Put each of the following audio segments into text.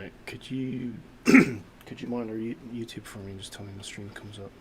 Alright, could you could you monitor YouTube for me and just tell me when the stream comes up?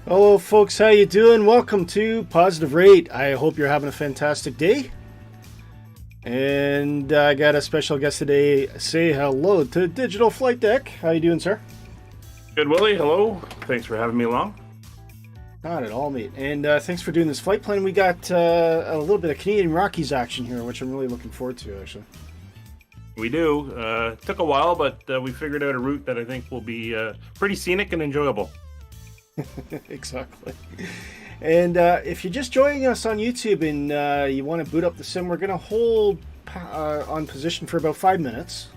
Hello folks, how you doing? Welcome to Positive Rate. I hope you're having a fantastic day. And I got a special guest today. Say hello to Digital Flight Deck. How you doing, sir? Good, Willie. Hello. Thanks for having me along. Not at all, mate. And thanks for doing this flight plan. We got a little bit of Canadian Rockies action here, which I'm really looking forward to, actually. We do. Took a while, but we figured out a route that I think will be pretty scenic and enjoyable. Exactly. And if you're just joining us on YouTube and you want to boot up the sim, we're going to hold on position for about 5 minutes.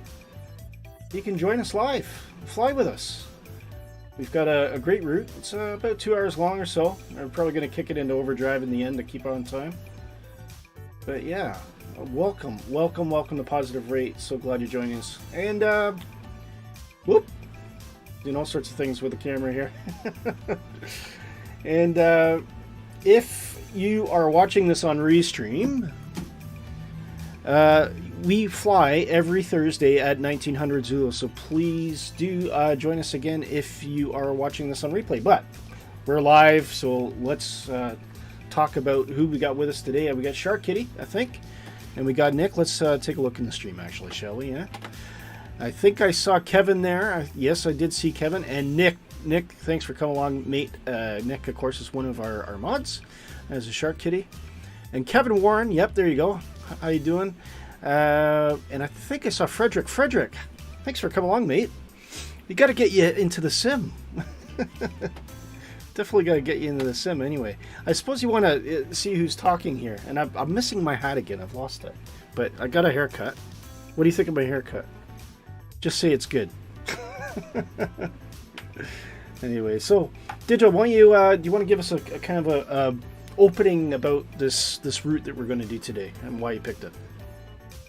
You can join us live. fly with us. We've got a great route. It's about 2 hours long or so. We're probably going to kick it into overdrive in the end to keep on time. But yeah, welcome to Positive Rate. So glad you're joining us. And whoop, doing all sorts of things with the camera here. And if you are watching this on Restream, we fly every Thursday at 1900 Zulu, so please do join us again if you are watching this on replay. But we're live, so let's talk about who we got with us today. We got Shark Kitty, I think, and we got Nick. Let's take a look in the stream, actually, shall we? Yeah, I think I saw Kevin there. Yes, I did see Kevin. And Nick, thanks for coming along, mate. Nick, of course, is one of our mods as a Shark Kitty. And Kevin Warren, yep, there you go. How you doing? And I think I saw Frederick. Frederick, thanks for coming along, mate. We got to get you into the sim. Definitely got to get you into the sim anyway. I suppose you want to see who's talking here. And I'm missing my hat again. I've lost it. But I got a haircut. What do you think of my haircut? Just say it's good. Anyway, so Digital, why don't you do you want to give us a kind of a opening about this route that we're going to do today and why you picked it?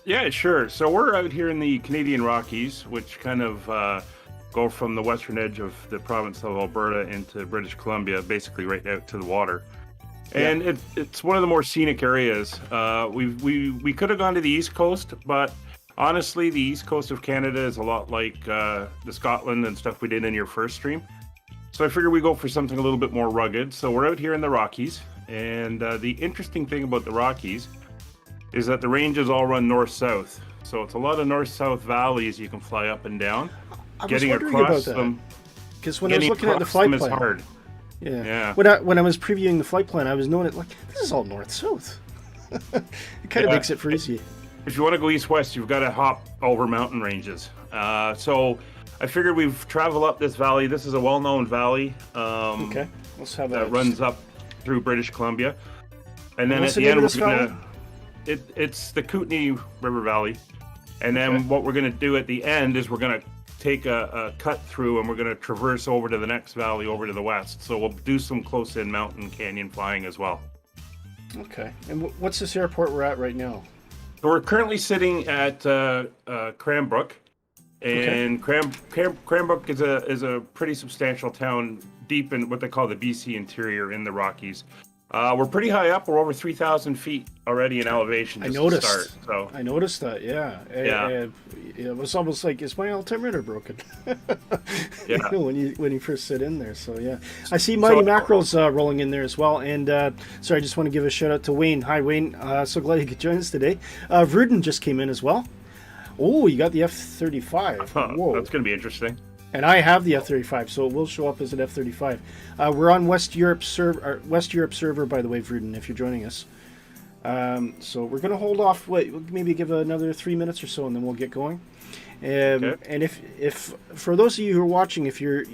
Yeah, sure. So we're out here in the Canadian Rockies, which kind of go from the western edge of the province of Alberta into British Columbia, basically right out to the water. And yeah, it's one of the more scenic areas. We could have gone to the East Coast, but honestly, the East Coast of Canada is a lot like the Scotland and stuff we did in your first stream. So I figured we go for something a little bit more rugged. So we're out here in the Rockies. And the interesting thing about the Rockies is that the ranges all run north-south. So it's a lot of north-south valleys you can fly up and down. Getting across them, because when I was looking at the flight plan, is hard. Yeah. When I was previewing the flight plan, I was knowing it like this is all north-south. It kind of makes it for easy. If you want to go east-west, you've got to hop over mountain ranges. So I figured we've traveled up this valley. This is a well-known valley. Okay, let's have that runs up through British Columbia, and then at the end it's the Kootenay River Valley, and then what we're going to do at the end is we're going to take a cut through and we're going to traverse over to the next valley over to the west. So we'll do some close-in mountain canyon flying as well. Okay, and what's this airport we're at right now? So we're currently sitting at Cranbrook, and Cranbrook is a pretty substantial town deep in what they call the BC interior in the Rockies. We're pretty high up. We're over 3,000 feet already in elevation. I noticed. I noticed that. Yeah. It was almost like, is my altimeter broken? Yeah. When you first sit in there. So yeah, I see Mighty Mackerels rolling in there as well. And sorry, I just want to give a shout out to Wayne. Hi Wayne. So glad you could join us today. Vruden just came in as well. Oh, you got the F-35. Whoa, that's going to be interesting. And I have the F-35, so it will show up as an F-35. We're on West Europe server, by the way, Vruden, if you're joining us. So we're going to hold off. Maybe give another 3 minutes or so, and then we'll get going. And if for those of you who are watching, if you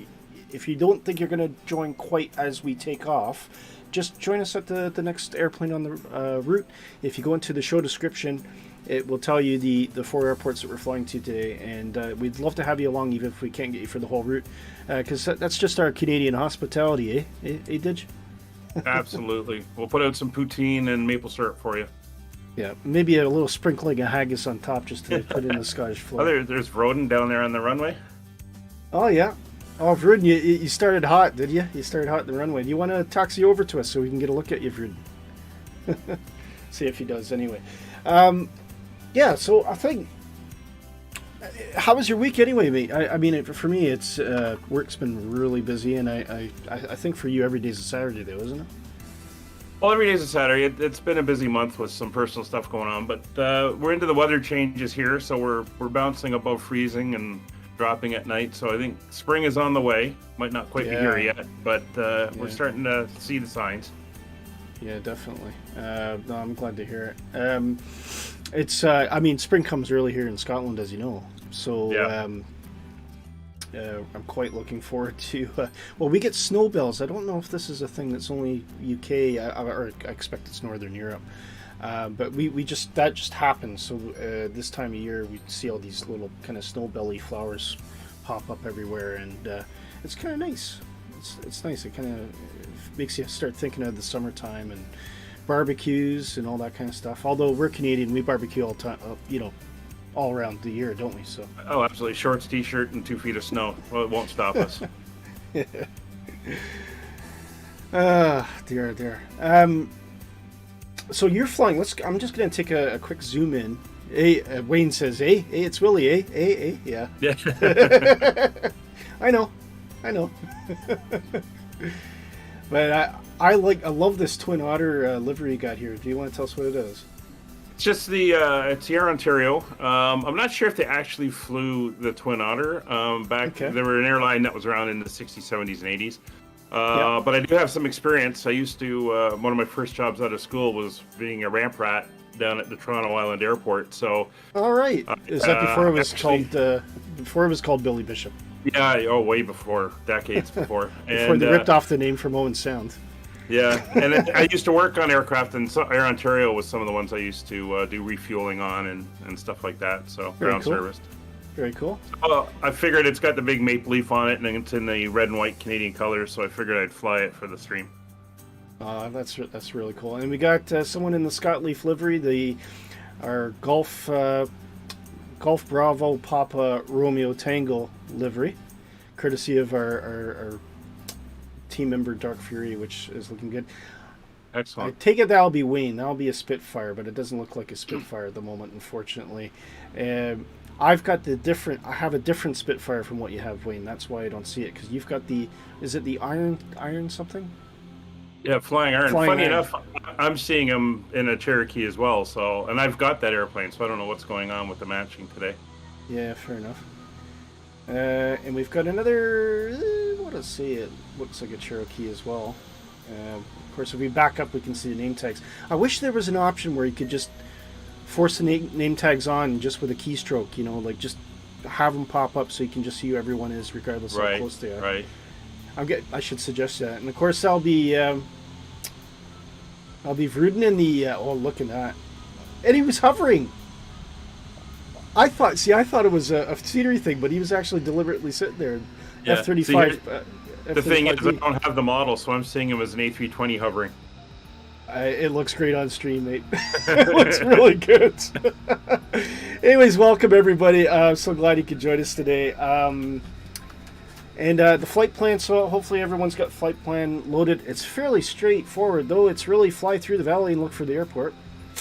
don't think you're going to join quite as we take off, just join us at the next airplane on the route. If you go into the show description, it will tell you the 4 airports that we're flying to today, and we'd love to have you along even if we can't get you for the whole route, because that's just our Canadian hospitality, eh? Eh, Dig? Absolutely. We'll put out some poutine and maple syrup for you. Yeah, maybe a little sprinkling of haggis on top just to put in the Scottish floor. There's Vroden down there on the runway. Oh, yeah. Oh, Vroden, you started hot, did you? You started hot at the runway. Do you want to taxi over to us so we can get a look at you, Vroden? See if he does anyway. Yeah, so I think, how was your week anyway, mate? I mean, for me, it's work's been really busy, and I think for you, every day's a Saturday, though, isn't it? Well, every day's a Saturday. It's been a busy month with some personal stuff going on, but we're into the weather changes here, so we're bouncing above freezing and dropping at night. So I think spring is on the way. Might not quite be here yet, but we're starting to see the signs. Yeah, definitely. No, I'm glad to hear it. It's, I mean, spring comes early here in Scotland, as you know. So, I'm quite looking forward to. Well, we get snowbells. I don't know if this is a thing that's only UK, or I expect it's Northern Europe. But that just happens. So this time of year, we see all these little kind of snowbelly flowers pop up everywhere, and it's kind of nice. It's nice. It kind of makes you start thinking of the summertime and barbecues and all that kind of stuff. Although we're Canadian, we barbecue all time, all around the year, don't we? So. Oh, absolutely. Shorts, t-shirt, and 2 feet of snow. Well, it won't stop us. Dear. So you're flying. I'm just going to take a quick zoom in. Hey, Wayne says, hey, it's Willie, hey, yeah. I know. But I love this Twin Otter livery you got here. Do you want to tell us what it is? It's just it's Air Ontario. I'm not sure if they actually flew the Twin Otter. They were an airline that was around in the 60s, 70s, and 80s. But I do have some experience. I used to, one of my first jobs out of school was being a ramp rat down at the Toronto Island Airport. So. All right. Is that before it was called Billy Bishop? Yeah. Way before, decades before. Before they ripped off the name from Owen Sound. Yeah, and I used to work on aircraft, and Air Ontario was some of the ones I used to do refueling on and stuff like that. So ground service. Very cool. So, I figured it's got the big maple leaf on it, and it's in the red and white Canadian colors. So I figured I'd fly it for the stream. That's really cool. And we got someone in the Scott Leaf livery, our Golf Bravo Papa Romeo Tango livery, courtesy of our team member Dark Fury, which is looking good. Excellent. I take it that'll be Wayne. That'll be a Spitfire, but it doesn't look like a Spitfire at the moment, unfortunately. I have a different Spitfire from what you have, Wayne. That's why I don't see it, because you've got is it the iron something? Yeah, Flying Iron. Funny enough, I'm seeing him in a Cherokee as well. So, and I've got that airplane, so I don't know what's going on with the matching today. Yeah, fair enough. And we've got another, what does say it looks like a Cherokee as well. Of course, if we back up, we can see the name tags. I wish there was an option where you could just force the name tags on just with a keystroke, like just have them pop up so you can just see who everyone is regardless of how close they are. Right. I should suggest that. And of course, I'll be Vruden in the, look at that. And he was hovering. I thought it was a scenery thing, but he was actually deliberately sitting there. Yeah. F-35. The thing is, I don't have the model, so I'm seeing him as an A320 hovering. It looks great on stream, mate. It looks really good. Anyways, welcome everybody. I'm so glad you could join us today. And the flight plan, so hopefully everyone's got flight plan loaded. It's fairly straightforward, though. It's really fly through the valley and look for the airport.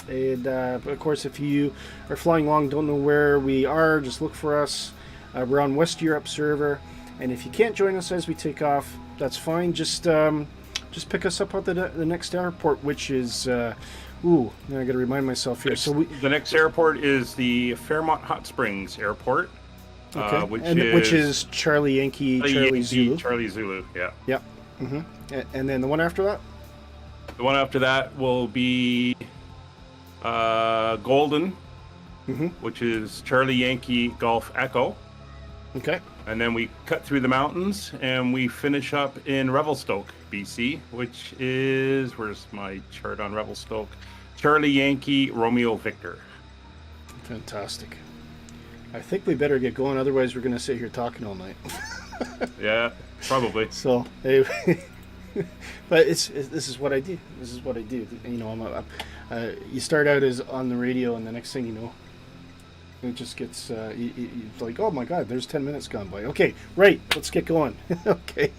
And of course, if you are flying long, don't know where we are, just look for us. We're on West Europe server, and if you can't join us as we take off, that's fine. Just pick us up at the next airport, which is now I got to remind myself here. The next airport is the Fairmont Hot Springs Airport, okay, which is Charlie Yankee, Charlie Zulu. Charlie Zulu, yeah. Yep. Mm-hmm. And then the one after that? The one after that will be Golden, which is Charlie Yankee Golf Echo. Okay. And then we cut through the mountains and we finish up in Revelstoke, BC, which is, where's my chart on Revelstoke? Charlie Yankee Romeo Victor. Fantastic. I think we better get going, otherwise we're going to sit here talking all night. Yeah, probably. So, hey, but this is what I do. You start out as on the radio, and the next thing you know, it just gets like, oh my God, there's 10 minutes gone by. Okay, right, let's get going. Okay.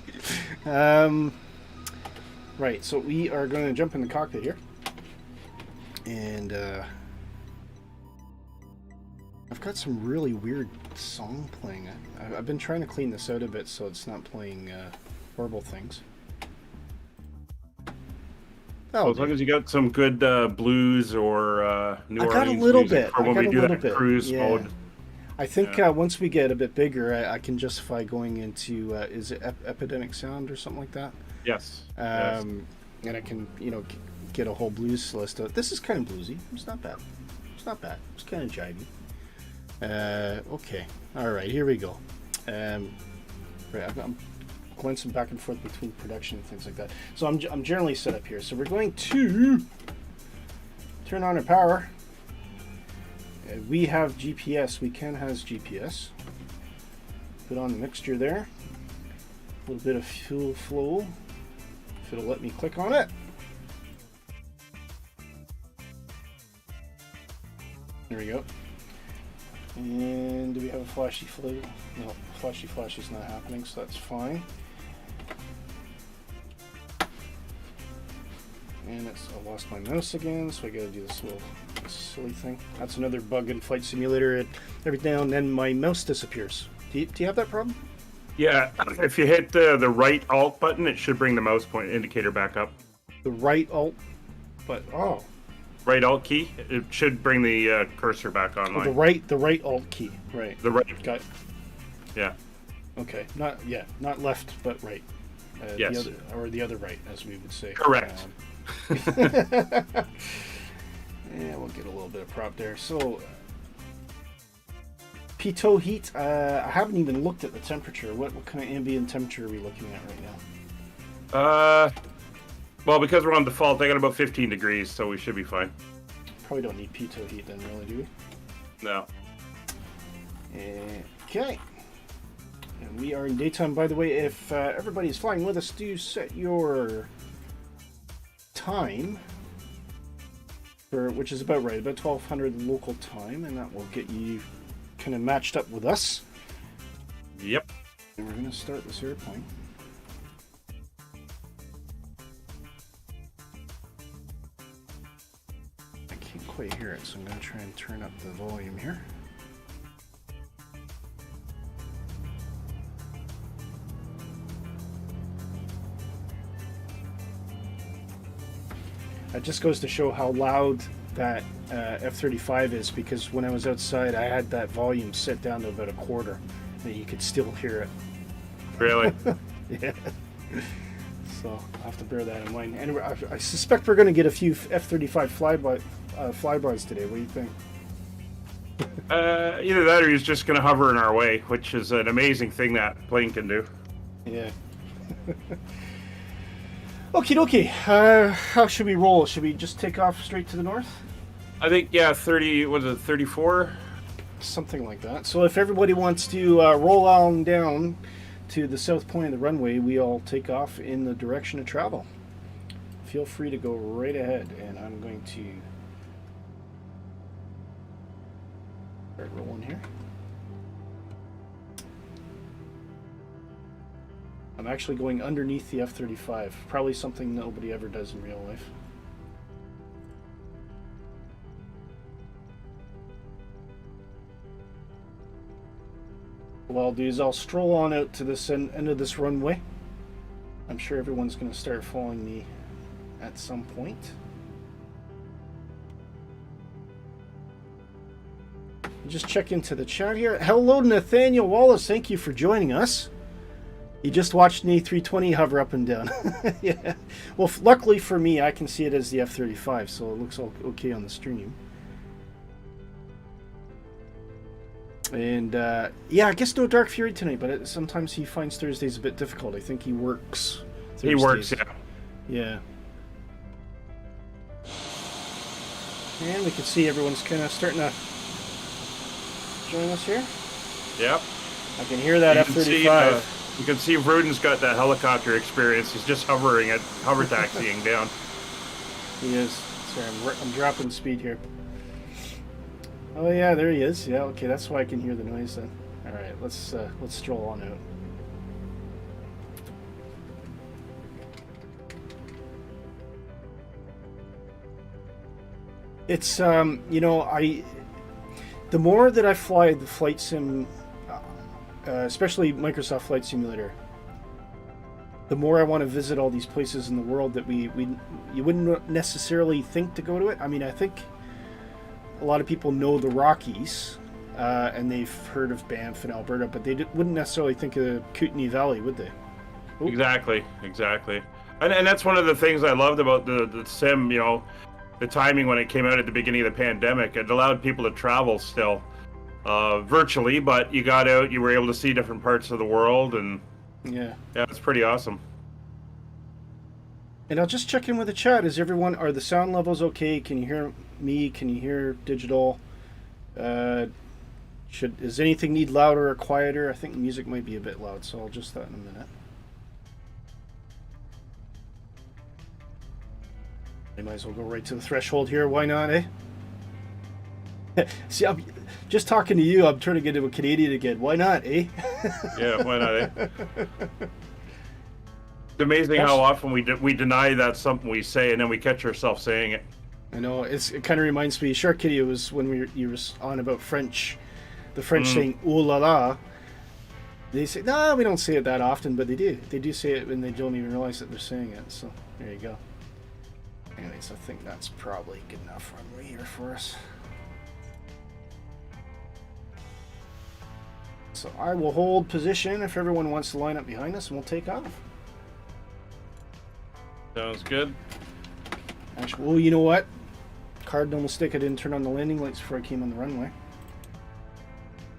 Right, so we are going to jump in the cockpit here. And I've got some really weird song playing. I've been trying to clean this out a bit so it's not playing horrible things. Oh, as long as you got some good blues or New Orleans I got a little bit. For when we do that cruise mode. I think once we get a bit bigger, I can justify going into is it Epidemic Sound or something like that? Yes. And I can get a whole blues list. This is kind of bluesy. It's not bad. It's kind of jivey. Okay. All right. Here we go. Right. I'm glancing back and forth between production and things like that. So I'm generally set up here. So we're going to turn on our power. We have GPS. We can has GPS. put on the mixture there. A little bit of fuel flow, if it'll let me click on it. There we go. And do we have a flashy flow? No, flashy's not happening, so that's fine. And I lost my mouse again, so I gotta do this little silly thing. That's another bug in Flight Simulator. Every now and then my mouse disappears. Do you have that problem? Yeah, if you hit the right Alt button, it should bring the mouse point indicator back up. The right Alt, but right Alt key, it should bring the cursor back online. Oh, the right Alt key, right? The right. Got. Yeah. Okay, not left, but right. Yes. The other right, as we would say. Correct. Yeah, we'll get a little bit of prop there. So, pitot heat. I haven't even looked at the temperature. What kind of ambient temperature are we looking at right now? Well, because we're on default, I got about 15 degrees, so we should be fine. Probably don't need pitot heat then, really, do we? No. Okay. And we are in daytime, by the way. If everybody's flying with us, do set your time, which is about right, about 1200 local time, and that will get you kind of matched up with us. Yep. And we're going to start this airplane. I can't quite hear it, so I'm going to try and turn up the volume here. It just goes to show how loud that F-35 is, because when I was outside, I had that volume set down to about a quarter, and you could still hear it. Really? Yeah. So I'll have to bear that in mind. And I suspect we're going to get a few F-35 flybys today. What do you think? Either that or he's just going to hover in our way, which is an amazing thing that plane can do. Yeah. Okie dokie. How should we roll? Should we just take off straight to the north? I think, yeah, 30, was it 34? Something like that. So if everybody wants to roll on down to the south point of the runway, we all take off in the direction of travel. Feel free to go right ahead, and I'm going to start rolling here. I'm actually going underneath the F-35. Probably something nobody ever does in real life. What I'll do is I'll stroll on out to this end of this runway. I'm sure everyone's going to start following me at some point. Just check into the chat here. Hello, Nathaniel Wallace. Thank you for joining us. You just watched an A320 hover up and down. Yeah. Well, luckily for me, I can see it as the F-35, so it looks all okay on the stream. And yeah, I guess no Dark Fury tonight, but sometimes he finds Thursdays a bit difficult. I think he works Thursdays. He works, yeah. Yeah. And we can see everyone's kind of starting to join us here. Yep. I can hear that F-35. You can see Ruden's got that helicopter experience. He's just hovering at hover taxiing down. He is. Sorry, I'm dropping speed here. Oh yeah, there he is. Yeah, okay, that's why I can hear the noise then. All right, let's stroll on out. It's you know, the more that I fly the flight sim, especially Microsoft Flight Simulator, the more I want to visit all these places in the world that you wouldn't necessarily think to go to it. I mean, I think a lot of people know the Rockies, and they've heard of Banff and Alberta, but they wouldn't necessarily think of Kootenay Valley, would they? Ooh. Exactly. And that's one of the things I loved about the sim, you know, the timing when it came out at the beginning of the pandemic. It allowed people to travel still virtually, but you got out, you were able to see different parts of the world, and yeah, it's pretty awesome. And I'll just check in with the chat. Are the sound levels okay? Can you hear me? Can you hear digital? Does anything need louder or quieter? I think music might be a bit loud, so I'll adjust that in a minute. I might as well go right to the threshold here. Why not, eh? See, I'm just talking to you. I'm turning into a Canadian again. Why not, eh? Yeah, why not, eh? It's amazing how often we deny that's something we say, and then we catch ourselves saying it. I know. It kind of reminds me. Shark Kitty, it was when you were on about French. The French saying "oh la la." They say, no, we don't say it that often, but they do. They do say it when they don't even realize that they're saying it. So there you go. Anyways, I think that's probably good enough runway here for us. So I will hold position if everyone wants to line up behind us, and we'll take off. Sounds good. Actually, well, you know what? Cardinal mistake. I didn't turn on the landing lights before I came on the runway.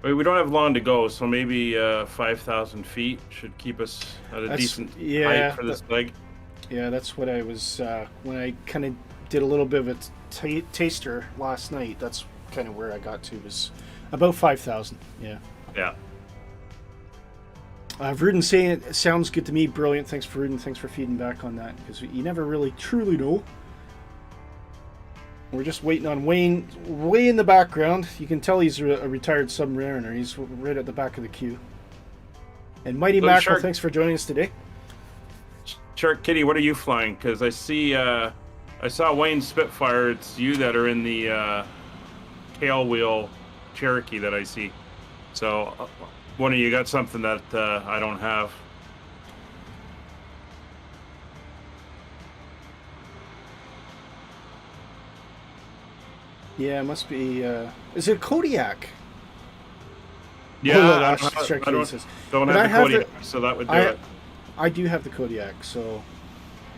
Wait, we don't have long to go, so maybe 5,000 feet should keep us at a decent height for this leg. Yeah, that's what I was, when I kind of did a little bit of a taster last night, that's kind of where I got to, was about 5,000, yeah. Yeah. Vruden saying it sounds good to me, brilliant, thanks for Vruden, thanks for feeding back on that, because you never really truly know. We're just waiting on Wayne, way in the background. You can tell he's a retired submariner. He's right at the back of the queue. And Mighty Mackerel, thanks for joining us today. Shark Kitty, what are you flying? Because I see, I saw Wayne Spitfire. It's you that are in the tail wheel Cherokee that I see. So, one of you got something that I don't have. Yeah, it must be. Is it Kodiak? Yeah, I don't have the Kodiak, so that would do it. I do have the Kodiak, so.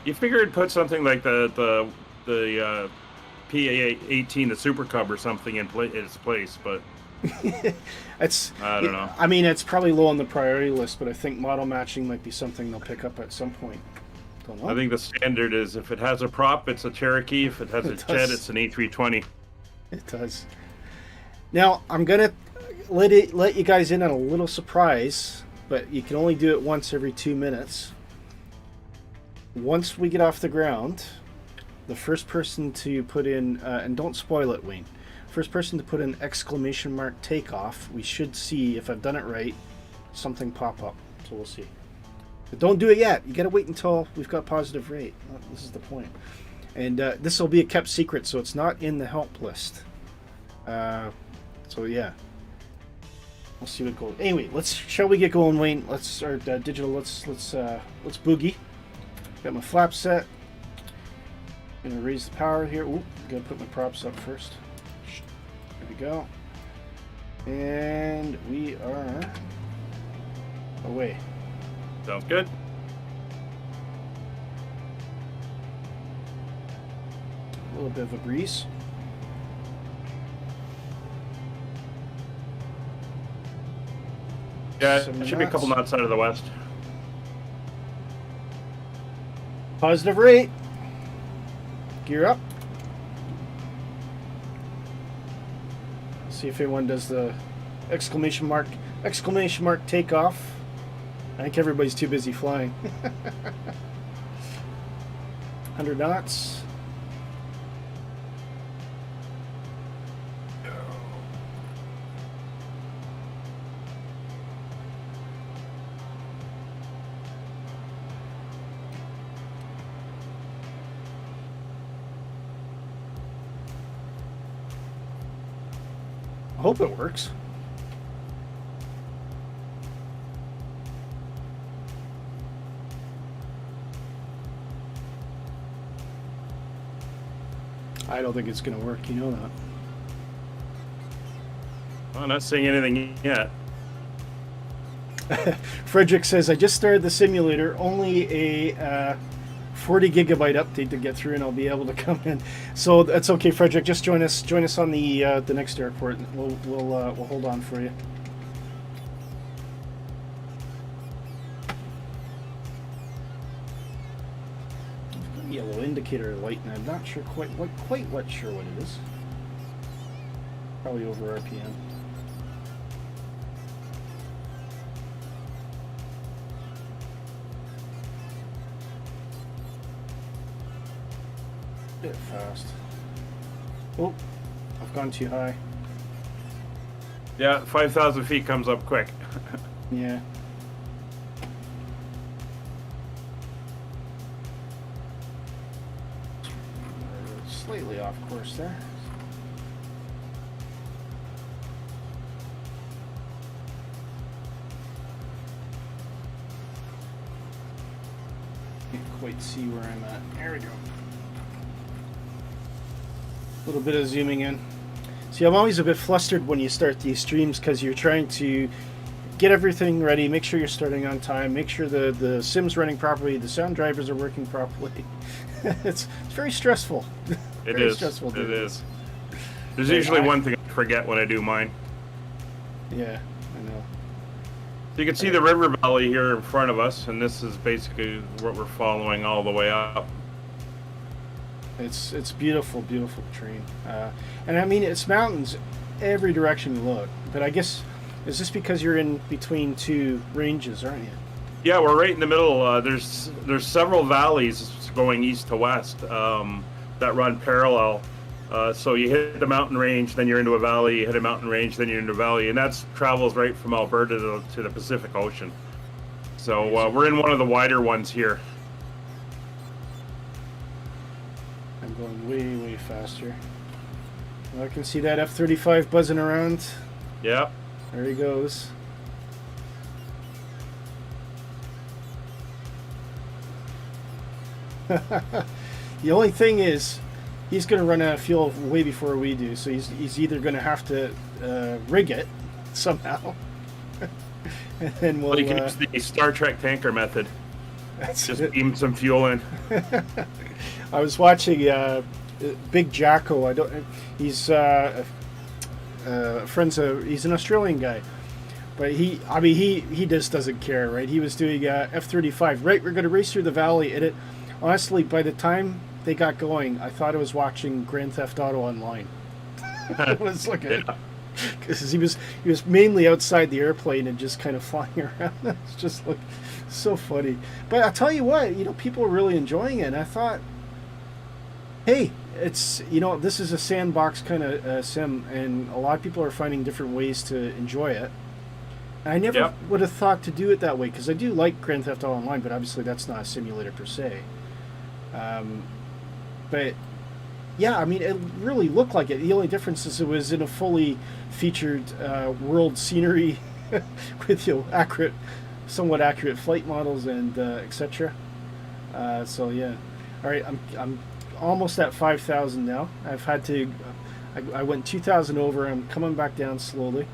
You figured put something like the PA-18, the Super Cub, or something in its place, but. I don't know. I mean, it's probably low on the priority list, but I think model matching might be something they'll pick up at some point. Don't know. I think the standard is if it has a prop, it's a Cherokee. If it has a jet, it's an A320. It does. Now, I'm going to let you guys in on a little surprise, but you can only do it once every 2 minutes. Once we get off the ground, the first person to put in, and don't spoil it, Wayne, first person to put in exclamation mark takeoff, we should see, if I've done it right, something pop up. So we'll see. But don't do it yet. You got to wait until we've got positive rate. This is the point. And this will be a kept secret, so it's not in the help list. So yeah, we'll see what goes. Anyway, shall we get going, Wayne? Let's digital. Let's boogie. Got my flap set. Gonna raise the power here. Ooh, gotta put my props up first. There we go. And we are away. Sounds good. A little bit of a breeze. Yeah, it should be a couple knots out of the west. Positive rate. Gear up. See if anyone does the exclamation mark takeoff. I think everybody's too busy flying. 100 knots. I hope it works. I don't think it's going to work, you know that. Well, I'm not saying anything yet. Frederick says, I just started the simulator, only a 40 gigabyte update to get through, and I'll be able to come in. So that's okay, Frederick. Just join us on the next airport. We'll hold on for you. Yellow indicator light, and I'm not sure quite what it is. Probably over RPM. Bit fast. Oh, I've gone too high. Yeah, 5,000 feet comes up quick. Yeah. Slightly off course there. Can't quite see where I'm at. There we go. A little bit of zooming in. See, I'm always a bit flustered when you start these streams because you're trying to get everything ready, make sure you're starting on time, make sure the sim's running properly, the sound drivers are working properly. It's very stressful. It is. Stressful it is. There's usually one thing I forget when I do mine. Yeah, I know. So you can see the river valley here in front of us, and this is basically what we're following all the way up. It's beautiful, beautiful terrain. And I mean, it's mountains every direction you look. But I guess, is this because you're in between two ranges, aren't you? Yeah, we're right in the middle. There's several valleys going east to west that run parallel. So you hit the mountain range, then you're into a valley. You hit a mountain range, then you're into a valley, and that travels right from Alberta to the Pacific Ocean. So we're in one of the wider ones here. I'm going way, way faster. Well, I can see that F-35 buzzing around. Yeah. There he goes. The only thing is, he's going to run out of fuel way before we do, so he's either going to have to rig it somehow, and then we'll. Well, you can use the Star Trek tanker method. Just beam some fuel in. I was watching Big Jacko. He's friends. He's an Australian guy, but he just doesn't care, right? He was doing F-35. Right, we're going to race through the valley, and it. Honestly, by the time they got going, I thought I was watching Grand Theft Auto Online. I was looking, because he was mainly outside the airplane and just kind of flying around. It's just like so funny. But I'll tell you what, people are really enjoying it. And I thought, hey, it's this is a sandbox kind of sim, and a lot of people are finding different ways to enjoy it. And I never would have thought to do it that way, because I do like Grand Theft Auto Online, but obviously that's not a simulator per se. But yeah, I mean, it really looked like it. The only difference is it was in a fully featured world scenery with somewhat accurate flight models and etc. So yeah, all right, I'm almost at 5,000 now. I've had to. I went 2,000 over. I'm coming back down slowly.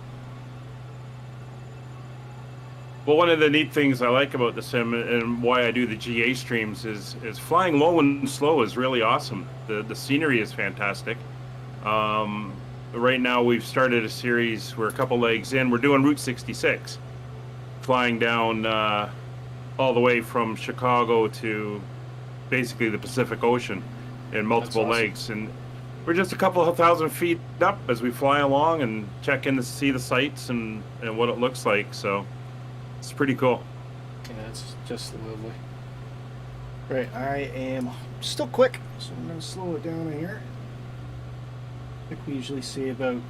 Well, one of the neat things I like about the sim and why I do the GA streams is flying low and slow is really awesome. The scenery is fantastic. Right now we've started a series. We're a couple legs in. We're doing Route 66, flying down all the way from Chicago to basically the Pacific Ocean in multiple legs. And we're just a couple of 1,000 feet up as we fly along and check in to see the sights and what it looks like. So it's pretty cool. Yeah, it's just lovely. Right, I am still quick, so I'm going to slow it down here. I think we usually see about...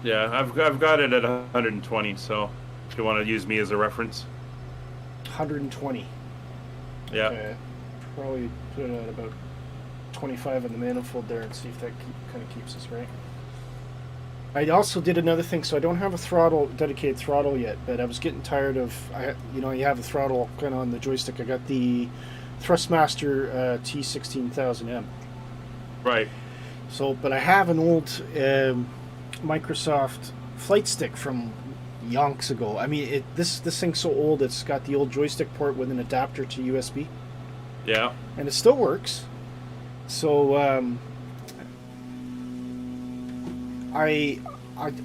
Yeah, I've got it at 120, so if you want to use me as a reference. 120. Yeah. Okay. Probably put it at about 25 on the manifold there and see if that kind of keeps us right. I also did another thing, so I don't have a dedicated throttle yet, but I was getting tired of, you have a throttle kind of on the joystick. I got the Thrustmaster T16000M. Right. So, but I have an old Microsoft flight stick from yonks ago. I mean, this thing's so old, it's got the old joystick port with an adapter to USB. Yeah. And it still works. So, I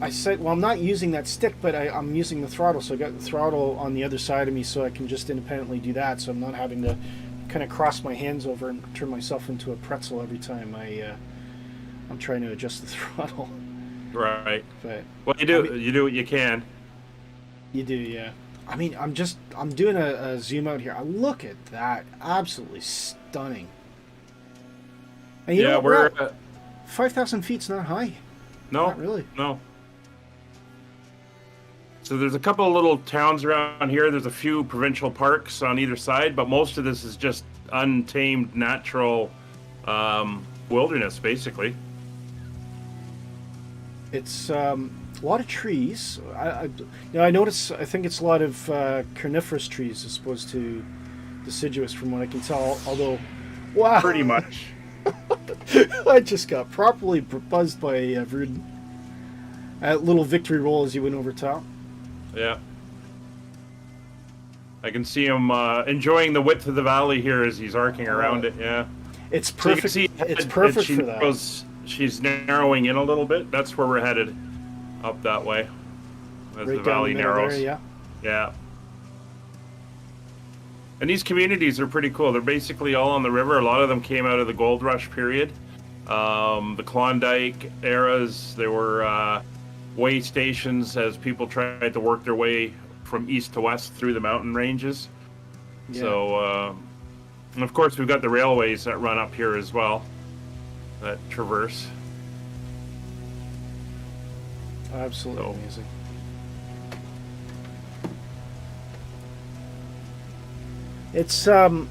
said, well, I'm not using that stick, but I'm using the throttle, so I got the throttle on the other side of me, so I can just independently do that, so I'm not having to kind of cross my hands over and turn myself into a pretzel every time I'm trying to adjust the throttle. Right. But well, you do what you can. You do, yeah. I mean, I'm doing a zoom out here. Look at that, absolutely stunning. And you know Yeah, what, we're 5,000 feet's not high. no, Not really. no. So there's a couple of little towns around here. There's a few provincial parks on either side, but most of this is just untamed natural wilderness, basically. It's a lot of trees. I notice. I think it's a lot of carnivorous trees as opposed to deciduous, from what I can tell. Although, wow, Pretty much. I just got properly buzzed by Vruden. A little victory roll as you went over top. Yeah. I can see him enjoying the width of the valley here as he's arcing around it. Yeah. It's So you can perfect. see It's as perfect she for that. narrows- she's narrowing in a little bit. That's where we're headed, up that way, as the Right down valley the middle narrows. there, yeah. Yeah. And these communities are pretty cool. They're basically all on the river. A lot of them came out of the gold rush period. The Klondike eras, there were way stations as people tried to work their way from east to west through the mountain ranges. Yeah. So, and of course, we've got the railways that run up here as well, that traverse. Absolutely So- amazing. It's So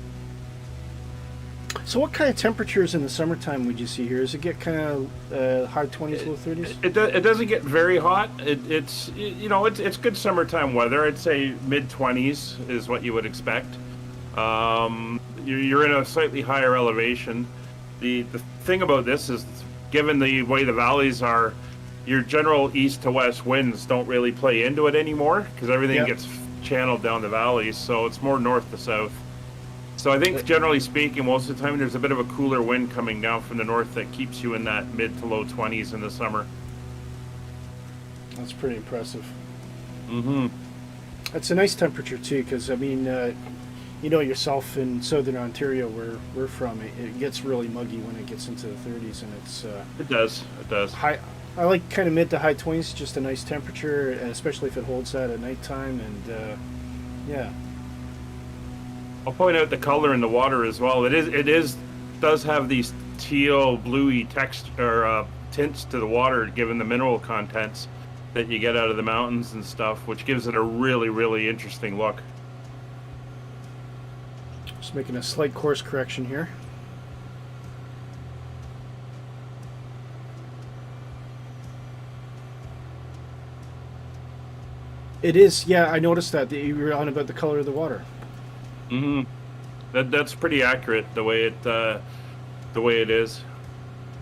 what kind of temperatures in the summertime would you see here? Does it get kind of high 20s, low 30s? It doesn't get very hot. It's good summertime weather. I'd say mid 20s is what you would expect. You're in a slightly higher elevation. The thing about this is, given the way the valleys are, your general east to west winds don't really play into it anymore because everything Yep. gets channeled down the valleys, so it's more north to south. So I think generally speaking, most of the time there's a bit of a cooler wind coming down from the north that keeps you in that mid to low 20s in the summer. That's pretty impressive. Mm-hmm. It's a nice temperature too, because I mean, you know yourself in southern Ontario, where we're from, it gets really muggy when it gets into the 30s, and it's It does. It does. high. I like kind of mid to high 20s, just a nice temperature, especially if it holds that at nighttime, and yeah. I'll point out the color in the water as well. Does have these teal bluey tints to the water, given the mineral contents that you get out of the mountains and stuff, which gives it a really, really interesting look. Just making a slight course correction here. It is, yeah. I noticed that you were on about the color of the water. Mm-hmm. That's pretty accurate the way it is.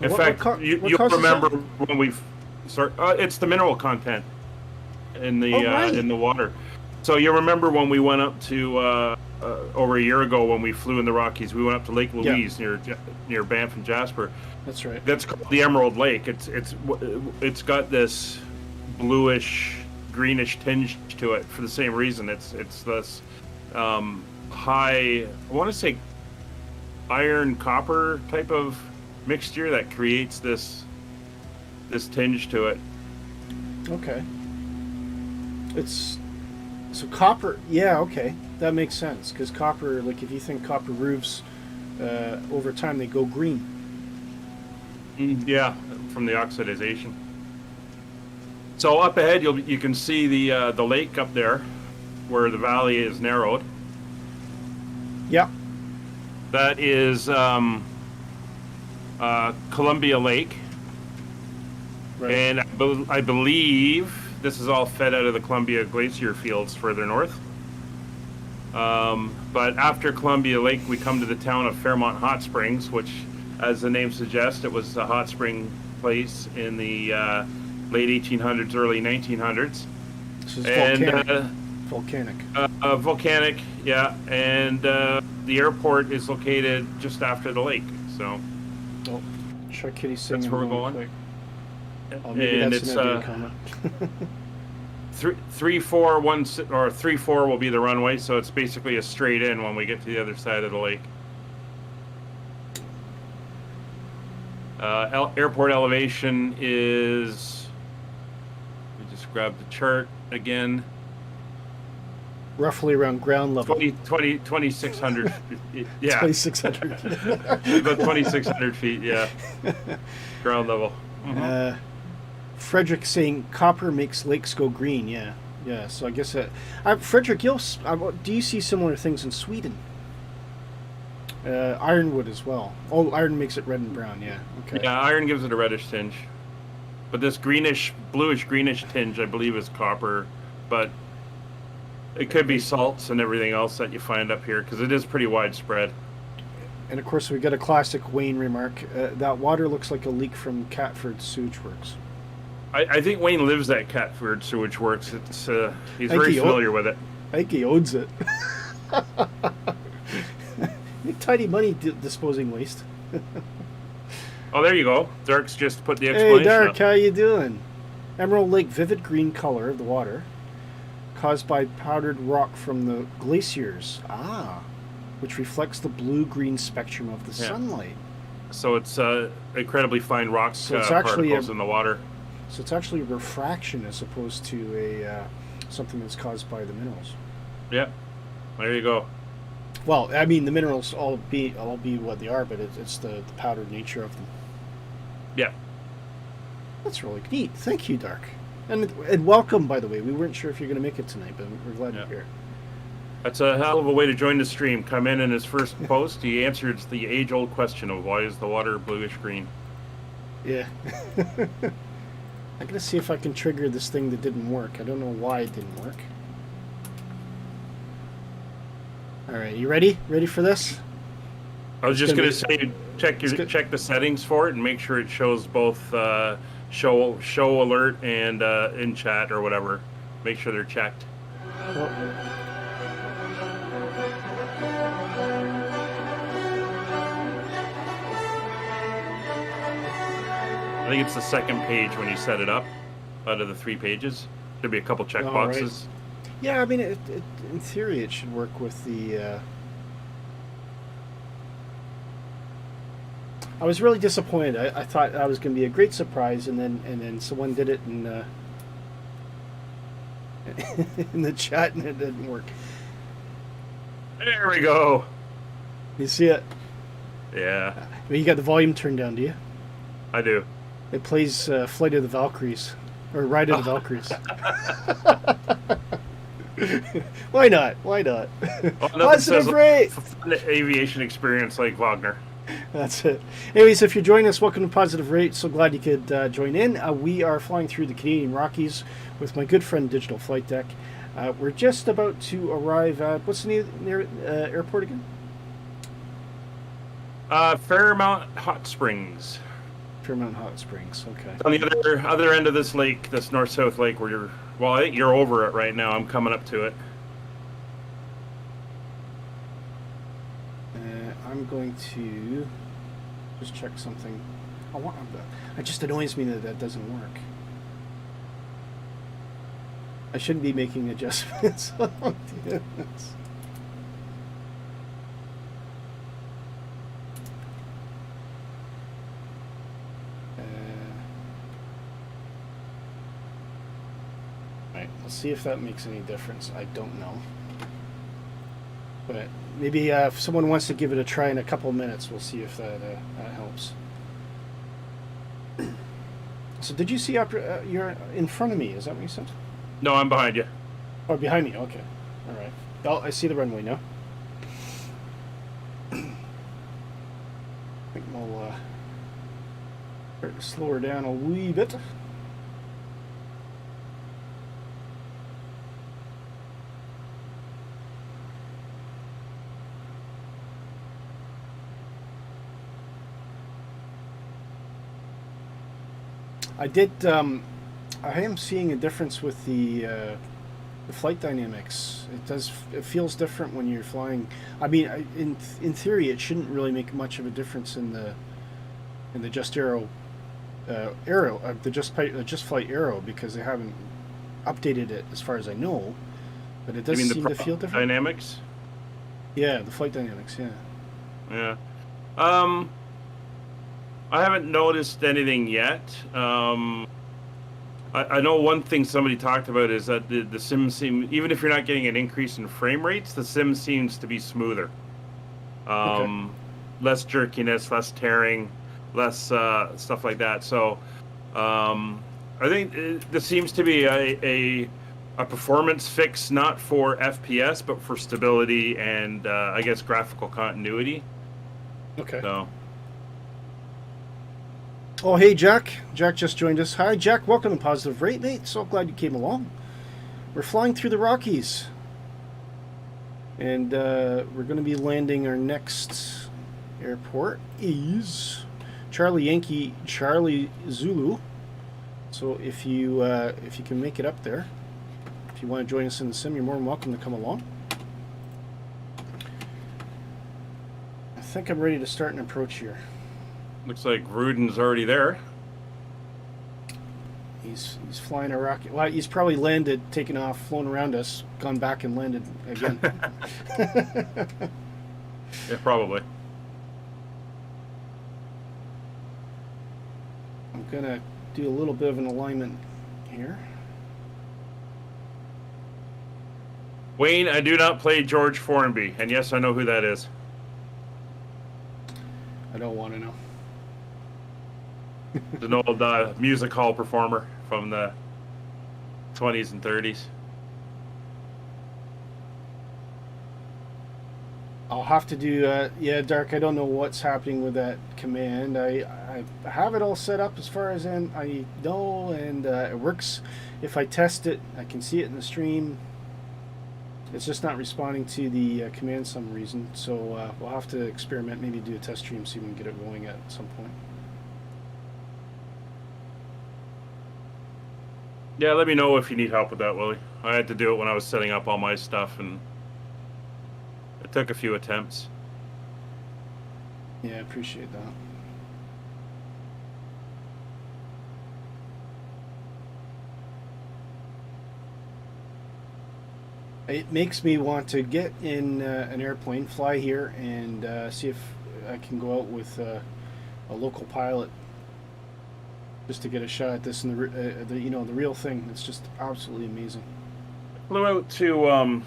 In fact, what you'll causes remember that? when we've it's the mineral content in the right. in the water. So you remember when we went up to over a year ago when we flew in the Rockies, we went up to Lake Louise near Banff and Jasper. That's right. That's called the Emerald Lake. It's got this bluish greenish tinge to it for the same reason. It's this high, I want to say iron copper type of mixture that creates this tinge to it. Okay. It's so copper. Yeah. Okay, that makes sense, because copper, like if you think copper roofs, over time they go green. Yeah, from the oxidization. So up ahead, you can see the lake up there, where the valley is narrowed. Yeah. That is Columbia Lake, Right. and I believe this is all fed out of the Columbia Glacier fields further north. But after Columbia Lake, we come to the town of Fairmont Hot Springs, which, as the name suggests, it was a hot spring place in the late 1800s, early 1900s. This is And volcanic. volcanic, yeah, and the airport is located just after the lake. So Oh, Chuck Kitty singing. that's where we're real going. quick. Oh, maybe And that's it's an Nvidia comment. 3-4 will be the runway, so it's basically a straight in when we get to the other side of the lake. Airport elevation is, let me just grab the chart again. roughly around ground level. 2,600. Yeah. 2,600. About 2,600 feet. Yeah. Ground level. Mm-hmm. Frederick saying copper makes lakes go green. Yeah. Yeah. So I guess Frederick, do you see similar things in Sweden? Ironwood as well. Oh, iron makes it red and brown. Yeah. Okay. Yeah, iron gives it a reddish tinge. But this bluish greenish tinge, I believe, is copper. But it could be salts and everything else that you find up here, because it is pretty widespread. And of course, we got a classic Wayne remark. That water looks like a leak from Catford Sewage Works. I think Wayne lives at Catford Sewage Works. He's very familiar with it. I think he owns it. Make tidy money disposing waste. Oh, there you go. Dark's just put the explanation. Hey, Dark, up. how you doing? Emerald Lake, vivid green color of the water, caused by powdered rock from the glaciers. Which reflects the blue-green spectrum of the sunlight. So it's incredibly fine rock particles in the water. So it's actually refraction as opposed to something that's caused by the minerals. Yeah, there you go. Well, I mean, the minerals all be what they are, but it's the powdered nature of them. Yeah. That's really neat. Thank you, Dark. And welcome, by the way. We weren't sure if you're going to make it tonight, but we're glad you're here. That's a hell of a way to join the stream. Come in his first post, he answered the age-old question of why is the water bluish-green? Yeah. I'm going to see if I can trigger this thing that didn't work. I don't know why it didn't work. All right, you ready? Ready for this? I was just going to say, check the settings for it and make sure it shows both show alert and in chat or whatever. Make sure they're checked. I think it's the second page when you set it up out of the 3 pages. There'll be a couple check boxes. Right. Yeah, I mean, in theory, it should work with the... I was really disappointed. I thought that was going to be a great surprise, and then someone did it in the chat, and it didn't work. There we go. You see it? Yeah. I mean, you got the volume turned down, do you? I do. It plays Flight of the Valkyries, or Ride of the Valkyries. Why not? Why not? Well, Positive rate! Aviation experience like Wagner. That's it. Anyways, if you're joining us, welcome to Positive Rate. So glad you could join in. We are flying through the Canadian Rockies with my good friend Digital Flight Deck. We're just about to arrive at, what's the near airport again? Fairmount Hot Springs. Fairmount Hot Springs, okay. On the other end of this lake, this north-south lake where I think you're over it right now. I'm coming up to it. I'm going to just check something. It just annoys me that doesn't work. I shouldn't be making adjustments. Oh, goodness. Right, let's see if that makes any difference. I don't know. But maybe if someone wants to give it a try in a couple minutes, we'll see if that helps. So did you see you're in front of me? Is that what you said? No, I'm behind you. Oh, behind me. Okay. All right. Oh, I see the runway now. I think we'll start to slow her down a wee bit. I am seeing a difference with the flight dynamics. It feels different when you're flying. I mean, in theory, it shouldn't really make much of a difference in the Just Flight Aero because they haven't updated it as far as I know. But it does seem to feel different. Dynamics? Yeah, the flight dynamics. Yeah. Yeah. I haven't noticed anything yet. I know one thing somebody talked about is that the sim even if you're not getting an increase in frame rates, the sim seems to be smoother. Okay. Less jerkiness, less tearing, less stuff like that. So I think this seems to be a performance fix, not for FPS, but for stability and I guess graphical continuity. Okay. So Oh, hey, Jack. Jack just joined us. Hi, Jack. Welcome to Positive Rate, mate. So glad you came along. We're flying through the Rockies. And we're going to be landing. Our next airport is Charlie Yankee, Charlie Zulu. So if you can make it up there, if you want to join us in the sim, you're more than welcome to come along. I think I'm ready to start an approach here. looks like Ruden's already there. He's flying a rocket. Well, he's probably landed, taken off, flown around us, gone back and landed again. Yeah, probably. I'm gonna do a little bit of an alignment here. Wayne, I do not play George Formby, and yes, I know who that is. I don't want to know. He's an old music hall performer from the 20s and 30s. I'll have to do, yeah, Dark, I don't know what's happening with that command. I have it all set up as far as I know, and it works. If I test it, I can see it in the stream. It's just not responding to the command some reason, so we'll have to experiment, maybe do a test stream, see if we can get it going at some point. Yeah, let me know if you need help with that, Willie. I had to do it when I was setting up all my stuff, and it took a few attempts. Yeah, I appreciate that. It makes me want to get in an airplane, fly here, and see if I can go out with a local pilot, just to get a shot at this and the real thing. It's just absolutely amazing. Flew out to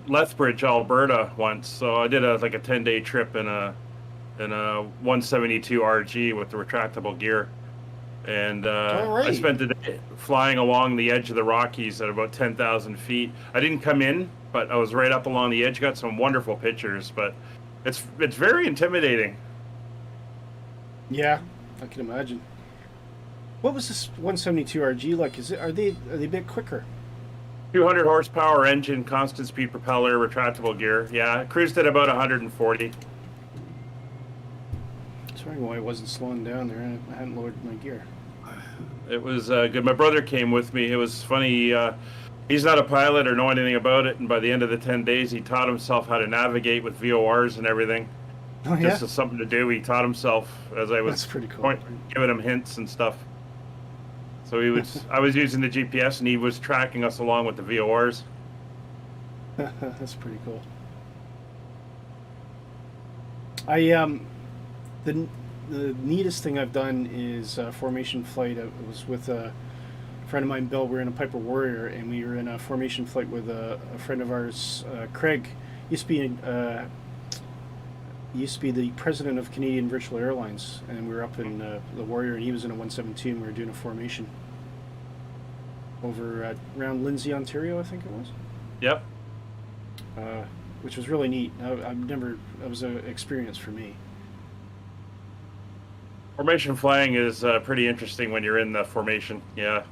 Lethbridge, Alberta once, so I did like a 10-day trip in a 172 RG with the retractable gear. And Alrighty. I spent the day flying along the edge of the Rockies at about 10,000 feet. I didn't come in, but I was right up along the edge. Got some wonderful pictures, but it's very intimidating. Yeah, I can imagine. What was this 172 RG like? Are they a bit quicker? 200 horsepower engine, constant speed propeller, retractable gear. Yeah, cruised at about 140. That's why I wasn't slowing down there. I hadn't lowered my gear. It was good. My brother came with me. It was funny. He's not a pilot or know anything about it, and by the end of the 10 days, he taught himself how to navigate with VORs and everything. Oh, yeah? Just as something to do. He taught himself as I was That's pretty cool. Giving him hints and stuff. So I was using the GPS, and he was tracking us along with the VORs. That's pretty cool. The neatest thing I've done is formation flight. I was with a friend of mine, Bill. We were in a Piper Warrior, and we were in a formation flight with a friend of ours, Craig. Used to be the president of Canadian Virtual Airlines, and we were up in the Warrior, and he was in a 172, and we were doing a formation over around Lindsay, Ontario, I think it was. Yep. Which was really neat. That was an experience for me. Formation flying is pretty interesting when you're in the formation. Yeah.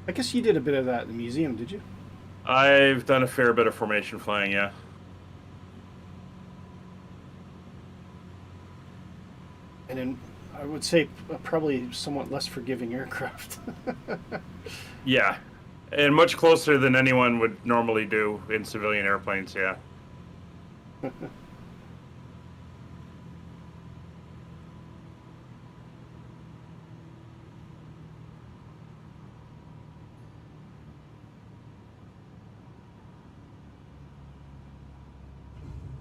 I guess you did a bit of that in the museum, did you? I've done a fair bit of formation flying, yeah. And then I would say probably somewhat less forgiving aircraft. Yeah. And much closer than anyone would normally do in civilian airplanes, yeah.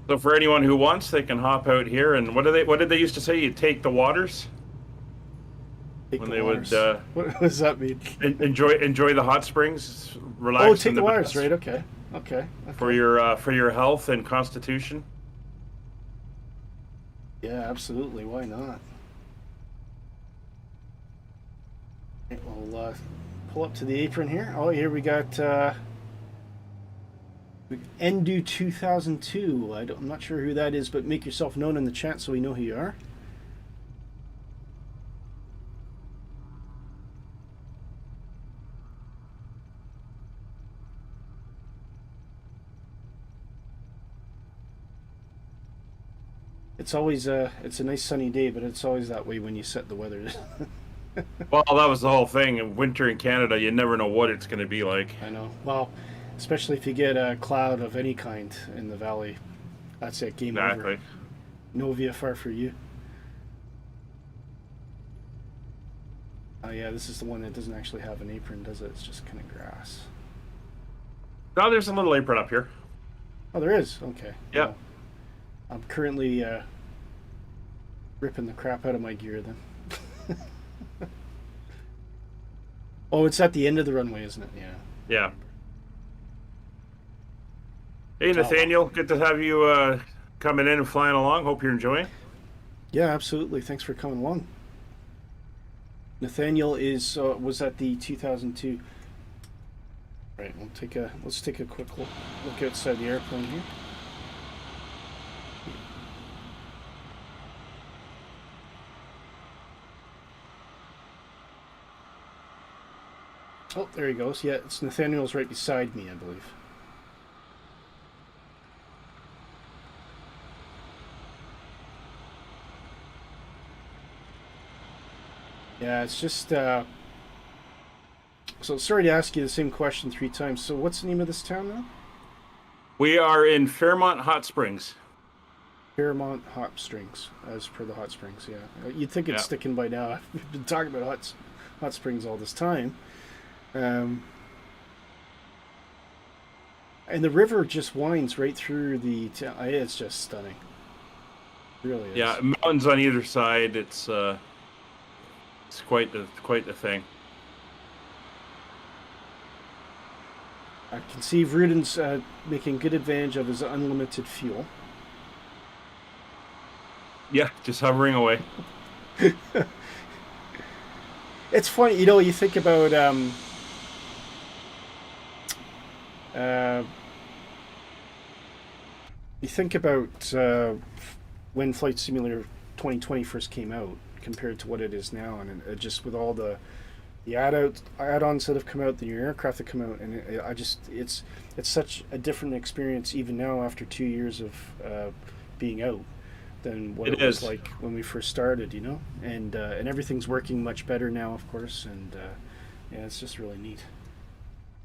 So for anyone who wants, they can hop out here. And what did they used to say? You take the waters Take when the they waters. would What does that mean? enjoy the hot springs, relax. Oh, in take the baths waters, right? Okay. Okay. For your health and constitution. Yeah, absolutely. Why not? Okay, we'll pull up to the apron here. Oh, here we got Endu 2002. I'm not sure who that is, but make yourself known in the chat so we know who you are. It's always it's a nice sunny day, but it's always that way when you set the weather. Well, that was the whole thing. In winter in Canada, you never know what it's going to be like. I know. Well, especially if you get a cloud of any kind in the valley. That's it, game Exactly. over. No VFR for you. Oh yeah, this is the one that doesn't actually have an apron, does it? It's just kind of grass. No, there's a little apron up here. Oh, there is? Okay. Yeah. Well, I'm currently ripping the crap out of my gear then. Oh, it's at the end of the runway, isn't it? Yeah. Yeah. Hey, Nathaniel, good to have you coming in and flying along. Hope you're enjoying. Yeah, absolutely. Thanks for coming along. Nathaniel was at the 2002. Right, let's take a quick look outside the airplane here. Oh, there he goes. Yeah, it's Nathaniel's right beside me, I believe. Yeah, it's just so sorry to ask you the same question 3 times. So what's the name of this town now? We are in Fairmont Hot Springs. Fairmont Hot Springs, as per the hot springs, yeah. You'd think it's sticking by now. We've been talking about hot springs all this time. And the river just winds right through the town. It's just stunning. It really is. Yeah, mountains on either side. It's quite the thing. I can see Ruden's making good advantage of his unlimited fuel. Yeah, just hovering away. It's funny, you think about when Flight Simulator 2020 first came out compared to what it is now, and just with all the add-ons that have come out, the new aircraft that come out, and it's such a different experience even now after 2 years of being out than what it was like when we first started, and everything's working much better now, of course, and yeah, it's just really neat.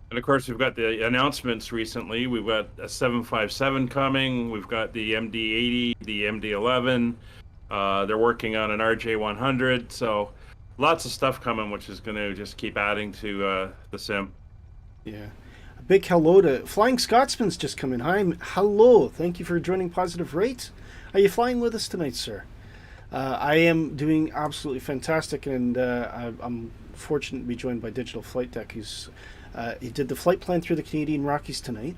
And of course, we've got the announcements recently. We've got a 757 coming. We've got the MD-80, the MD-11. They're working on an RJ-100. So lots of stuff coming, which is going to just keep adding to the sim. Yeah. A big hello to Flying Scotsman's just come in. Hi, hello. Thank you for joining Positive Rate. Are you flying with us tonight, sir? I am doing absolutely fantastic, and I'm fortunate to be joined by Digital Flight Deck, who's he did the flight plan through the Canadian Rockies tonight,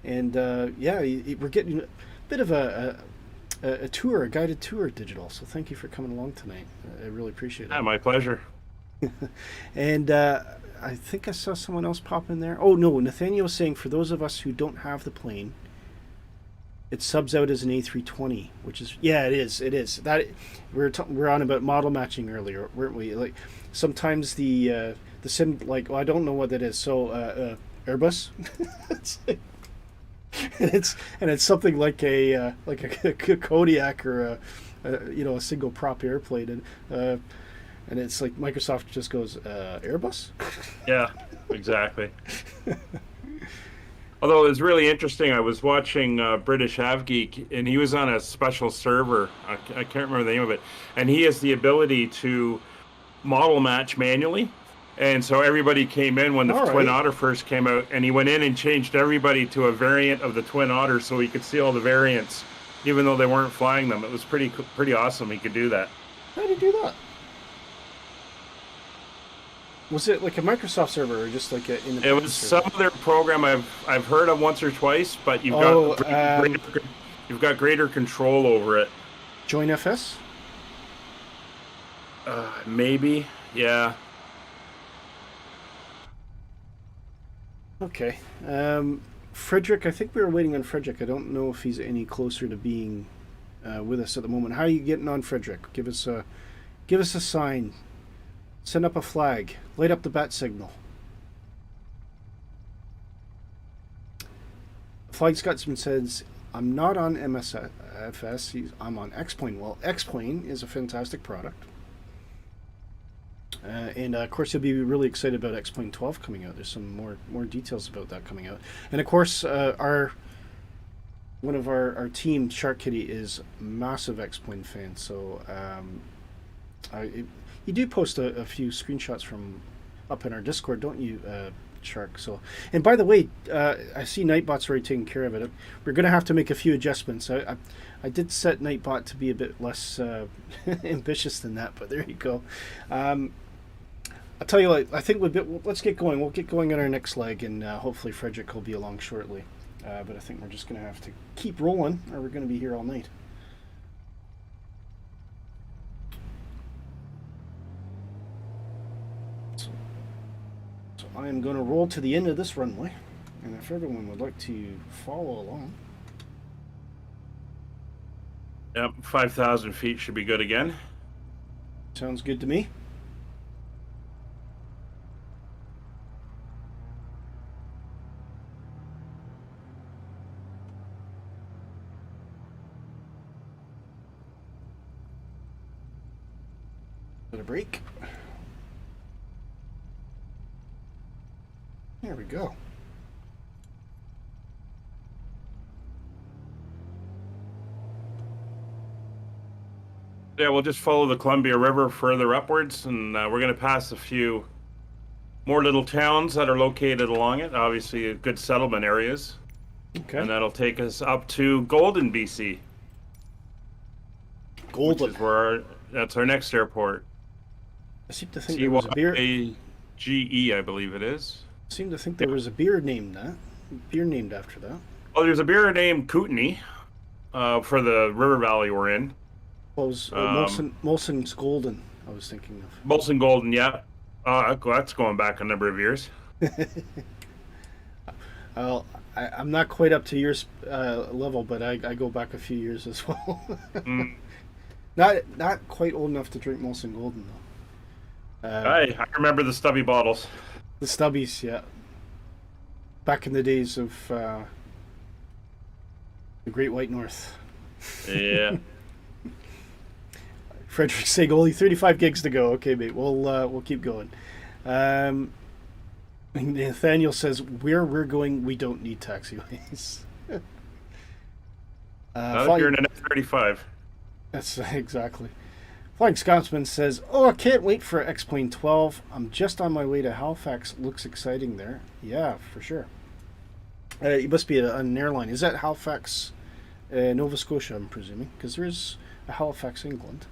and yeah, we're getting a bit of a tour, a guided tour, Digital. So thank you for coming along tonight. I really appreciate it. Yeah, my pleasure. And I think I saw someone else pop in there. Oh no, Nathaniel was saying for those of us who don't have the plane, it subs out as an A320, which is it is that we're on about model matching earlier, weren't we? Like sometimes the sim, like, well, I don't know what that is. So Airbus, it's something like a Kodiak or a single prop airplane, and it's like Microsoft just goes Airbus. Yeah, exactly. Although it was really interesting, I was watching British AvGeek, and he was on a special server. I can't remember the name of it, and he has the ability to model match manually. And so everybody came in when the Twin Otter first came out, and he went in and changed everybody to a variant of the Twin Otter so he could see all the variants even though they weren't flying them. It was pretty awesome. He could do that. How did he do that? Was it like a Microsoft server or just like an independent It was server? some other program I've heard of once or twice, but you've got greater control over it. JoinFS? Maybe, yeah. Okay. Frederick, I think we were waiting on Frederick. I don't know if he's any closer to being with us at the moment. How are you getting on, Frederick? Give us a sign. Send up a flag. Light up the bat signal. Flag Scotsman says, I'm not on MSFS. I'm on X-Plane. Well, X-Plane is a fantastic product. And of course, you'll be really excited about X-Plane 12 coming out. There's some more details about that coming out. And of course, one of our team, Shark Kitty, is a massive X-Plane fan. So you do post a few screenshots from up in our Discord, don't you, Shark? So, and by the way, I see Nightbot's already taking care of it. We're going to have to make a few adjustments. I did set Nightbot to be a bit less ambitious than that, but there you go. I'll tell you what, I think let's get going. We'll get going on our next leg, and hopefully Frederick will be along shortly. But I think we're just going to have to keep rolling, or we're going to be here all night. So I am going to roll to the end of this runway, and if everyone would like to follow along. Yep, 5,000 feet should be good again. Sounds good to me. Bit of break. There we go. Yeah, we'll just follow the Columbia River further upwards, and we're going to pass a few more little towns that are located along it. Obviously, good settlement areas. Okay. And that'll take us up to Golden, BC. Golden. Which is where that's our next airport. I seem to think there was a beer. CYGE, I believe it is. I seem to think there was a beer named after that. Oh, there's a beer named Kootenay for the river valley we're in. Well, it was Molson's Golden, I was thinking of. Molson Golden, yeah. That's going back a number of years. Well, I'm not quite up to your level, but I go back a few years as well. Not quite old enough to drink Molson Golden, though. I remember the stubby bottles. The stubbies, yeah. Back in the days of the Great White North. Yeah. Frederick saying only 35 gigs to go. Okay, mate. We'll keep going. Nathaniel says where we're going, we don't need taxiways. Not if you're in an F-35. That's exactly. Flying Scotsman says, "Oh, I can't wait for X-Plane 12. I'm just on my way to Halifax. Looks exciting there." Yeah, for sure. You must be an airline. Is that Halifax, Nova Scotia? I'm presuming, because there is a Halifax, England.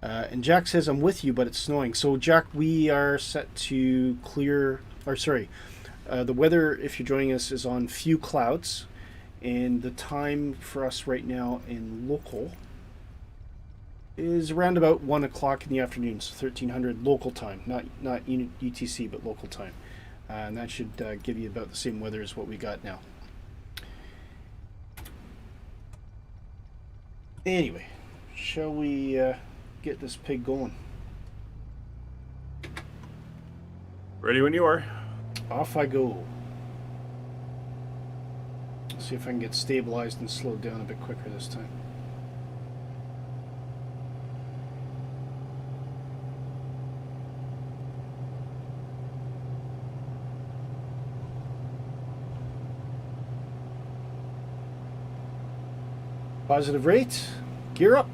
And Jack says, "I'm with you, but it's snowing." So, Jack, we are set to clear. Or sorry, the weather, if you're joining us, is on few clouds, and the time for us right now in local is around about 1 o'clock in the afternoon, so 1300 local time, not UTC, but local time. And that should give you about the same weather as what we got now. Anyway, shall we get this pig going? Ready when you are. Off I go. Let's see if I can get stabilized and slowed down a bit quicker this time. Positive rate, gear up.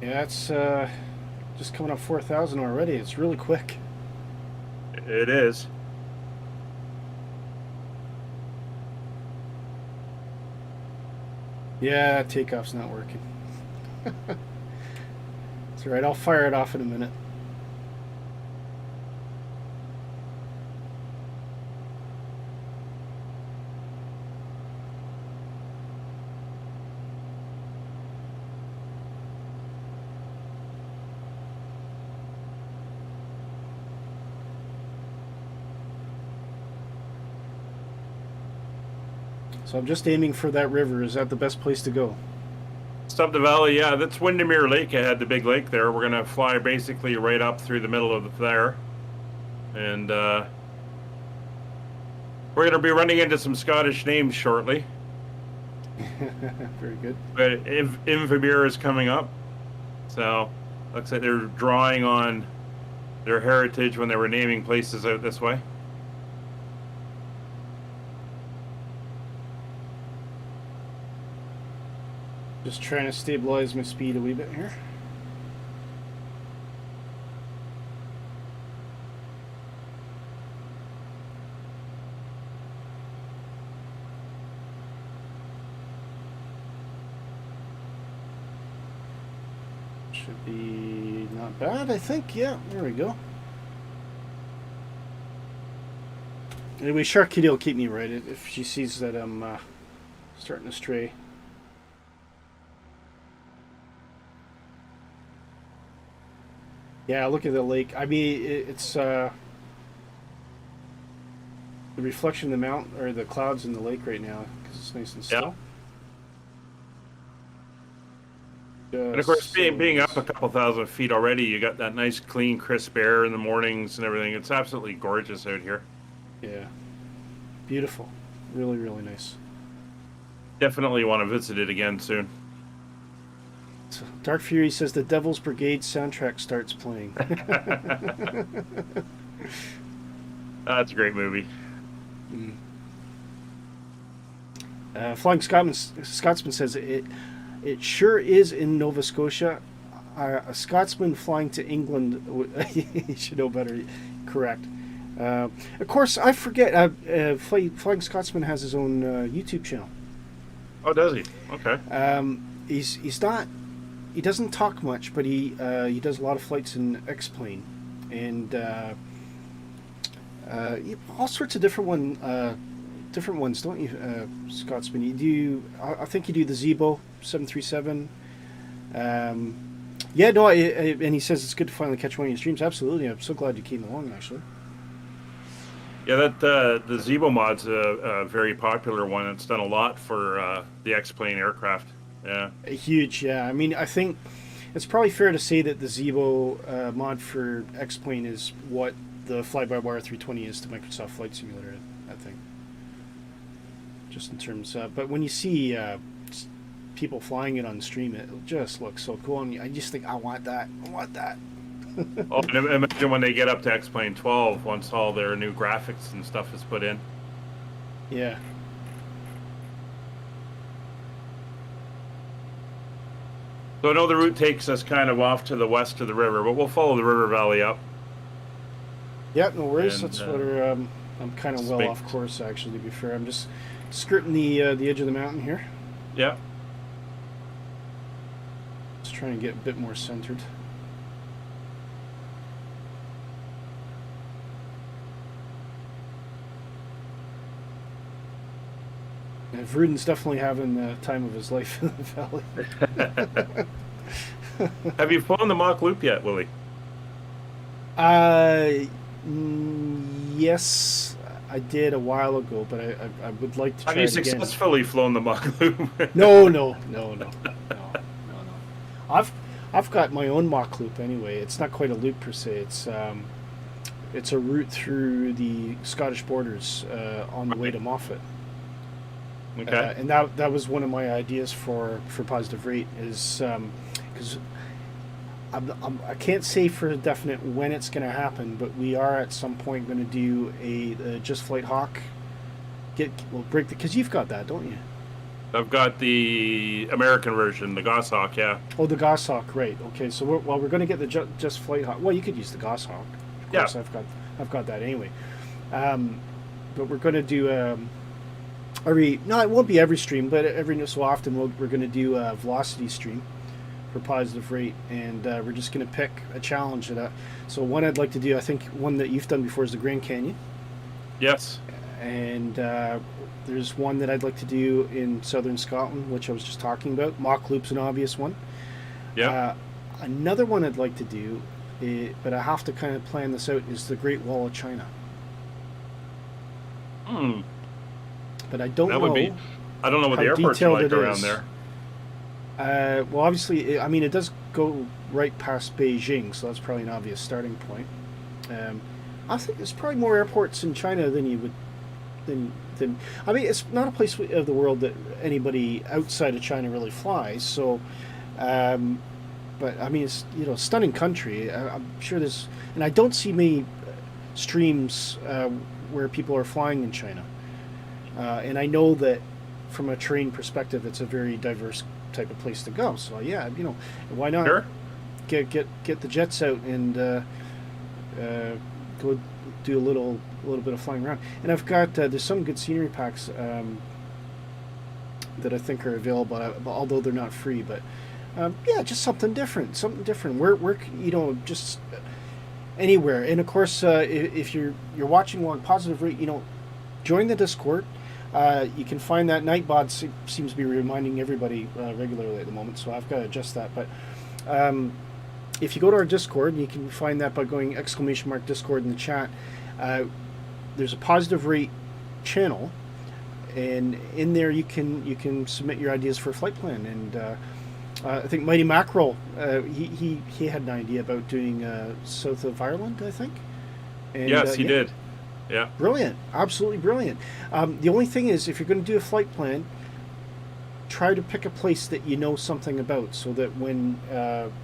Yeah, it's just coming up 4,000 already. It's really quick. It is. Yeah, takeoff's not working. It's alright, I'll fire it off in a minute. So I'm just aiming for that river. Is that the best place to go? Up the valley, yeah, that's Windermere Lake. I had the big lake there. We're gonna fly basically right up through the middle of there, and we're gonna be running into some Scottish names shortly. Very good. But Invermere is coming up, so looks like they're drawing on their heritage when they were naming places out this way. Just trying to stabilize my speed a wee bit here. Should be not bad, I think. Yeah, there we go. Anyway, Shark Kitty will keep me right if she sees that I'm starting to stray. Yeah, look at the lake. I mean, it's the reflection of the mountain or the clouds in the lake right now because it's nice and still. Yeah. And of course, being up a couple thousand feet already, you got that nice, clean, crisp air in the mornings and everything. It's absolutely gorgeous out here. Yeah, beautiful. Really, really nice. Definitely want to visit it again soon. Dark Fury says the Devil's Brigade soundtrack starts playing. That's a great movie. Flying Scotsman says it sure is in Nova Scotia. A Scotsman flying to England, he should know better. Correct. Of course, I forget. Flying Scotsman has his own YouTube channel. Oh, does he? Okay. He's not. He doesn't talk much, but he does a lot of flights in X-plane, and all sorts of different ones, don't you, Scotsman? You do. I think you do the Zebo 737. Yeah, no, and he says it's good to finally catch one of your streams. Absolutely, I'm so glad you came along. Actually. Yeah, that the Zebo mod's a very popular one. It's done a lot for the X-plane aircraft. Yeah. Huge, yeah. I mean, I think it's probably fair to say that the Zebo mod for X-plane is what the fly-by-wire 320 is to Microsoft Flight Simulator, I think. Just in terms of, but when you see people flying it on stream, it just looks so cool. And I just think, I want that. I want that. Oh, and imagine when they get up to X-plane 12, once all their new graphics and stuff is put in. Yeah. So I know the route takes us kind of off to the west of the river, but we'll follow the river valley up. Yeah, no worries. And, that's where I'm kind of well off course, actually, to be fair. I'm just skirting the edge of the mountain here. Yeah. Just trying to get a bit more centered. Vrooden's definitely having the time of his life in the valley. Have you flown the Mach Loop yet, Willie? Yes, I did a while ago, but I would like to try it again. Have you successfully flown the Mach Loop? No. I've got my own Mach Loop anyway. It's not quite a loop per se. It's a route through the Scottish borders on the way to Moffat. Okay. And that was one of my ideas for Positive Rate is because I can't say for a definite when it's going to happen, but we are at some point going to do a Just Flight Hawk. We'll break because you've got that, don't you? I've got the American version, the Goshawk. Yeah. Oh, the Goshawk, right? Okay, so we're going to get the Just Flight Hawk. Well, you could use the Goshawk. Of course, Yeah. I've got that anyway. But we're going to do it won't be every stream, but every so often we're going to do a velocity stream for positive rate, and we're just going to pick a challenge that. So one I'd like to do, I think one that you've done before is the Grand Canyon. Yes. And there's one that I'd like to do in southern Scotland, which I was just talking about. Mock Loop's an obvious one. Yeah. Another one I'd like to do, but I have to kind of plan this out, is the Great Wall of China. But I don't know. I don't know what the airports are like around there. Well, obviously, it does go right past Beijing, so that's probably an obvious starting point. I think there's probably more airports in China than you would. It's not a place of the world that anybody outside of China really flies. So, but it's stunning country. I'm sure there's, and I don't see many streams where people are flying in China. And I know that from a terrain perspective, it's a very diverse type of place to go. So yeah, why not get the jets out and go do a little bit of flying around. And I've got there's some good scenery packs that I think are available, although they're not free. But just something different. We're just anywhere. And of course, if you're watching on positive rate, join the Discord. You can find that Nightbot seems to be reminding everybody regularly at the moment, so I've got to adjust that. But if you go to our Discord, you can find that by going !Discord in the chat. There's a positive rate channel, and in there you can submit your ideas for a flight plan. And I think Mighty Mackerel, he had an idea about doing south of Ireland, I think. And, yes, he did. Yeah. Brilliant. Absolutely brilliant. The only thing is, if you're going to do a flight plan, try to pick a place that you know something about, so that when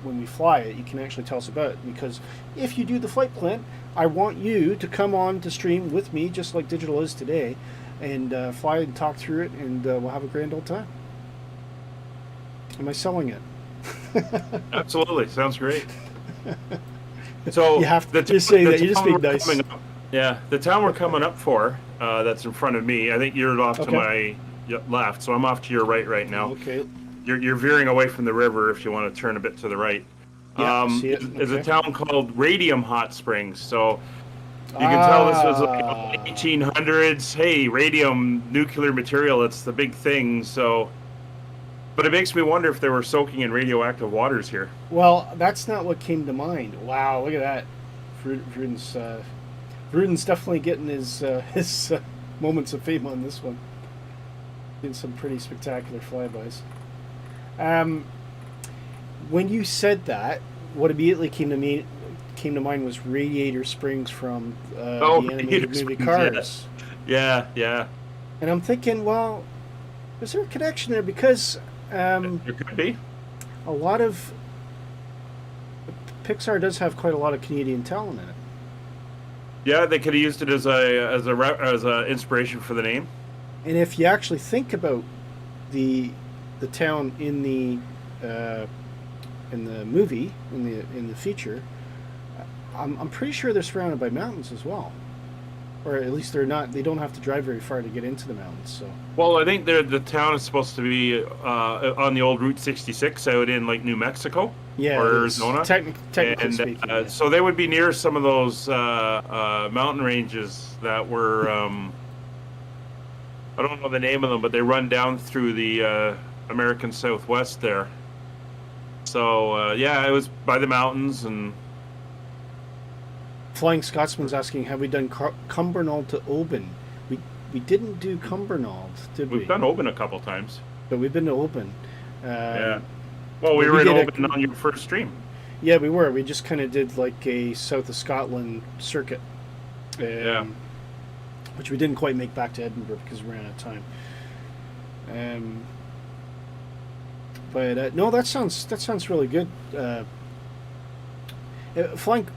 we fly it, you can actually tell us about it. Because if you do the flight plan, I want you to come on to stream with me, just like Digital is today, and fly and talk through it, and we'll have a grand old time. Am I selling it? Absolutely. Sounds great. So you have to just say that. You just being nice. Yeah, the town we're coming up for, that's in front of me. I think you're off to my left, so I'm off to your right now. Okay. You're veering away from the river if you want to turn a bit to the right. Yeah, see it. There's a town called Radium Hot Springs. So you can tell this was like 1800s. Hey, radium, nuclear material, it's the big thing. So, but it makes me wonder if they were soaking in radioactive waters here. Well, that's not what came to mind. Wow, look at that. Bruden's definitely getting his moments of fame on this one. Doing some pretty spectacular flybys. When you said that, what immediately came to mind was Radiator Springs from the animated movie Cars. Yeah. And I'm thinking, well, is there a connection there? Because there could be. A lot of Pixar does have quite a lot of Canadian talent in it. Yeah, they could have used it as a inspiration for the name. And if you actually think about the town in the movie, in the feature, I'm pretty sure they're surrounded by mountains as well, or at least they're not. They don't have to drive very far to get into the mountains. So. Well, I think the town is supposed to be on the old Route 66 out in like New Mexico. Yeah, or Arizona. Technically speaking, yeah. So they would be near some of those mountain ranges that were, I don't know the name of them, but they run down through the American Southwest there. So, it was by the mountains. And Flying Scotsman's asking, have we done Cumbernauld to Oban? We didn't do Cumbernauld, did we? We've done Oban a couple times. But we've been to Oban. Yeah. Well, we were in Oban on your first stream. Yeah, we were. We just kind of did like a south of Scotland circuit. Which we didn't quite make back to Edinburgh because we ran out of time. But no, that sounds really good. Flying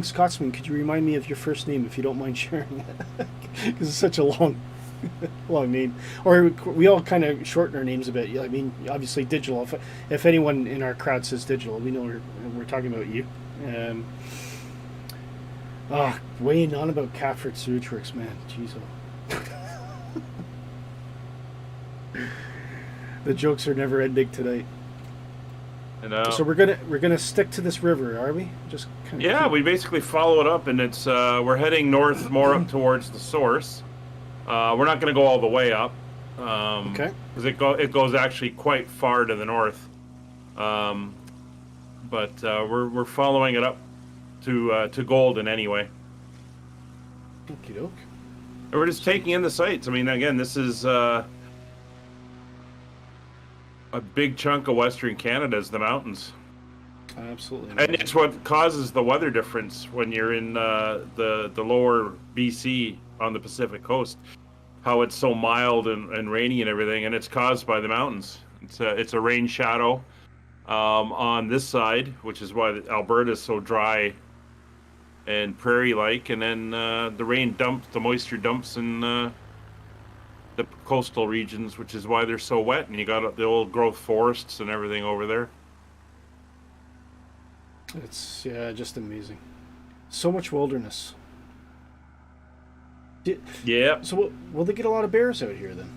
Scotsman, could you remind me of your first name if you don't mind sharing it? Because it's such a long Well, I mean, or we all kind of shorten our names a bit. I mean, obviously digital. If anyone in our crowd says digital, we know we're talking about you. Weighing on about Catford Sewage Works, man. Jeez. The jokes are never ending tonight. I know. So we're gonna stick to this river, are we? Just kind of we basically follow it up, and it's we're heading north more up towards the source. We're not going to go all the way up, okay. Because it goes actually quite far to the north. But we're following it up to Golden anyway. Okie doke. And we're just taking in the sights. I mean, again, this is a big chunk of Western Canada is the mountains. Absolutely. And it's what causes the weather difference when you're in the lower BC on the Pacific coast. How it's so mild and rainy and everything, and it's caused by the mountains. It's a rain shadow on this side, which is why Alberta is so dry and prairie-like, and then the moisture dumps in the coastal regions, which is why they're so wet, and you got the old growth forests and everything over there. It's just amazing. So much wilderness. Yeah. So will they get a lot of bears out here then?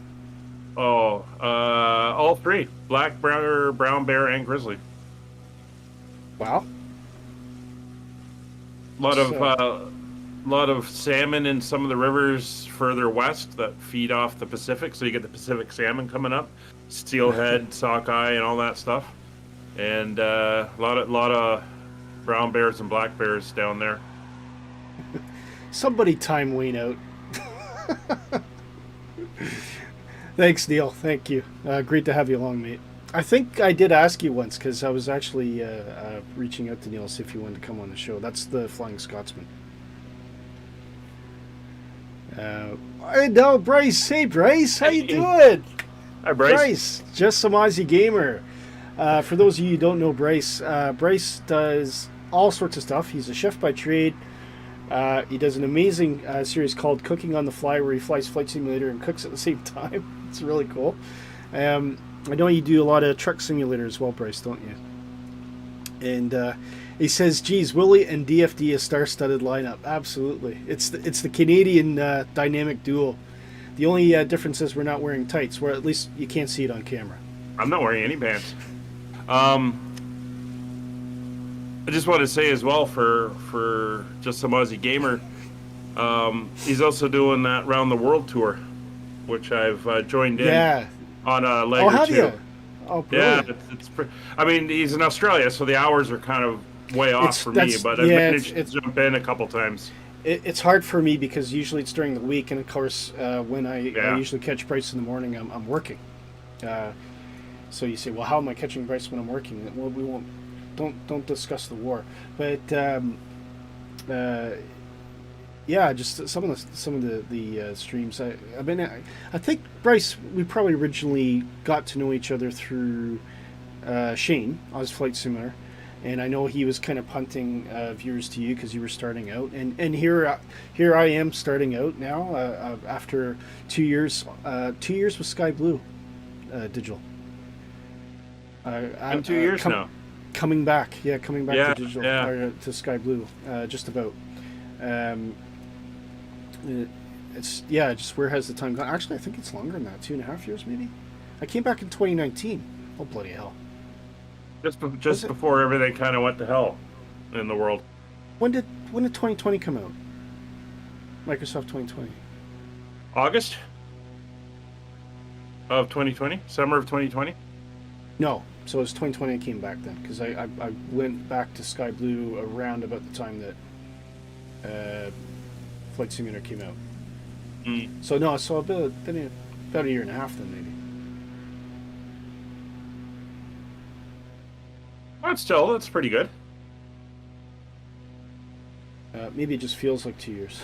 Oh, all three: black, brown bear, and grizzly. Wow. A lot of salmon in some of the rivers further west that feed off the Pacific. So you get the Pacific salmon coming up, steelhead, sockeye, and all that stuff. And a lot of brown bears and black bears down there. Somebody time Wayne out. Thanks, Neil. Thank you. Great to have you along, mate. I think I did ask you once because I was actually reaching out to Neil to see if you wanted to come on the show. That's the Flying Scotsman. I know, Bryce. Hey, Bryce. How you doing? Hi, Bryce. Bryce, just some Aussie gamer. For those of you who don't know Bryce, Bryce does all sorts of stuff. He's a chef by trade. He does an amazing series called Cooking on the Fly, where he flies Flight Simulator and cooks at the same time. It's really cool. I know you do a lot of truck simulator as well, Bryce, don't you? And he says, geez, Willie and DFD, a star-studded lineup. Absolutely. It's the Canadian dynamic duo. The only difference is we're not wearing tights, where at least you can't see it on camera. I'm not wearing any pants. I just want to say as well for just some Aussie gamer, he's also doing that round the world tour, which I've joined in on a leg or two. You? Oh, brilliant. Yeah, I mean, he's in Australia, so the hours are kind of way off for me, but I've managed to jump in a couple times. It's hard for me because usually it's during the week, and of course, when I usually catch Bryce in the morning, I'm working. So you say, well, how am I catching Bryce when I'm working? Well, we won't. Don't discuss the war, but just some of the streams. I think Bryce, we probably originally got to know each other through Shane, Oz Flight Simulator, and I know he was kind of punting viewers to you because you were starting out, and here I am starting out now after 2 years. 2 years with Sky Blue Digital. I'm 2 years now. Coming back to digital, or to Sky Blue, just about. It's just where has the time gone? Actually, I think it's longer than that, 2.5 years maybe. I came back in 2019. Oh bloody hell! Just before everything kind of went to hell in the world. When did 2020 come out? Microsoft 2020. August of 2020, summer of 2020. No. So it was 2020 I came back then, because I went back to Sky Blue around about the time that Flight Simulator came out. So about a year and a half then maybe. But still, that's pretty good. Maybe it just feels like 2 years.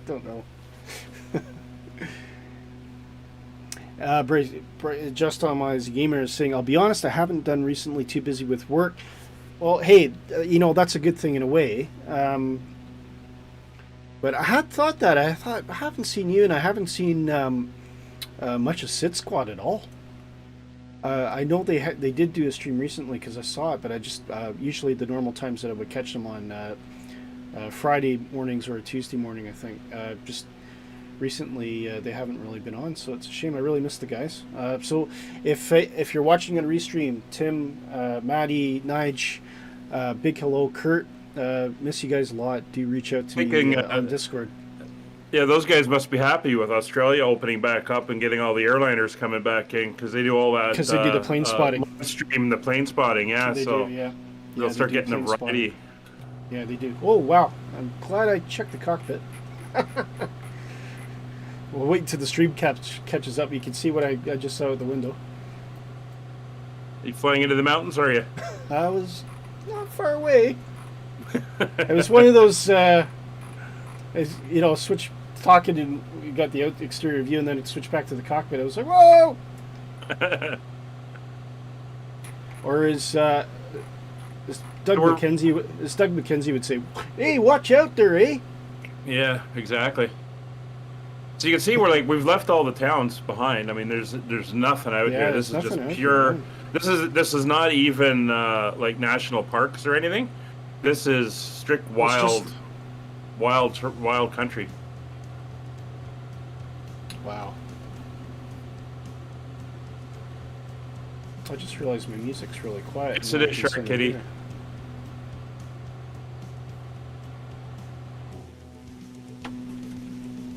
Don't know. Just on my gamer is saying, I'll be honest, I haven't done recently, too busy with work. Well, hey, that's a good thing in a way. But I had thought that. I haven't seen you, and I haven't seen much of Sid Squad at all. I know they did do a stream recently because I saw it, but I just usually the normal times that I would catch them on Friday mornings or Tuesday morning, I think. Just recently they haven't really been on, so it's a shame. I really missed the guys. So if you're watching on restream, Tim, Maddie, Nige, big hello, Kurt. Miss you guys a lot. Do reach out to me on Discord. Yeah, those guys must be happy with Australia opening back up and getting all the airliners coming back in because they do all that. Because they do the plane spotting. Stream the plane spotting, yeah. They'll start getting a variety. Yeah, they do. Oh wow! I'm glad I checked the cockpit. We'll wait until the stream catches up. You can see what I just saw out the window. Are you flying into the mountains? Are you? I was not far away. It was one of those, switch talking and you got the exterior view and then it switched back to the cockpit. I was like, whoa! Or as Doug McKenzie would say, hey, watch out there, eh? Yeah, exactly. So you can see we've left all the towns behind. I mean, there's nothing out here. This is just pure. This is not even like national parks or anything. This is strict wild country. Wow. I just realized my music's really quiet. It's a Shark Kitty.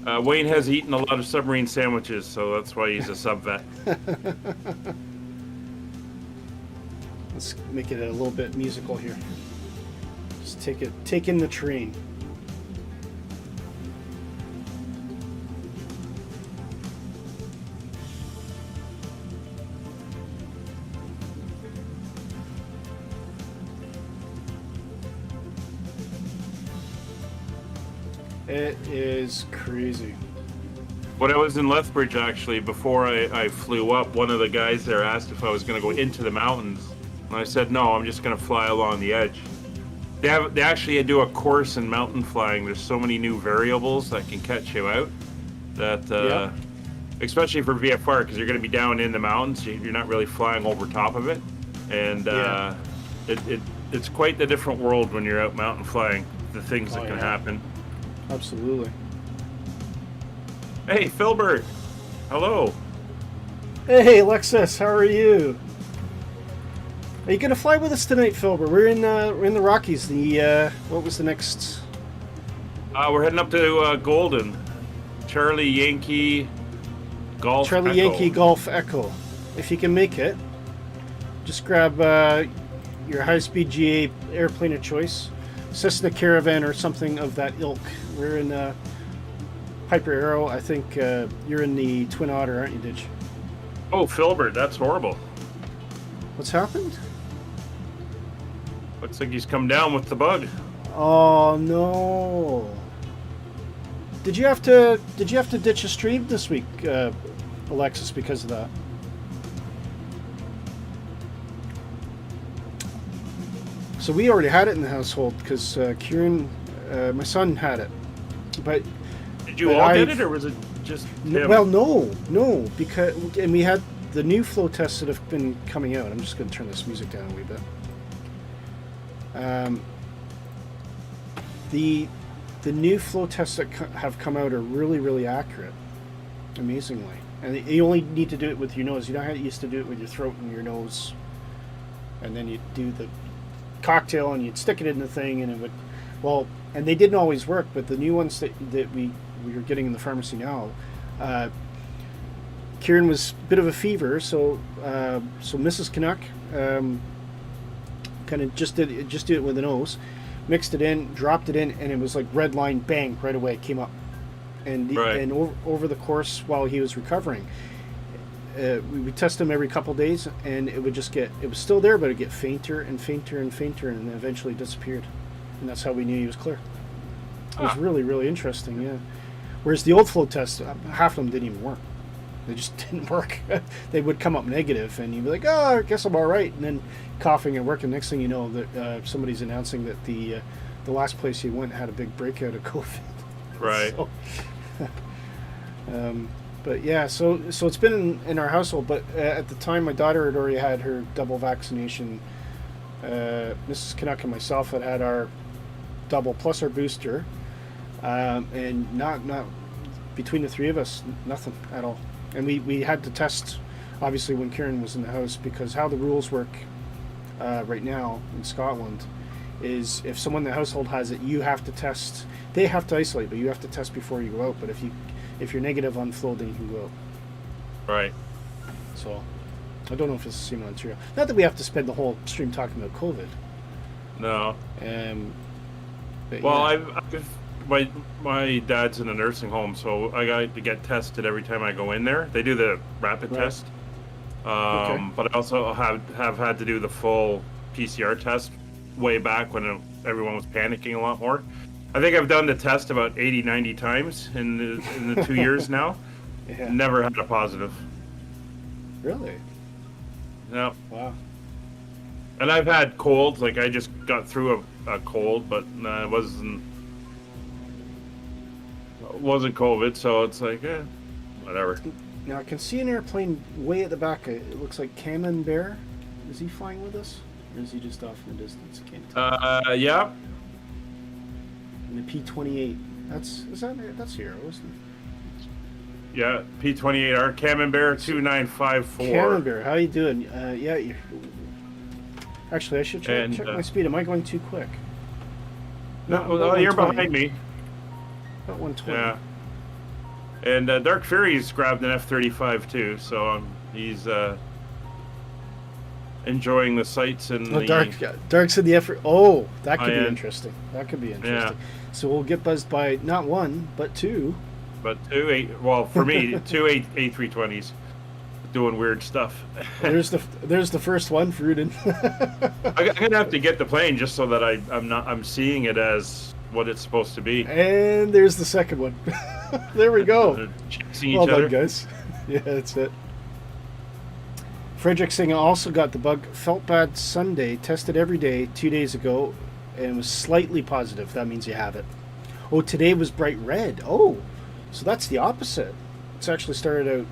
Wayne has eaten a lot of submarine sandwiches, so that's why he's a sub vet. Let's make it a little bit musical here. Just take in the train. It is crazy. When I was in Lethbridge, actually, before I flew up, one of the guys there asked if I was going to go into the mountains. And I said, no, I'm just going to fly along the edge. They actually do a course in mountain flying. There's so many new variables that can catch you out. That, especially for VFR, because you're going to be down in the mountains. You're not really flying over top of it. And it's quite the different world when you're out mountain flying, the things that can happen. Absolutely. Hey, Philbert. Hello. Hey, Alexis. How are you? Are you gonna fly with us tonight, Philbert? We're in the Rockies. What was the next? We're heading up to Golden. Charlie Yankee Golf. Charlie Echo. Yankee Golf Echo. If you can make it, just grab your high-speed GA airplane of choice. Cessna Caravan or something of that ilk. We're in Piper Arrow. I think you're in the Twin Otter, aren't you, Ditch? Oh, Philbert, that's horrible. What's happened? Looks like he's come down with the bug. Oh no! Did you have to ditch a stream this week, Alexis, because of that? So we already had it in the household because Kieran, my son, had it. But did you all get it, or was it just him? Well, no, because we had the new flow tests that have been coming out. I'm just going to turn this music down a wee bit. The new flow tests that have come out are really, really accurate, amazingly. And you only need to do it with your nose. You know how you used to do it with your throat and your nose, and then you do the cocktail and you'd stick it in the thing and it would, and they didn't always work, but the new ones that we are getting in the pharmacy now, Kieran was a bit of a fever, so Mrs. Canuck kind of just did it with the nose, mixed it in, dropped it in, and it was like red line, bang, right away it came up, and over the course while he was recovering, we would test him every couple days, and it would just it was still there, but it would get fainter and fainter and fainter, and then eventually disappeared. And that's how we knew he was clear. It was really, really interesting, yeah. Whereas the old flow tests, half of them didn't even work. They just didn't work. They would come up negative, and you'd be like, oh, I guess I'm all right. And then coughing and working. Next thing you know, that somebody's announcing that the last place you went had a big breakout of COVID. Right. So, but yeah, so it's been in our household. But at the time, my daughter had already had her double vaccination. Mrs. Canuck and myself had our double plus our booster, and not between the three of us, nothing at all. And we had to test, obviously, when Kieran was in the house, because how the rules work right now in Scotland is if someone in the household has it, you have to test. They have to isolate, but you have to test before you go out. But if you're negative on flow, then you can go out. Right. So I don't know if it's the same in Ontario. Not that we have to spend the whole stream talking about COVID. No. Well, yeah. My dad's in a nursing home, so I got to get tested every time I go in there. They do the rapid test. Okay. But I also have had to do the full PCR test way back when everyone was panicking a lot more. I think I've done the test about 80, 90 times in the 2 years now. Yeah. Never had a positive. Really? No. Wow. And I've had colds, like I just got through a cold, but it wasn't COVID, so it's like, whatever. Now I can see an airplane way at the back. It looks like Camembert. Is he flying with us, or is he just off in the distance? I can't tell. Yeah. And the P-28. That's here, isn't it? Yeah, P-28R, Camembert 2954. Camembert, how you doing? Yeah. Actually, I should check my speed. Am I going too quick? No, you're behind me. About 120. Yeah. And Dark Fury's grabbed an F-35 too, so he's enjoying the sights and Dark's in the effort. Oh, that could be am. interesting. That could be interesting. Yeah. So we'll get buzzed by not one, but two. But for me, two A320s doing weird stuff. There's the first one for Rudin. I'm gonna have to get the plane just so that I'm seeing it as what it's supposed to be. And there's the second one. There we go. Chasing Well each other. done, guys. Yeah, that's it. Frederick Singh also got the bug. Felt bad Sunday. Tested every day 2 days ago, and was slightly positive. That means you have it. Oh, today was bright red. Oh, so that's the opposite. It's actually started out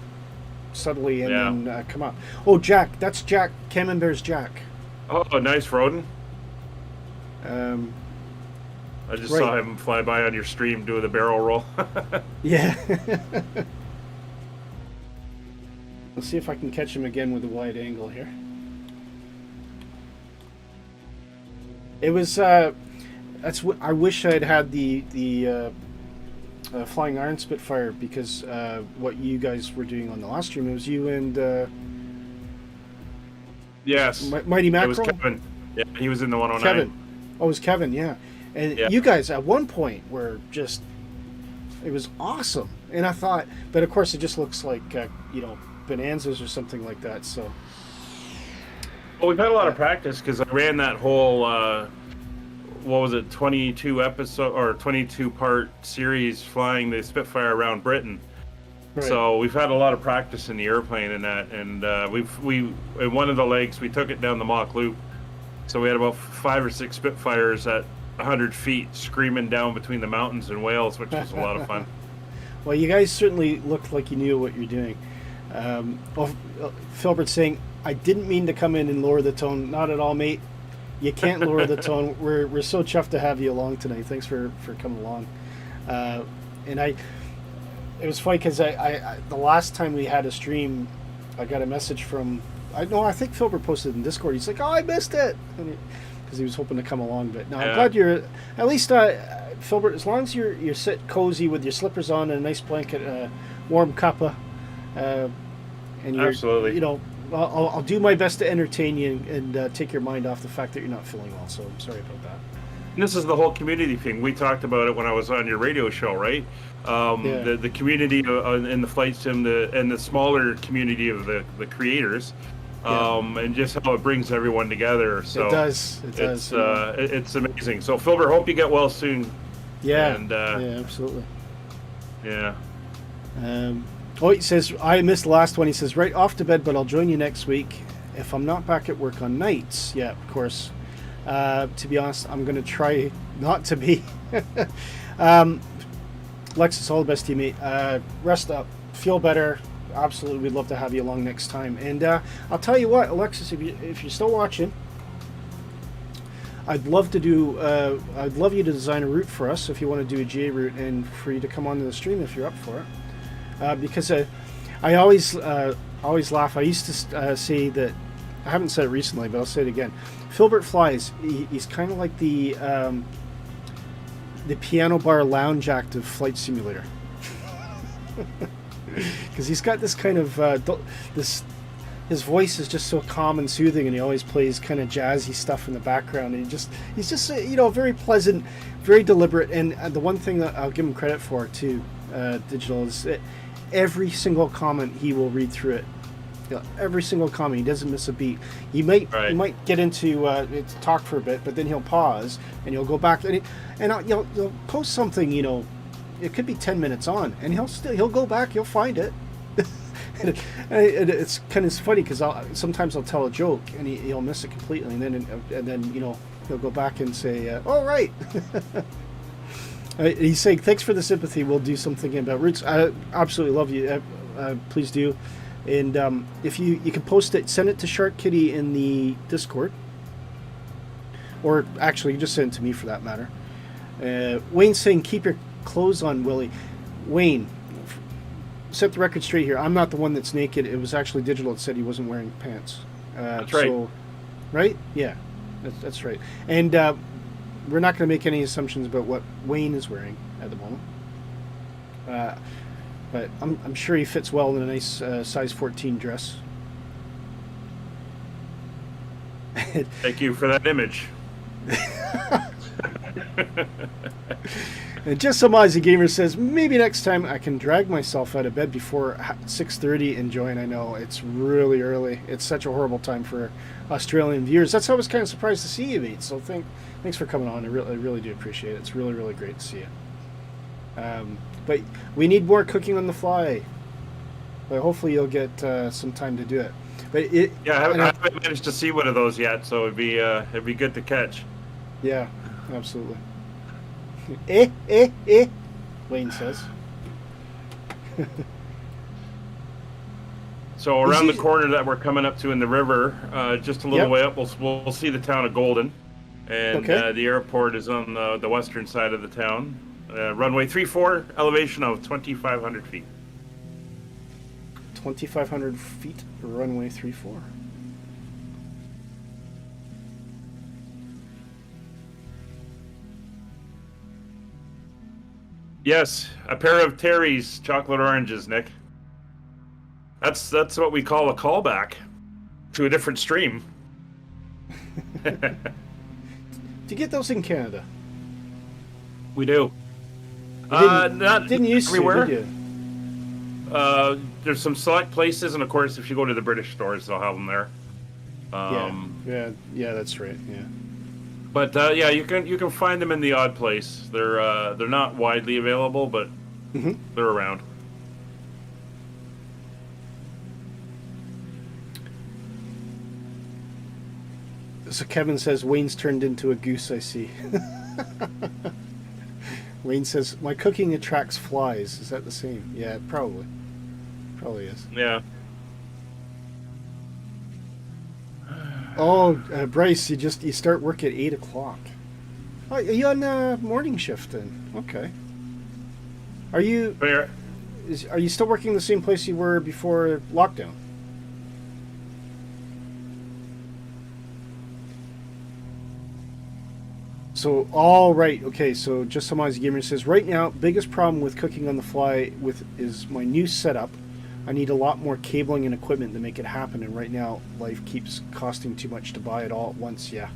subtly and then come up. Oh, Jack. That's Jack. Camembert's Jack. Oh, nice, Roden. I just saw him fly by on your stream doing the barrel roll. Yeah. Let's see if I can catch him again with a wide angle here. It was that's what I wish I'd had the Flying Iron Spitfire, because what you guys were doing on the last stream, it was you and Yes. Mighty Mackerel. It was Kevin. Yeah, he was in the 109. Kevin. Oh, it was Kevin, yeah. And you guys at one point were just, it was awesome. And I thought, but of course it just looks like, bonanzas or something like that. So. Well, we've had a lot of practice because I ran that whole, 22 episode or 22 part series flying the Spitfire around Britain. Right. So we've had a lot of practice in the airplane and that, and we in one of the legs we took it down the Mach Loop. So we had about 5 or 6 Spitfires at 100 feet screaming down between the mountains in Wales, which was a lot of fun. Well, you guys certainly looked like you knew what you're doing. Philbert saying, I didn't mean to come in and lower the tone. Not at all, mate. You can't lower the tone. We're so chuffed to have you along tonight. Thanks for coming along. And it was funny because I the last time we had a stream, I got a message from, I think Philbert posted in Discord. He's like, oh, I missed it. Because he was hoping to come along. But no, I'm glad you're, at least, Philbert, as long as you're sit cozy with your slippers on and a nice blanket, warm cuppa, and you're, absolutely, I'll do my best to entertain you and take your mind off the fact that you're not feeling well. So I'm sorry about that. And this is the whole community thing. We talked about it when I was on your radio show, right? The community in the flight sim, and the smaller community of the creators, and just how it brings everyone together. So it does. It's amazing. So Philbert, hope you get well soon. Yeah. And, yeah, absolutely. Yeah. He says, I missed the last one. He says, right off to bed, but I'll join you next week if I'm not back at work on nights. Yeah, of course. To be honest, I'm going to try not to be. Lexus, all the best, teammate. Rest up, feel better. Absolutely, we'd love to have you along next time. And I'll tell you what, Alexis, if you're still watching, I'd love to do. I'd love you to design a route for us if you want to do a GA route, and for you to come onto the stream if you're up for it. Because I always laugh. I used to say that. I haven't said it recently, but I'll say it again. Filbert Flies. He's kind of like the piano bar lounge act of Flight Simulator. Because he's got this kind of his voice is just so calm and soothing, and he always plays kind of jazzy stuff in the background. And he's just very pleasant, very deliberate. And the one thing that I'll give him credit for too, Digital, is that every single comment he will read through it. Every single comment, he doesn't miss a beat. He might get into talk for a bit, but then he'll pause and he'll go back and he'll post something. It could be 10 minutes on, and he'll go back, he'll find it. and it's kind of funny because sometimes I'll tell a joke and he'll miss it completely, and then he'll go back and say, "All right." He's saying, "Thanks for the sympathy. We'll do something about roots." I absolutely love you. Please do. And if you can post it, send it to Shark Kitty in the Discord, or actually you just send it to me for that matter. Wayne's saying, "Keep your clothes on, Willie." Wayne, set the record straight here. I'm not the one that's naked. It was actually Digital that said he wasn't wearing pants. That's right. So, right? Yeah, that's right. And we're not going to make any assumptions about what Wayne is wearing at the moment. But I'm sure he fits well in a nice size 14 dress. Thank you for that image. And just some Aussie Gamer says, maybe next time I can drag myself out of bed before 6:30 and join. I know it's really early. It's such a horrible time for Australian viewers. That's why I was kind of surprised to see you, mate. So thanks for coming on. I really do appreciate it. It's really, really great to see you. But we need more cooking on the fly. But hopefully you'll get some time to do it. But I haven't managed to see one of those yet, so it'd be good to catch. Yeah, absolutely. Wayne says. So around the corner that we're coming up to in the river, just a little way up, we'll see the town of Golden, and the airport is on the western side of the town. Runway 34, elevation of 2,500 feet. 2,500 feet, runway 34. Yes, a pair of Terry's chocolate oranges, Nick. That's what we call a callback to a different stream. Do you get those in Canada? We do. Didn't used everywhere. To, did you? There's some select places, and of course, if you go to the British stores, they'll have them there. Yeah, that's right. Yeah. But you can find them in the odd place. They're not widely available, but they're around. So Kevin says Wayne's turned into a goose. I see. Wayne says my cooking attracts flies. Is that the same? Yeah, probably is. Yeah. Oh, Bryce, you start work at 8 o'clock. Oh, are you on morning shift then? Okay. Are you still working the same place you were before lockdown? So, all right, okay. So, just some Aussie Gamer says right now, biggest problem with cooking on the fly is my new setup. I need a lot more cabling and equipment to make it happen, and right now life keeps costing too much to buy it all at once. Yeah.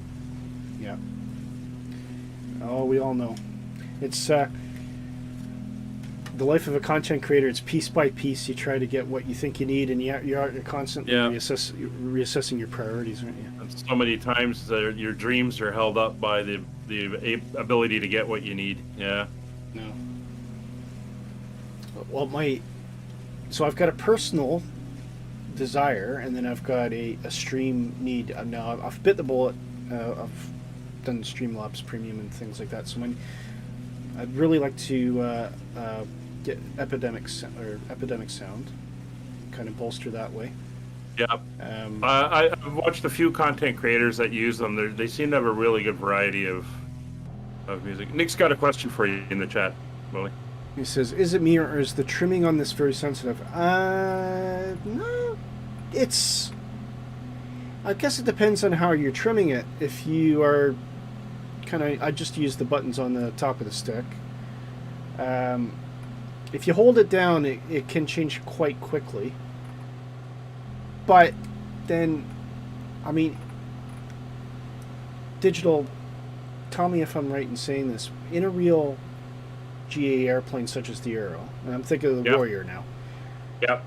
Oh, we all know. It's the life of a content creator. It's piece by piece. You try to get what you think you need, and you're constantly reassessing your priorities, aren't you? And so many times your dreams are held up by the ability to get what you need. Yeah. No. Well, so I've got a personal desire, and then I've got a stream need. Now I've bit the bullet. I've done Streamlabs Premium and things like that. So I'd really like to get epidemic sound, kind of bolster that way. Yeah. I've watched a few content creators that use them. They seem to have a really good variety of music. Nick's got a question for you in the chat, Willie. He says, "Is it me or is the trimming on this very sensitive?" No, it's. I guess it depends on how you're trimming it. If you are I just use the buttons on the top of the stick. If you hold it down, it can change quite quickly. But then, I mean, digital, tell me if I'm right in saying this, in a real GA airplane such as the Aero, and I'm thinking of the Warrior now,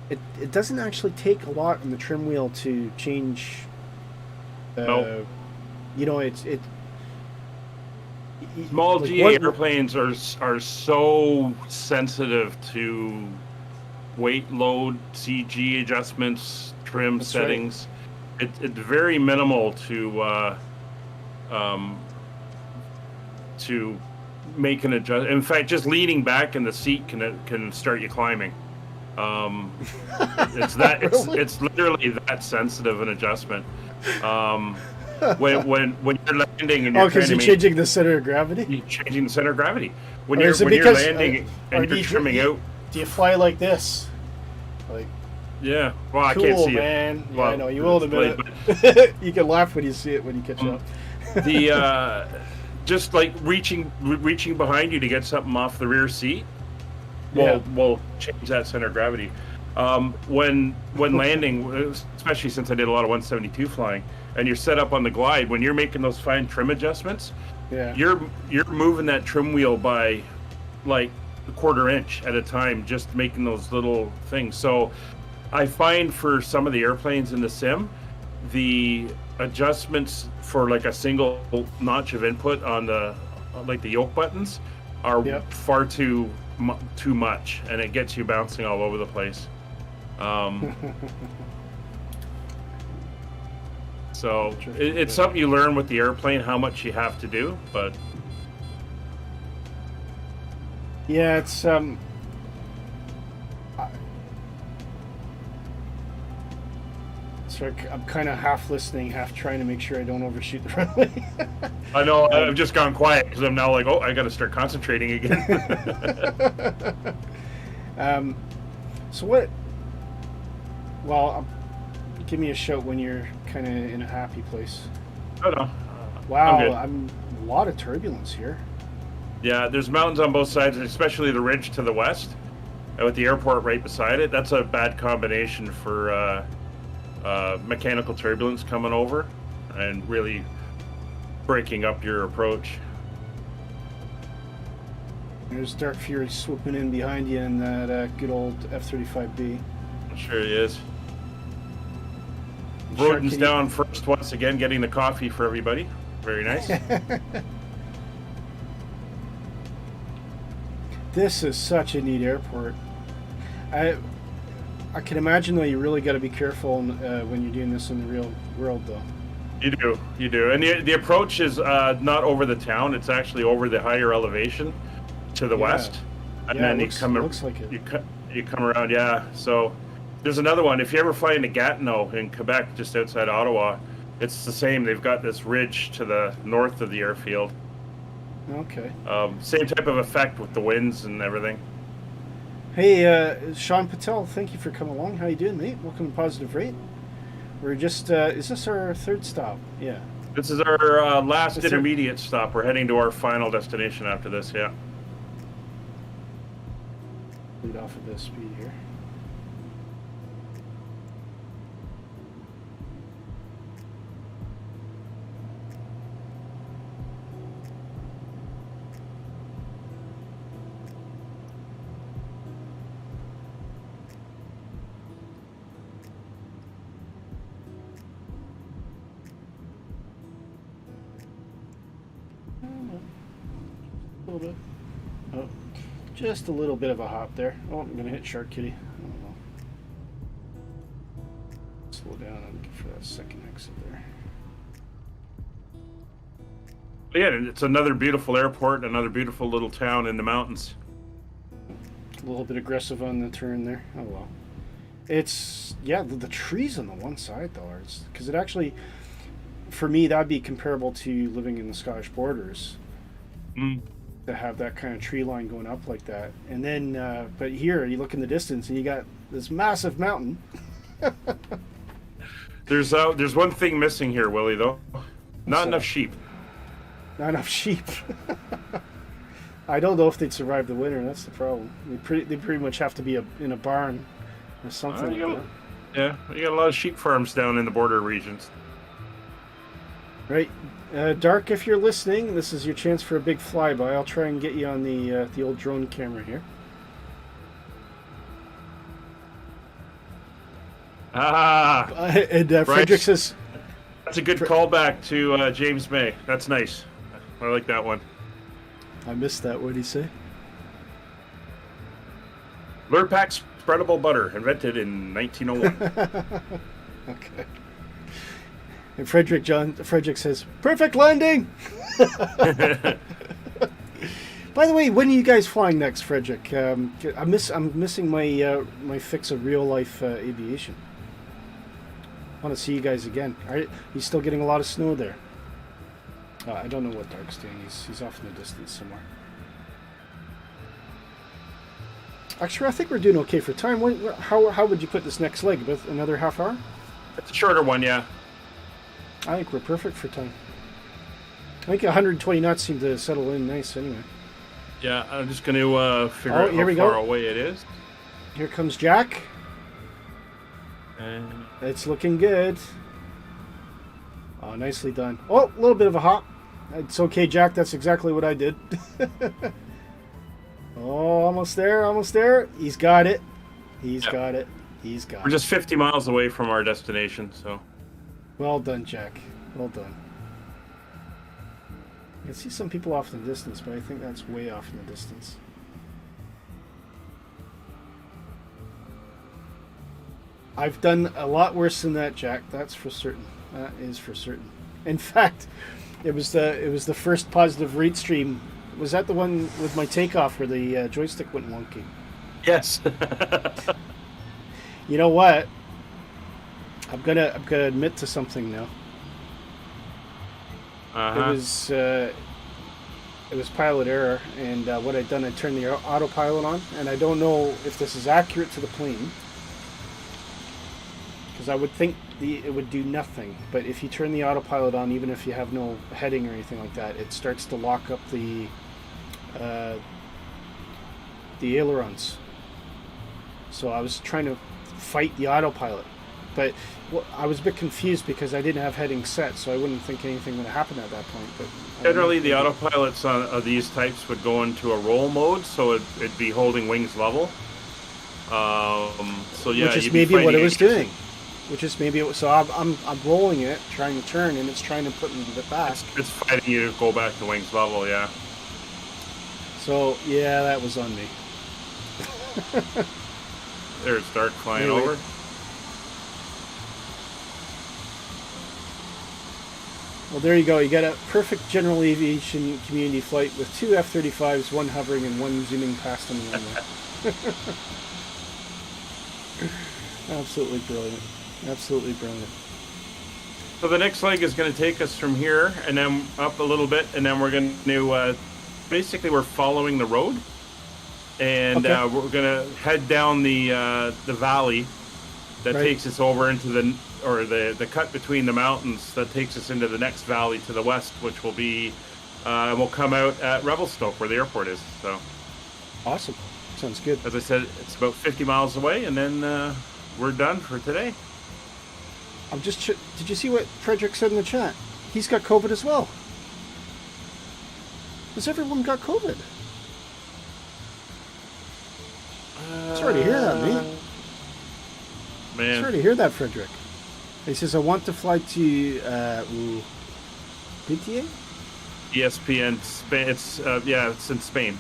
it doesn't actually take a lot on the trim wheel to change. No. You know, it small like GA airplanes are so sensitive to weight, load, CG adjustments, trim settings. Right. It's very minimal to make an adjustment. In fact, just leaning back in the seat can start you climbing. It's that really? it's literally that sensitive an adjustment. When you're landing and you're because you're changing the center of gravity. You're changing the center of gravity when you're landing and you're trimming out. Do you fly like this? Like, yeah. Well, cool, I can't see man. it. Yeah, Well, I know you will in a minute. You can laugh when you see it when you catch up. The just like reaching behind you to get something off the rear seat will change that center of gravity. When landing, especially since I did a lot of 172 flying, and you're set up on the glide, when you're making those fine trim adjustments, you're moving that trim wheel by like a quarter inch at a time, just making those little things. So I find for some of the airplanes in the sim, the adjustments for like a single notch of input on the yoke buttons are far too much, and it gets you bouncing all over the place. So it's something you learn with the airplane, how much you have to do, but yeah, it's so I'm kind of half listening, half trying to make sure I don't overshoot the runway. I know. I've just gone quiet because I'm now like, oh, I got to start concentrating again. So what? Well, give me a shout when you're kind of in a happy place. Oh no. Wow, I'm a lot of turbulence here. Yeah, there's mountains on both sides, especially the ridge to the west, and with the airport right beside it. That's a bad combination for mechanical turbulence coming over and really breaking up your approach. There's Dark Fury swooping in behind you in that good old F-35B. Sure he is. Broden's down first once again, getting the coffee for everybody. Very nice. This is such a neat airport. I can imagine, though, you really got to be careful when you're doing this in the real world, though. You do. And the approach is not over the town. It's actually over the higher elevation to the west. And then looks like it. You come around, So there's another one. If you ever fly into Gatineau in Quebec, just outside Ottawa, it's the same. They've got this ridge to the north of the airfield. Okay. Same type of effect with the winds and everything. Hey, Sean Patel, thank you for coming along. How you doing, mate? Welcome to Positive Rate. We're just, is this our third stop? Yeah. This is our last intermediate stop. We're heading to our final destination after this, Lead off of this speed here. Just a little bit of a hop there. Oh, I'm going to hit Shark Kitty. I don't know. Slow down and look for that second exit there. Yeah, and it's another beautiful airport, another beautiful little town in the mountains. A little bit aggressive on the turn there. Oh well. It's the trees on the one side though, because it actually, for me, that'd be comparable to living in the Scottish borders. To have that kind of tree line going up like that, and then but here you look in the distance and you got this massive mountain. There's one thing missing here, Willie, though. Not enough sheep. Not enough sheep. I don't know if they'd survive the winter. That's the problem. They pretty much have to be in a barn or something like that. Yeah, you got a lot of sheep farms down in the border regions. Right. Dark, if you're listening, this is your chance for a big flyby. I'll try and get you on the old drone camera here. And Frederick says... That's a good callback to James May. That's nice. I like that one. I missed that. What did he say? Lurpak spreadable butter, invented in 1901. Okay. And Frederick says, "Perfect landing." By the way, when are you guys flying next, Frederick? I'm missing my fix of real life aviation. I want to see you guys again. Are you still getting a lot of snow there? I don't know what Dark's doing. He's off in the distance somewhere. Actually, I think we're doing okay for time. How would you put this next leg? With another half hour? It's a shorter one, yeah. I think we're perfect for time. I think 120 knots seem to settle in nice anyway. Yeah, I'm just going to figure out how far away it is. Here comes Jack. And It's looking good. Oh, nicely done. Oh, a little bit of a hop. It's okay, Jack. That's exactly what I did. Oh, almost there, almost there. He's got it. He's got it. He's got it. We're just 50 miles away from our destination, so... Well done, Jack. Well done. I can see some people off in the distance, but I think that's way off in the distance. I've done a lot worse than that, Jack. That's for certain. That is for certain. In fact, it was the first positive read stream. Was that the one with my takeoff where the joystick went wonky? Yes. You know what? I'm gonna admit to something now. It was pilot error, and what I'd done, I turned the autopilot on, and I don't know if this is accurate to the plane, because I would think it would do nothing. But if you turn the autopilot on, even if you have no heading or anything like that, it starts to lock up the ailerons. So I was trying to fight the autopilot, but I was a bit confused because I didn't have heading set, so I wouldn't think anything would happen at that point. But generally, the autopilots of these types would go into a roll mode, so it'd be holding wings level. So yeah, which is maybe what it was doing. So I'm rolling it, trying to turn, and it's trying to put me a bit back. It's fighting you to go back to wings level, yeah. So yeah, that was on me. There's Dark flying over. Well, there you go. You got a perfect general aviation community flight with 2 F-35s, 1 hovering and 1 zooming past on the runway. Absolutely brilliant. Absolutely brilliant. So the next leg is going to take us from here and then up a little bit, and then we're going to basically we're following the road, and we're going to head down the valley that takes us over into the cut between the mountains that takes us into the next valley to the west, which will be we'll come out at Revelstoke where the airport is. So awesome. Sounds good. As I said, it's about 50 miles away, and then we're done for today. Did you see what Frederick said in the chat? He's got COVID as well. Has everyone got COVID? Sorry to hear that, man. Sorry to hear that, Frederick. He says, I want to fly to PTA? ESPN Spain. It's it's in Spain.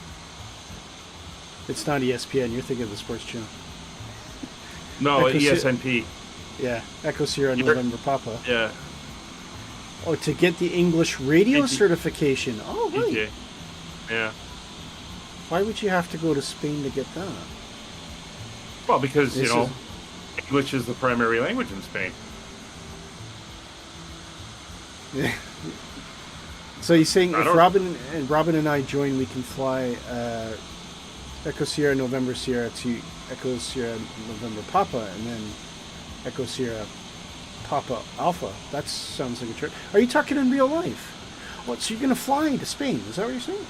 It's not ESPN. You're thinking of the sports channel. No, ESNP. Yeah, Echo Sierra November Papa. Yeah. Oh, to get the English radio EG. certification. Oh, right. EJ. Yeah. Why would you have to go to Spain to get that? Well, because, This you know, is- English is the primary language in Spain. Yeah. So you're saying I if don't- Robin and I join, we can fly Echo Sierra November Sierra to Echo Sierra November Papa, and then Echo Sierra Papa Alpha. That sounds like a trip. Are you talking in real life? What? So you're gonna fly to Spain? Is that what you're saying?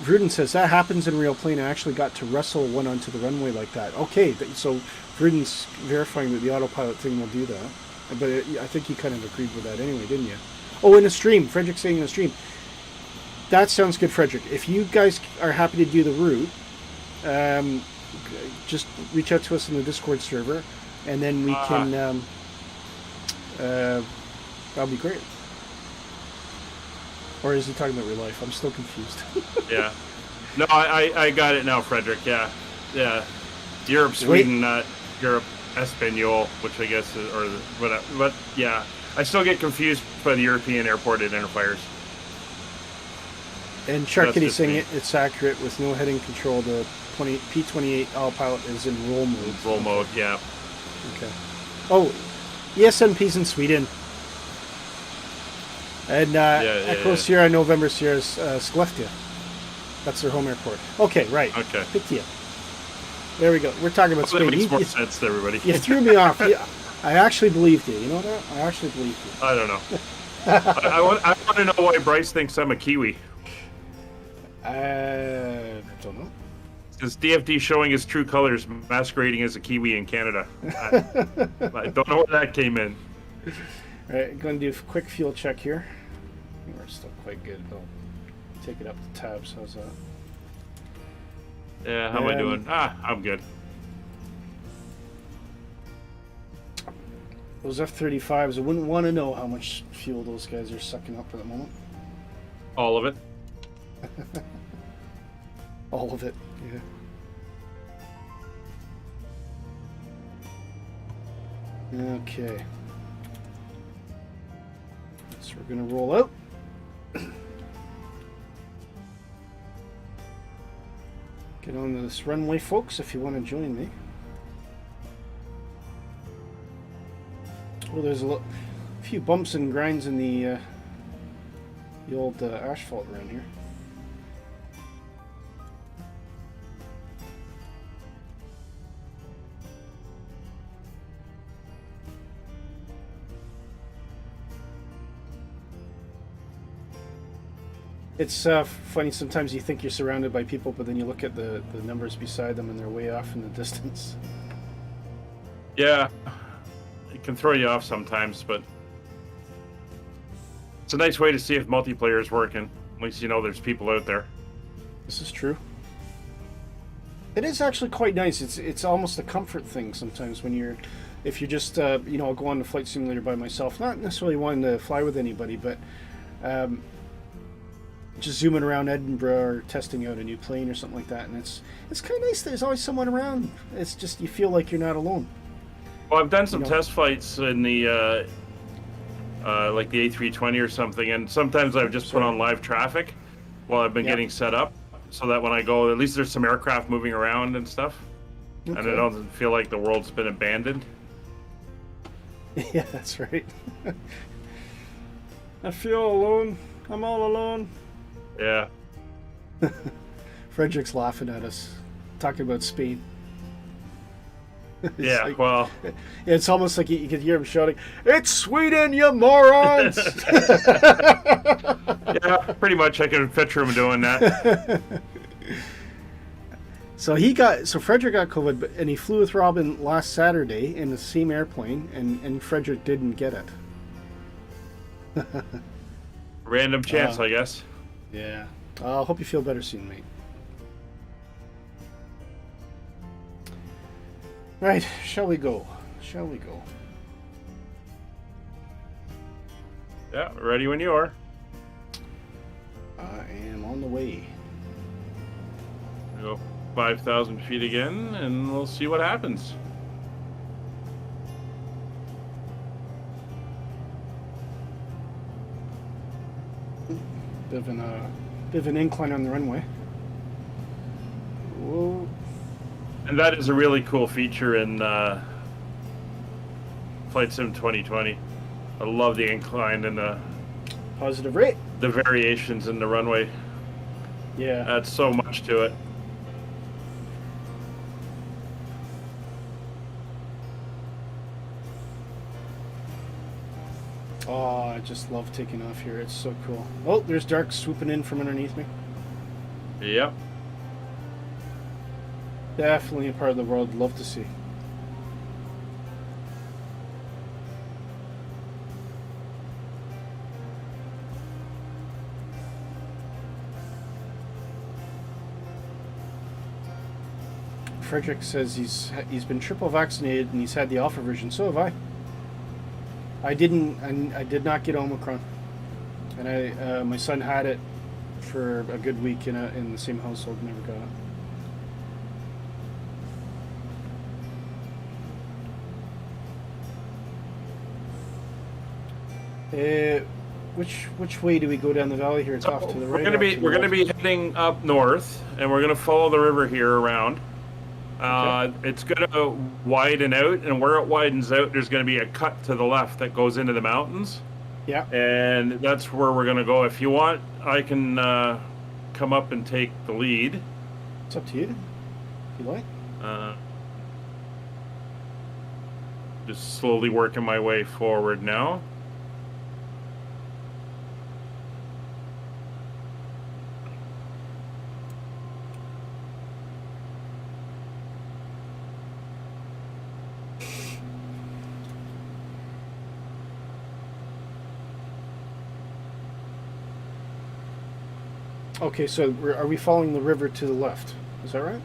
Rudin says that happens in real plane. I actually got to wrestle one onto the runway like that. Okay, so Rudin's verifying that the autopilot thing will do that. But I think you kind of agreed with that anyway, didn't you? Oh, in a stream. Frederick's saying in a stream. That sounds good, Frederick. If you guys are happy to do the route, just reach out to us in the Discord server, and then we can. That'll be great. Or is he talking about real life? I'm still confused. Yeah. No, I got it now, Frederick. Yeah. Yeah. Europe, Sweden, not Europe, Espanol, which I guess is, or whatever. But yeah, I still get confused by the European airport identifiers. And That's Sharkity just saying me. it's accurate with no heading control. The P28 autopilot is in roll mode. Roll mode, yeah. Okay. Oh, ESNP's in Sweden. And Echo Sierra November Sierra's Skellefteå. That's their home airport. Okay, right. Okay. Big deal. There we go. We're talking about Well, that Spain. makes more sense to everybody. You threw me off. I actually believed you. You know that? I actually believed you. I don't know. I want to know why Bryce thinks I'm a Kiwi. I don't know. Because DFD showing his true colors, masquerading as a Kiwi in Canada. I don't know where that came in. All right, going to do a quick fuel check here. I think we're still quite good. I'll take it up to tabs. How's that? Yeah, how am I doing? I'm good. Those F-35s, I wouldn't want to know how much fuel those guys are sucking up at the moment. All of it. All of it, yeah. Okay. So we're going to roll out. Get on to this runway, folks, if you want to join me. Oh, there's a few bumps and grinds in the old asphalt around here. It's funny, sometimes you think you're surrounded by people, but then you look at the numbers beside them and they're way off in the distance. Yeah. It can throw you off sometimes, but it's a nice way to see if multiplayer is working. At least you know there's people out there. This is true. It is actually quite nice. It's almost a comfort thing sometimes when if you're just, I'll go on the flight simulator by myself, not necessarily wanting to fly with anybody, but just zooming around Edinburgh or testing out a new plane or something like that, and it's kind of nice. There's always someone around. It's just you feel like you're not alone. Well, I've done some test flights in the like the A320 or something, and sometimes I've just put on live traffic while I've been getting set up, so that when I go, at least there's some aircraft moving around and stuff, and it doesn't feel like the world's been abandoned. Yeah, that's right. I feel alone. I'm all alone. Yeah. Frederick's laughing at us, talking about Spain. Yeah, like, well... It's almost like you could hear him shouting, "It's Sweden, you morons!" Yeah, pretty much. I can picture him doing that. So Frederick got COVID, and he flew with Robin last Saturday in the same airplane, and Frederick didn't get it. Random chance, I guess. Yeah. I hope you feel better soon, mate. Right, shall we go? Shall we go? Yeah, ready when you are. I am on the way. Go 5,000 feet again, and we'll see what happens. of an incline on the runway. Whoa. And that is a really cool feature in Flight Sim 2020. I love the incline and the Positive rate. the variations in the runway. Yeah. Adds so much to it. Oh, I just love taking off here. It's so cool. Oh, there's Dark swooping in from underneath me. Yep. Definitely a part of the world I'd love to see. Frederick says he's been triple vaccinated and he's had the alpha version. So have I. I did not get Omicron, and my son had it for a good week in the same household. Never got it. Which way do we go down the valley here? It's off to the right. We're gonna be heading up north, and we're gonna follow the river here around. Okay. It's gonna widen out, and where it widens out, there's gonna be a cut to the left that goes into the mountains. Yeah. And that's where we're gonna go. If you want, I can come up and take the lead. It's up to you, if you like. Just slowly working my way forward now. Okay, so are we following the river to the left? Is that right?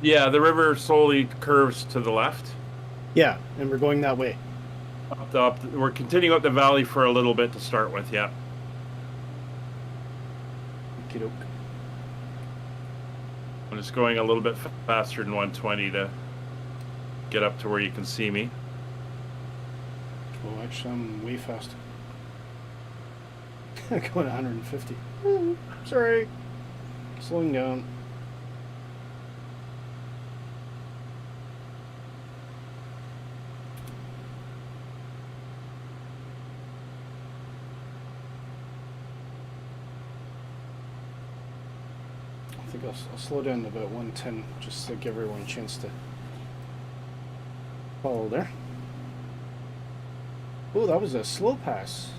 Yeah, the river slowly curves to the left. Yeah, and we're going that way. We're continuing up the valley for a little bit to start with, yeah. Okey-doke. I'm just going a little bit faster than 120 to get up to where you can see me. Oh, actually, I'm way faster. Going 150. Sorry. Slowing down. I think I'll slow down to about 110 just to give everyone a chance to follow there. Oh, that was a slow pass.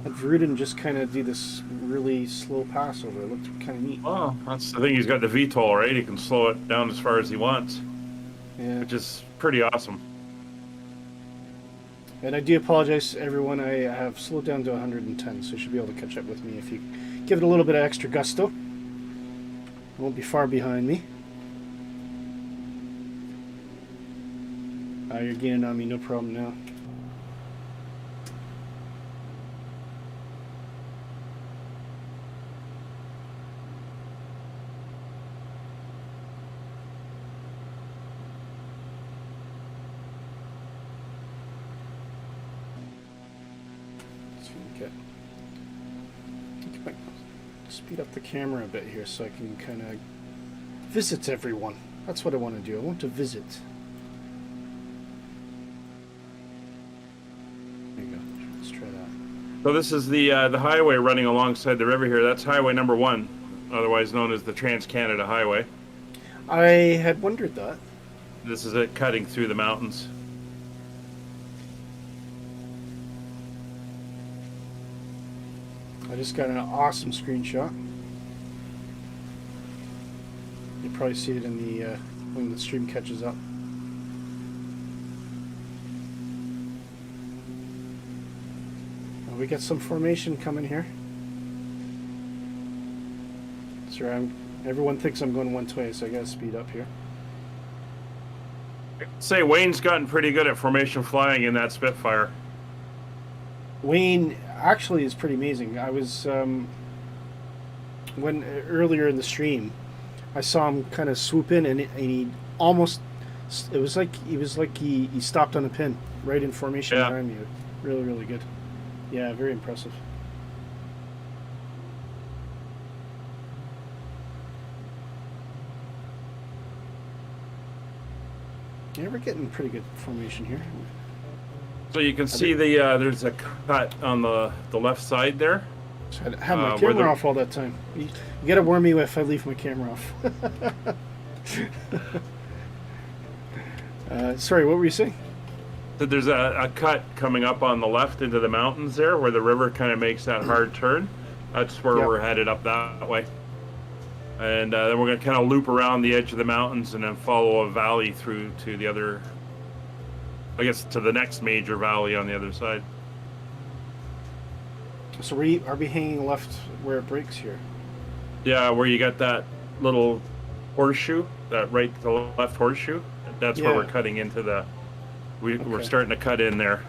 Had Vruden just kind of do this really slow pass over. It looked kind of neat. Oh, that's the thing. He's got the VTOL, right? He can slow it down as far as he wants, Yeah. which is pretty awesome. And I do apologize, everyone. I have slowed down to 110, so you should be able to catch up with me if you give it a little bit of extra gusto. You won't be far behind me. You're gaining on me, no problem now. Speed up the camera a bit here so I can kind of visit everyone. That's what I want to do. I want to visit. There you go. Let's try that. So this is the highway running alongside the river here. That's highway number 1, otherwise known as the Trans-Canada Highway. I had wondered that. This is it cutting through the mountains. I just got an awesome screenshot. You'll probably see it in the when the stream catches up. We got some formation coming here. Sorry, everyone thinks I'm going 120, so I gotta speed up here. Say Wayne's gotten pretty good at formation flying in that Spitfire. Wayne actually is pretty amazing. I was when earlier in the stream, I saw him kind of swoop in, and he almost. It was like he stopped on a pin right in formation behind me. Really, really good. Yeah, very impressive. Yeah, we're getting pretty good formation here. So you can see the there's a cut on the left side there. So I had my camera off all that time. You gotta warn me if I leave my camera off. Sorry, what were you saying? So there's a cut coming up on the left into the mountains there, where the river kind of makes that hard turn. That's where we're headed, up that way. And then we're going to kind of loop around the edge of the mountains and then follow a valley through to the other, I guess, to the next major valley on the other side. So are we hanging left where it breaks here? Yeah, where you got that little horseshoe, that right to the left horseshoe. That's where we're cutting into the... We're starting to cut in there.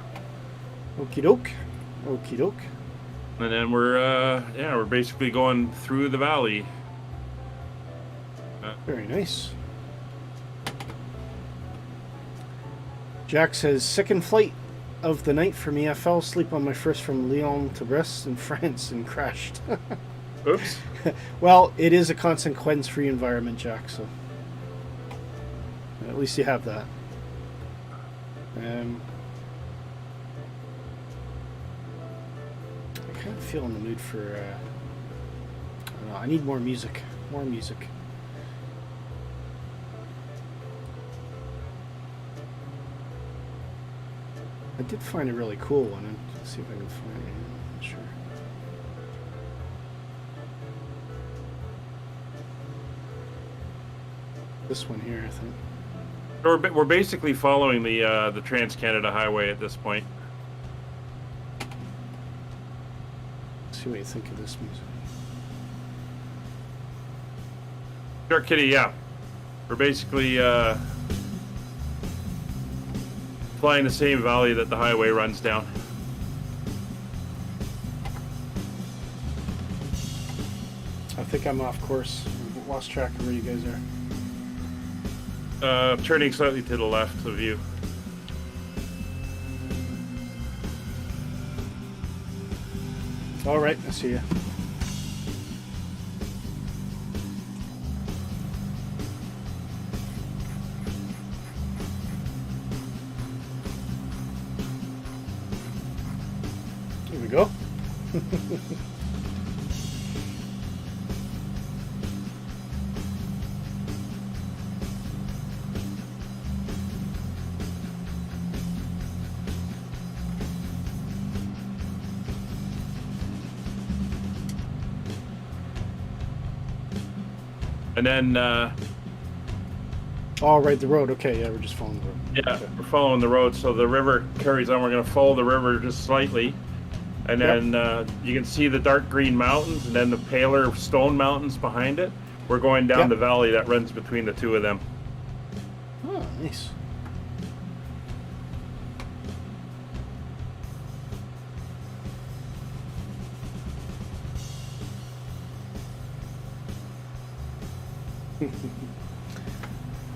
Okie doke. Okie doke. And then we're basically going through the valley. Very nice. Jack says, second flight of the night for me. I fell asleep on my first from Lyon to Brest in France and crashed. Oops. Well, it is a consequence-free environment, Jack, so at least you have that. I kind of feel in the mood for, I don't know, I need more music. More music. I did find a really cool one. Let's see if I can find it. I'm not sure. This one here, I think. We're basically following the Trans-Canada Highway at this point. Let's see what you think of this music. Sure, Kitty, yeah. We're basically flying the same valley that the highway runs down. I think I'm off course. I've lost track of where you guys are. Turning slightly to the left of you. All right, I see you. Here we go. And then, oh, right, the road. Okay, yeah, we're just following the road. yeah, Okay. we're following the road, so the river carries on. We're going to follow the river just slightly. And then you can see the dark green mountains and then the paler stone mountains behind it. We're going down the valley that runs between the two of them. Oh, nice.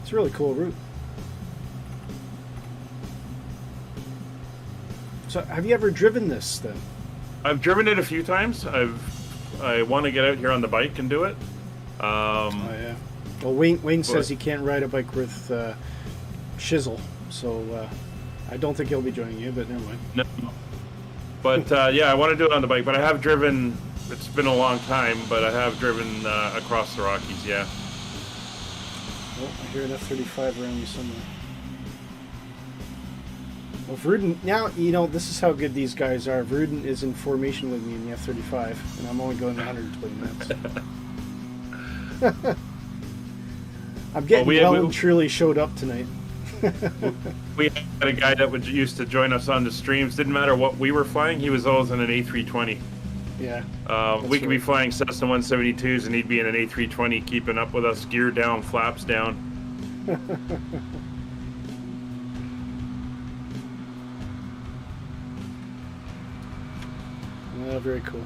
It's a really cool route. So, have you ever driven this then? I've driven it a few times. I want to get out here on the bike and do it. Oh yeah. Well, Wayne says he can't ride a bike with Shizzle, so I don't think he'll be joining you. But never mind. No. But yeah, I want to do it on the bike. But I have driven. It's been a long time, but I have driven across the Rockies. Yeah. Oh, I hear an F-35 around you somewhere. Well, Vruden, now, you know, this is how good these guys are. Vruden is in formation with me in the F-35, and I'm only going 120 knots. I'm getting well and truly showed up tonight. We had a guy that used to join us on the streams. Didn't matter what we were flying, he was always in an A320. Yeah. We could be flying Cessna 172s and he'd be in an A320 keeping up with us, gear down, flaps down. Very cool.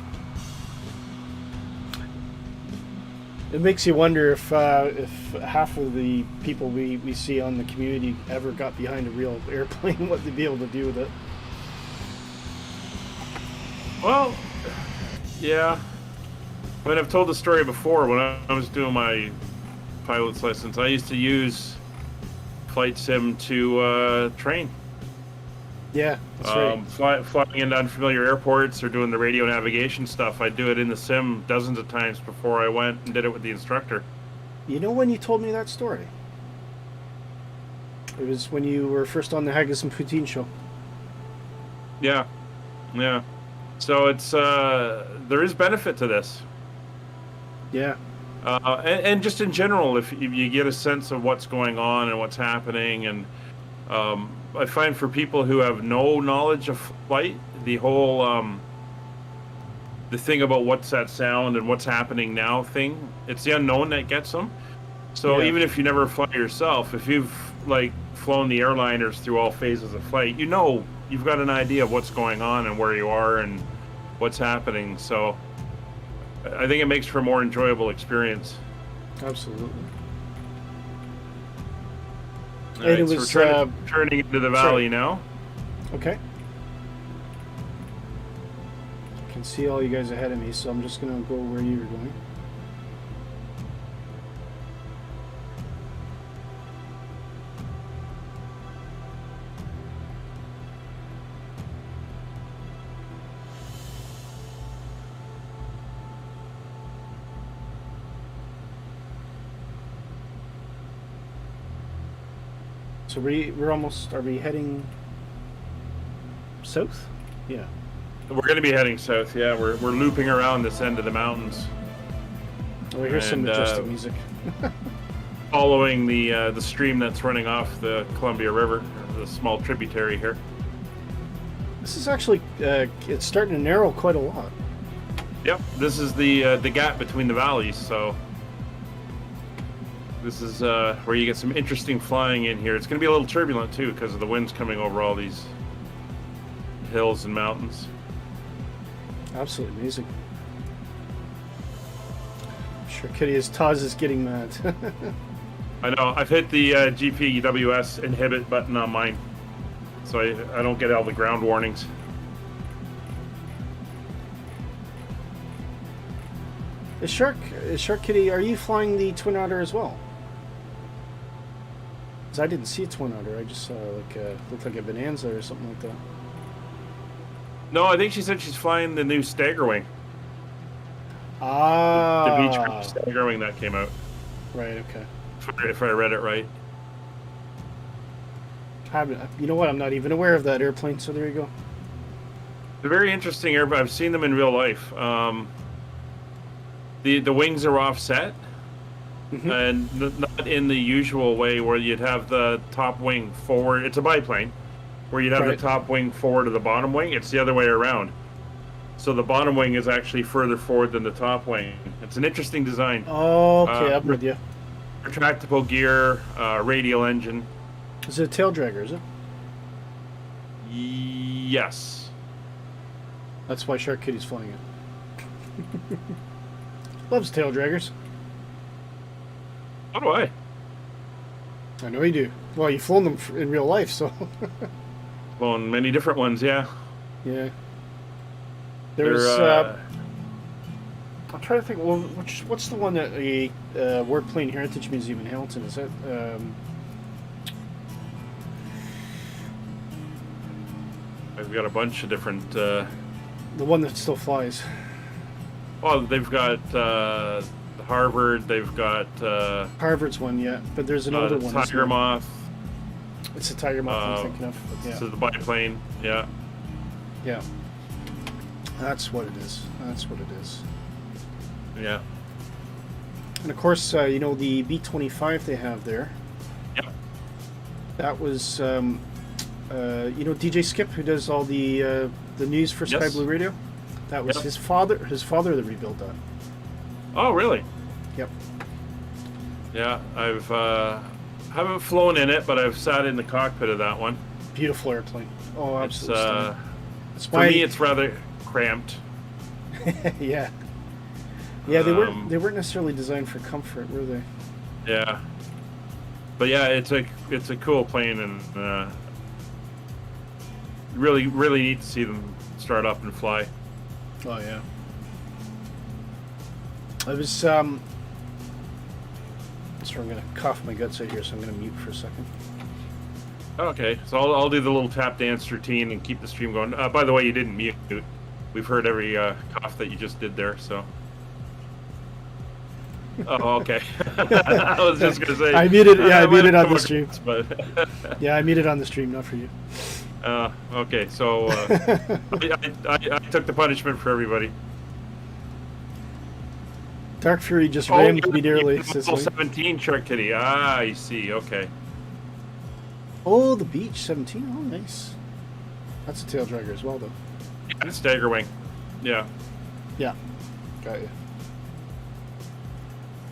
It makes you wonder if half of the people we see on the community ever got behind a real airplane, what they'd be able to do with it. Well, yeah. I mean, I've told the story before. When I was doing my pilot's license, I used to use flight sim to train. Yeah, that's right. Flying into unfamiliar airports or doing the radio navigation stuff, I'd do it in the sim dozens of times before I went and did it with the instructor. You know when you told me that story? It was when you were first on the Haggis and Poutine show. Yeah, yeah. So it's there is benefit to this. Yeah. And just in general, if you get a sense of what's going on and what's happening, and I find for people who have no knowledge of flight, the whole the thing about what's that sound and what's happening now thing, it's the unknown that gets them. So Yeah. even if you never fly yourself, if you've like flown the airliners through all phases of flight, you know, you've got an idea of what's going on and where you are and what's happening. So I think it makes for a more enjoyable experience. Absolutely. All And right, it so was, we're turning into the valley now. Okay. I can see all you guys ahead of me, so I'm just going to go where you were going. So we're almost, are we heading south? Yeah. We're going to be heading south. Yeah, we're looping around this end of the mountains, Oh, here's some And, majestic music. following the stream that's running off the Columbia River, the small tributary here. This is actually, it's starting to narrow quite a lot. Yep, this is the gap between the valleys. So this is where you get some interesting flying in here. It's going to be a little turbulent too because of the winds coming over all these hills and mountains. Absolutely amazing. I'm sure Kitty's Taz is getting mad. I know. I've hit the GPWS inhibit button on mine, so I don't get all the ground warnings. Is Shark Kitty, are you flying the Twin Otter as well? Because I didn't see a Twin Otter. I just saw looked like a Bonanza or something like that. No, I think she said she's flying the new Staggerwing. Ah. The Beechcraft Staggerwing that came out. Right. Okay. If I read it right. You know what? I'm not even aware of that airplane. So there you go. They're very interesting airplane. I've seen them in real life. The wings are offset, and not in the usual way where you'd have the top wing forward. It's a biplane, where you'd have Right. the top wing forward to the bottom wing. It's the other way around. So the bottom wing is actually further forward than the top wing. It's an interesting design. Okay, I'm with you. Retractable gear, radial engine. Is it a tail dragger? Is it? Yes. That's why Shark Kitty's flying it. Loves tail draggers. So do I. I know you do. Well, you've flown them in real life, so Flown many different ones, yeah. yeah. There's. I'm trying to think. Well, what's the one that the World Plane Heritage Museum in Hamilton is that? I've got a bunch of different. The one that still flies. Well, they've got Harvard. They've got Harvard's one, yeah. But there's an older one. Tiger Moth. It's the Tiger Moth I'm thinking of. Yeah. This is the biplane. Yeah. Yeah. That's what it is. That's what it is. Yeah. And of course, you know, the B-25 they have there. Yep. That was, you know, DJ Skip, who does all the news for Sky Yes. Blue Radio. That was Yep. his father. His father that rebuilt that. Oh, really? Yep. Yeah. I've haven't flown in it, but I've sat in the cockpit of that one. Beautiful airplane. Oh, It's absolutely. stunning. That's for why. me, it's rather cramped. Yeah. Yeah, they weren't necessarily designed for comfort, were they? Yeah. But yeah, it's a cool plane, and really neat to see them start up and fly. Oh yeah. I was sorry, I'm gonna cough my guts out here, so I'm gonna mute for a second. Okay, so I'll do the little tap dance routine and keep the stream going. By the way, you didn't mute. We've heard every cough that you just did there, so. Oh, okay. I was just gonna say. I muted. Yeah, I muted on the stream. Across, but yeah, I muted on the stream, not for you. Okay, so I took the punishment for everybody. Dark Fury just rammed me nearly. Level 17 Shark Kitty. Ah, I see. Okay. Oh, the beach 17. Oh, nice. That's a tail dragger as well, though. Yeah, stagger wing. Yeah. Yeah. Got you.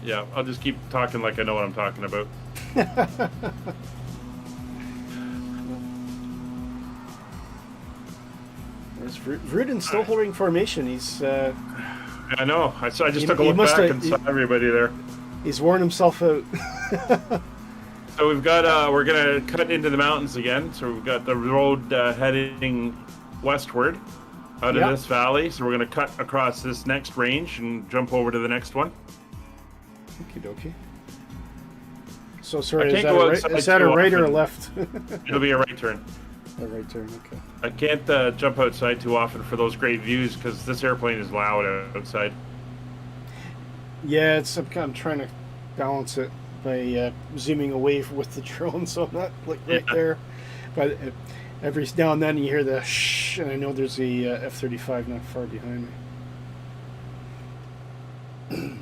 Yeah, I'll just keep talking like I know what I'm talking about. There's Vrudin's still holding formation. He's. I know. I just took a look back and saw everybody there. He's worn himself out. So we've got, we're going to cut into the mountains again. So we've got the road heading westward out of this valley. So we're going to cut across this next range and jump over to the next one. Okie dokie. So sorry, is that a right or a left? It'll be a right turn. A right turn, okay. I can't jump outside too often for those great views because this airplane is loud outside. Yeah, I'm trying to balance it by zooming away with the drone, so I'm not like right there. But every now and then you hear the shh, and I know there's a F-35 not far behind me.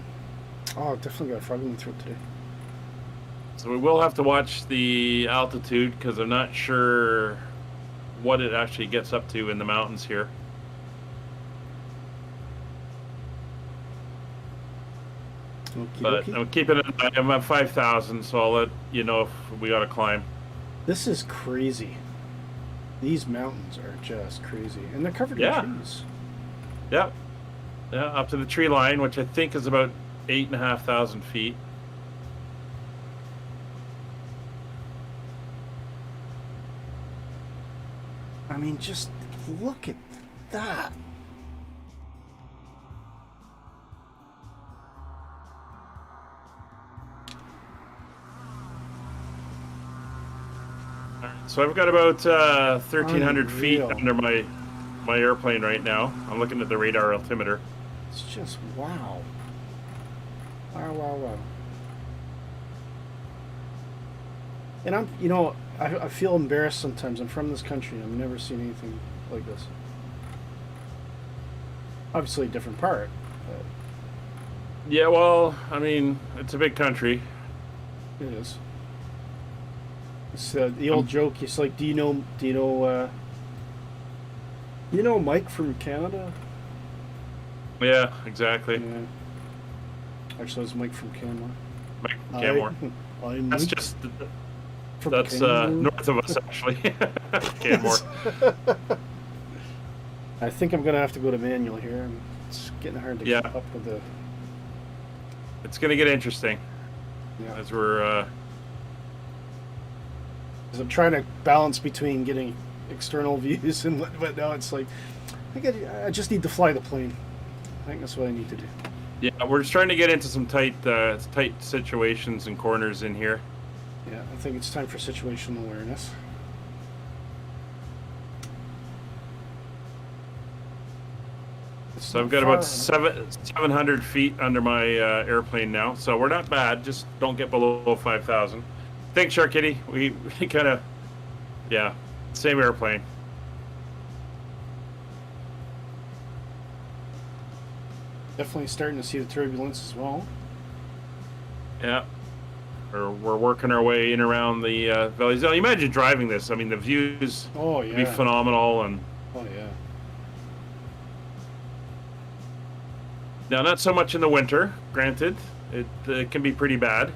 Oh, definitely got a frog in my throat today. So we will have to watch the altitude because I'm not sure what it actually gets up to in the mountains here. But I'm keeping it. I'm at 5,000, so I'll let you know if we got to climb. This is crazy. These mountains are just crazy, and they're covered in trees. Yep. Yeah, up to the tree line, which I think is about 8,500 feet. I mean, just look at that. So I've got about 1,300 feet under my airplane right now. I'm looking at the radar altimeter. It's just wow. Wow. And I feel embarrassed sometimes. I'm from this country. I've never seen anything like this. Obviously, a different part. But yeah, well, I mean, it's a big country. It is. It's the old joke. It's like, do you know Mike from Canada? Yeah, exactly. Yeah. Actually, it's Mike from Canmore. Mike from Canmore. That's just that's north of us, actually. Canmore. I think I'm gonna have to go to manual here. It's getting hard to keep up with the. It's gonna get interesting. Yeah. As we're. As I'm trying to balance between getting external views and but now it's like I just need to fly the plane. I think that's what I need to do. Yeah, we're just trying to get into some tight situations and corners in here. Yeah, I think it's time for situational awareness. So I've got about 700 feet under my airplane now, so we're not bad. Just don't get below 5,000. Thanks, Shark Kitty. We kind of, same airplane. Definitely starting to see the turbulence as well. Yeah. We're working our way in around the valleys. Now, imagine driving this. I mean, the views would be phenomenal. And oh, yeah. Now, not so much in the winter, granted. It can be pretty bad.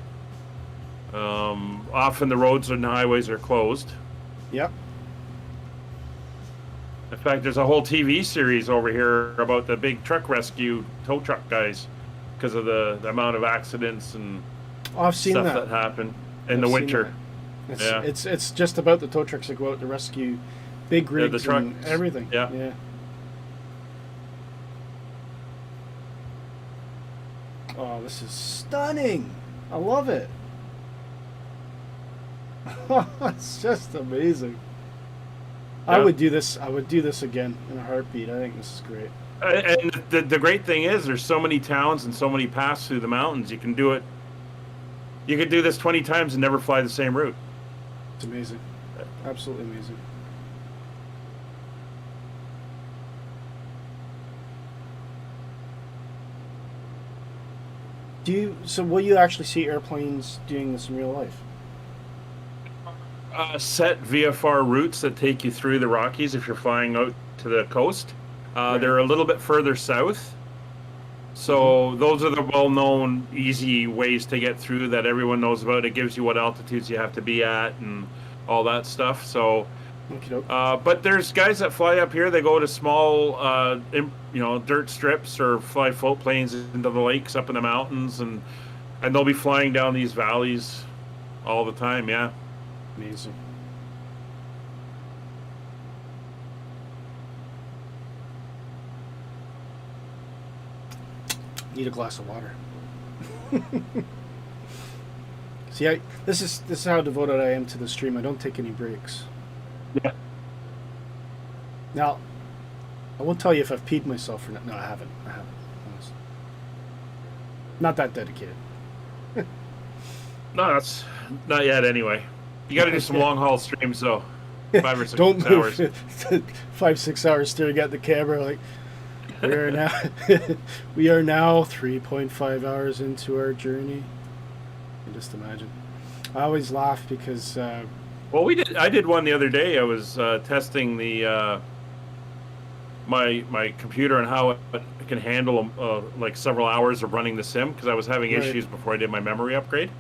Often the roads and highways are closed. Yep. In fact, there's a whole TV series over here about the big truck rescue tow truck guys because of the amount of accidents and stuff that happen in the winter. It's just about the tow trucks that go out to rescue big rigs and everything. Yeah. Oh, this is stunning. I love it. It's just amazing. Yeah. I would do this. I would do this again in a heartbeat. I think this is great. And the great thing is there's so many towns and so many paths through the mountains. You can do it. You could do this 20 times and never fly the same route. It's amazing. Absolutely amazing. So will you actually see airplanes doing this in real life? Set VFR routes that take you through the Rockies if you're flying out to the coast. Right. They're a little bit further south. So those are the well-known, easy ways to get through that everyone knows about. It gives you what altitudes you have to be at and all that stuff. So, but there's guys that fly up here. They go to small, dirt strips or fly float planes into the lakes up in the mountains, and they'll be flying down these valleys all the time. Yeah, amazing. Need a glass of water. See, this is how devoted I am to the stream. I don't take any breaks. Yeah. Now, I won't tell you if I've peed myself or not. No, I haven't. Honestly. Not that dedicated. No, that's not yet. Anyway, you got to do some long haul streams though. 5 or 6 Don't hours. move. 5-6 hours staring at the camera like. We are now 3.5 hours into our journey. You can just imagine. I always laugh because well, I did one the other day. I was testing the my computer and how it can handle like several hours of running the sim because I was having issues before I did my memory upgrade.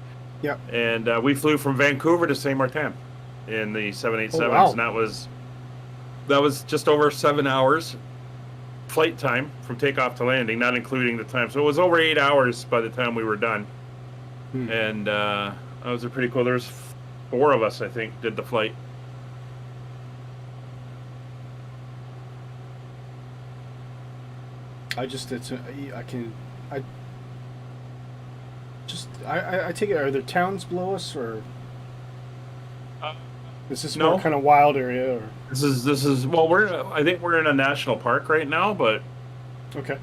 Yeah. And we flew from Vancouver to Saint Martin in the 787s, oh, wow. and that was just over 7 hours. Flight time from takeoff to landing, not including the time. So it was over 8 hours by the time we were done. And that was pretty cool. There's 4 of us, I think, did the flight. I take it, are there towns below us or is this more kind of wild area or? This is well, I think we're in a national park right now, but okay.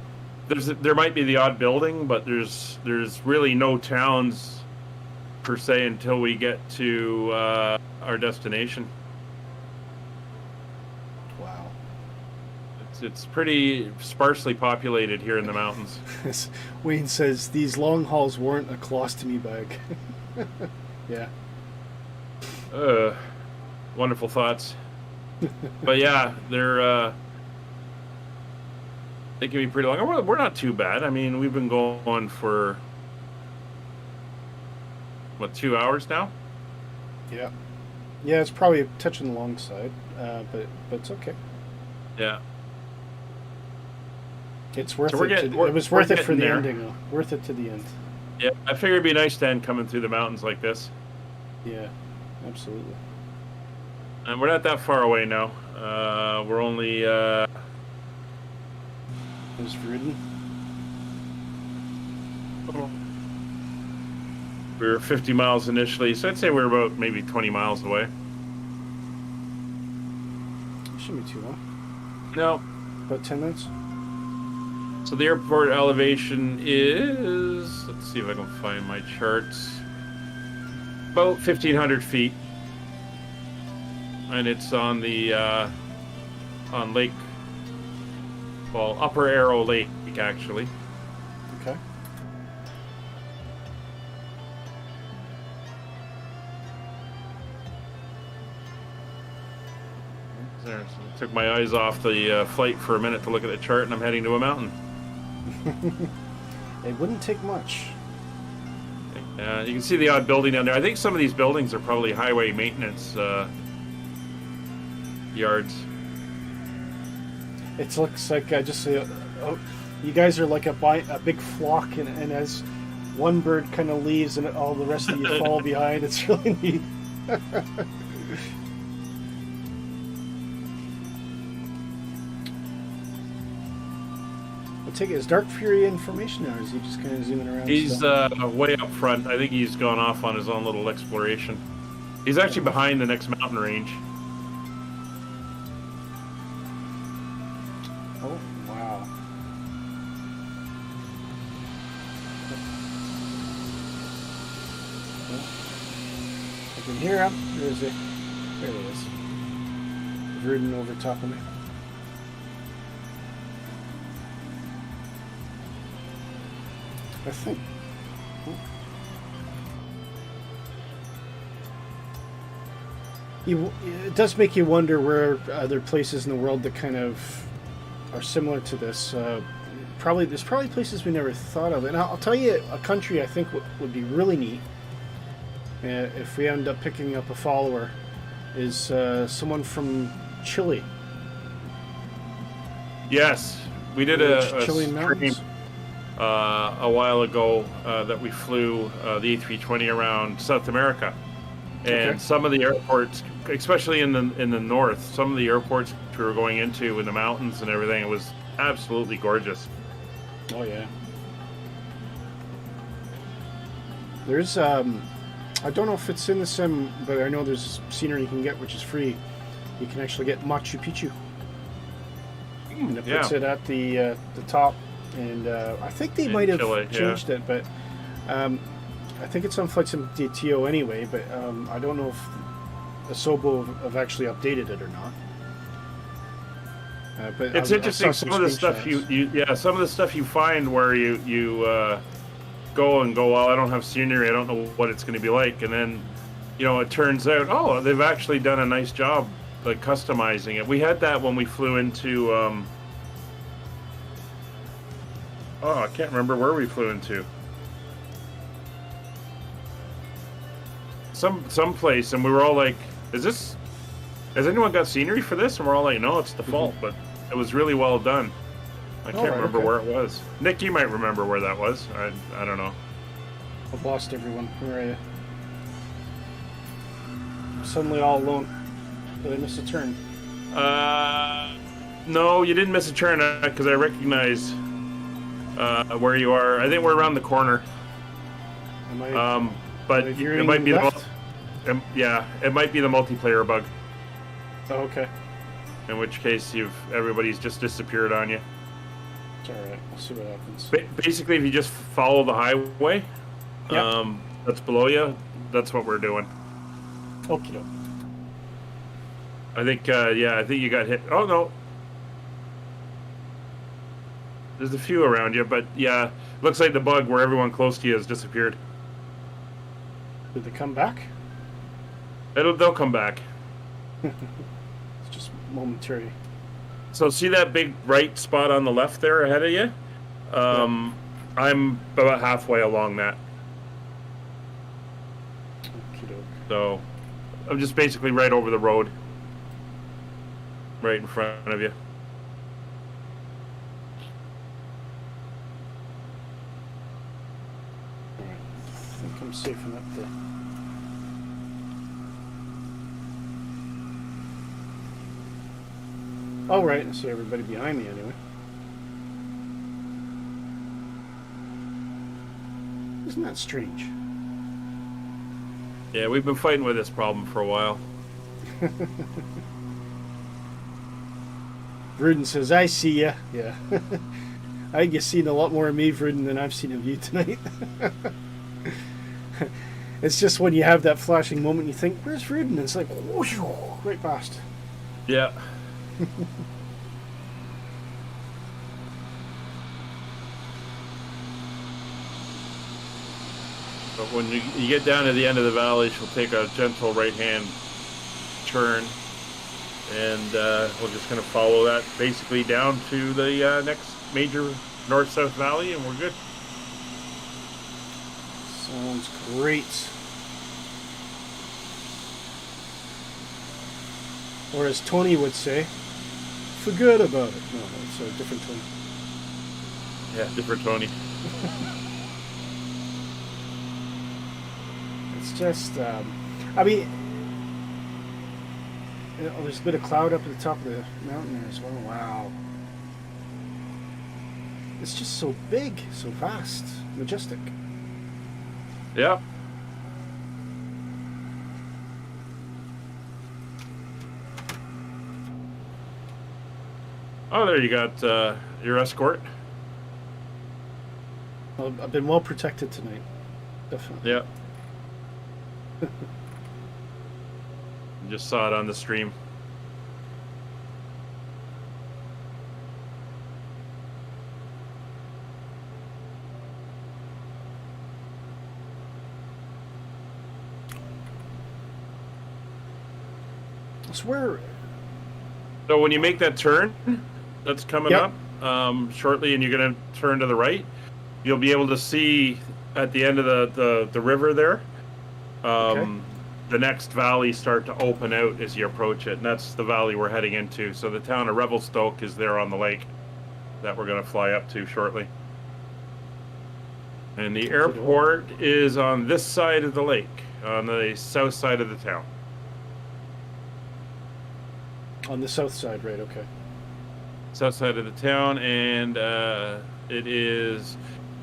There might be the odd building, but there's really no towns per se until we get to our destination. Wow. It's pretty sparsely populated here in the mountains. Wayne says these long hauls weren't a colostomy bag. Yeah. Wonderful thoughts. But yeah, they can be pretty long. We're not too bad. I mean, we've been going for, 2 hours now? Yeah. Yeah, it's probably touching the long side, but it's okay. Yeah. It's worth it. It was worth it for the ending, though. Worth it to the end. Yeah, I figured it'd be nice to end coming through the mountains like this. Yeah, absolutely. And we're not that far away now. We're only... There's Vruden. We were 50 miles initially, so I'd say we're about maybe 20 miles away. Shouldn't be too long. No. About 10 minutes? So the airport elevation is... Let's see if I can find my charts. About 1,500 feet. And it's on the on Lake, well, Upper Arrow Lake, actually. Okay. There, so I took my eyes off the flight for a minute to look at the chart, and I'm heading to a mountain. It wouldn't take much. You can see the odd building down there. I think some of these buildings are probably highway maintenance yards. It looks like you guys are like a big flock, and as one bird kind of leaves and all the rest of you fall behind, it's really neat. take it as Dark Fury information, or is he just kind of zooming around? He's way up front. I think he's gone off on his own little exploration. He's actually behind the next mountain range. Oh, wow. I can hear him. Where is he? There he is. Vruden over top of me. I think. It does make you wonder where other places in the world that kind of are similar to this. There's probably places we never thought of. And I'll tell you a country I think would be really neat if we end up picking up a follower is someone from Chile. Yes, we did a Chilean mountains. stream a while ago that we flew the A320 around South America, and some of the airports, especially in the north, some of the airports we were going into in the mountains and everything, it was absolutely gorgeous. Oh yeah. There's I don't know if it's in the sim, but I know there's scenery you can get which is free. You can actually get Machu Picchu, and it puts it at the top. And I think they might have changed it, but I think it's on Flight Sim DTO anyway. But I don't know if Asobo have actually updated it or not. But it's interesting. Some of the stuff some of the stuff you find where you go, well, I don't have scenery, I don't know what it's going to be like, and then it turns out, oh, they've actually done a nice job like customizing it. We had that when we flew into I can't remember where we flew into. Some place, and we were all like, has anyone got scenery for this? And we're all like, no, it's default, but it was really well done. I can't remember where it was. Nick, you might remember where that was. I don't know. I've lost everyone. Where are you? I'm suddenly all alone. Did I miss a turn? No, you didn't miss a turn because I recognize where you are. I think we're around the corner. But it might be it might be the multiplayer bug. Oh, okay. In which case everybody's just disappeared on you. It's alright, we'll see what happens. Basically, if you just follow the highway that's below you, that's what we're doing. Okie doke. I think, I think you got hit. Oh, no. There's a few around you, but yeah, looks like the bug where everyone close to you has disappeared. Did they come back? They'll come back. It's just momentary. So see that big right spot on the left there ahead of you? I'm about halfway along that. Okey-doke. So I'm just basically right over the road. Right in front of you. Alright. I think I'm safe enough to... Oh, right, I see everybody behind me anyway. Isn't that strange? Yeah, we've been fighting with this problem for a while. Vruden says, I see ya. Yeah. I think you've seen a lot more of me, Vruden, than I've seen of you tonight. It's just when you have that flashing moment, you think, where's Vruden? And it's like, whoosh, right past. Yeah. But when you get down to the end of the valley, she'll take a gentle right-hand turn, and we're just going to follow that basically down to the next major north-south valley, and we're good. Sounds great. Or as Tony would say, forget about it. No, it's a different Tony. Yeah, different Tony. It's just, I mean, there's a bit of cloud up at the top of the mountain there as well. Wow. It's just so big, so vast, majestic. Yep. Oh, there you got your escort. Well, I've been well protected tonight. Definitely. Yep. Just saw it on the stream. So where? So when you make that turn, that's coming Yep. up shortly, and you're going to turn to the right, you'll be able to see at the end of the river there, Okay. the next valley start to open out as you approach it, and that's the valley we're heading into. So the town of Revelstoke is there on the lake that we're going to fly up to shortly. And the airport is on this side of the lake, on the south side of the town. On the south side, right? Okay. South side of the town, and it is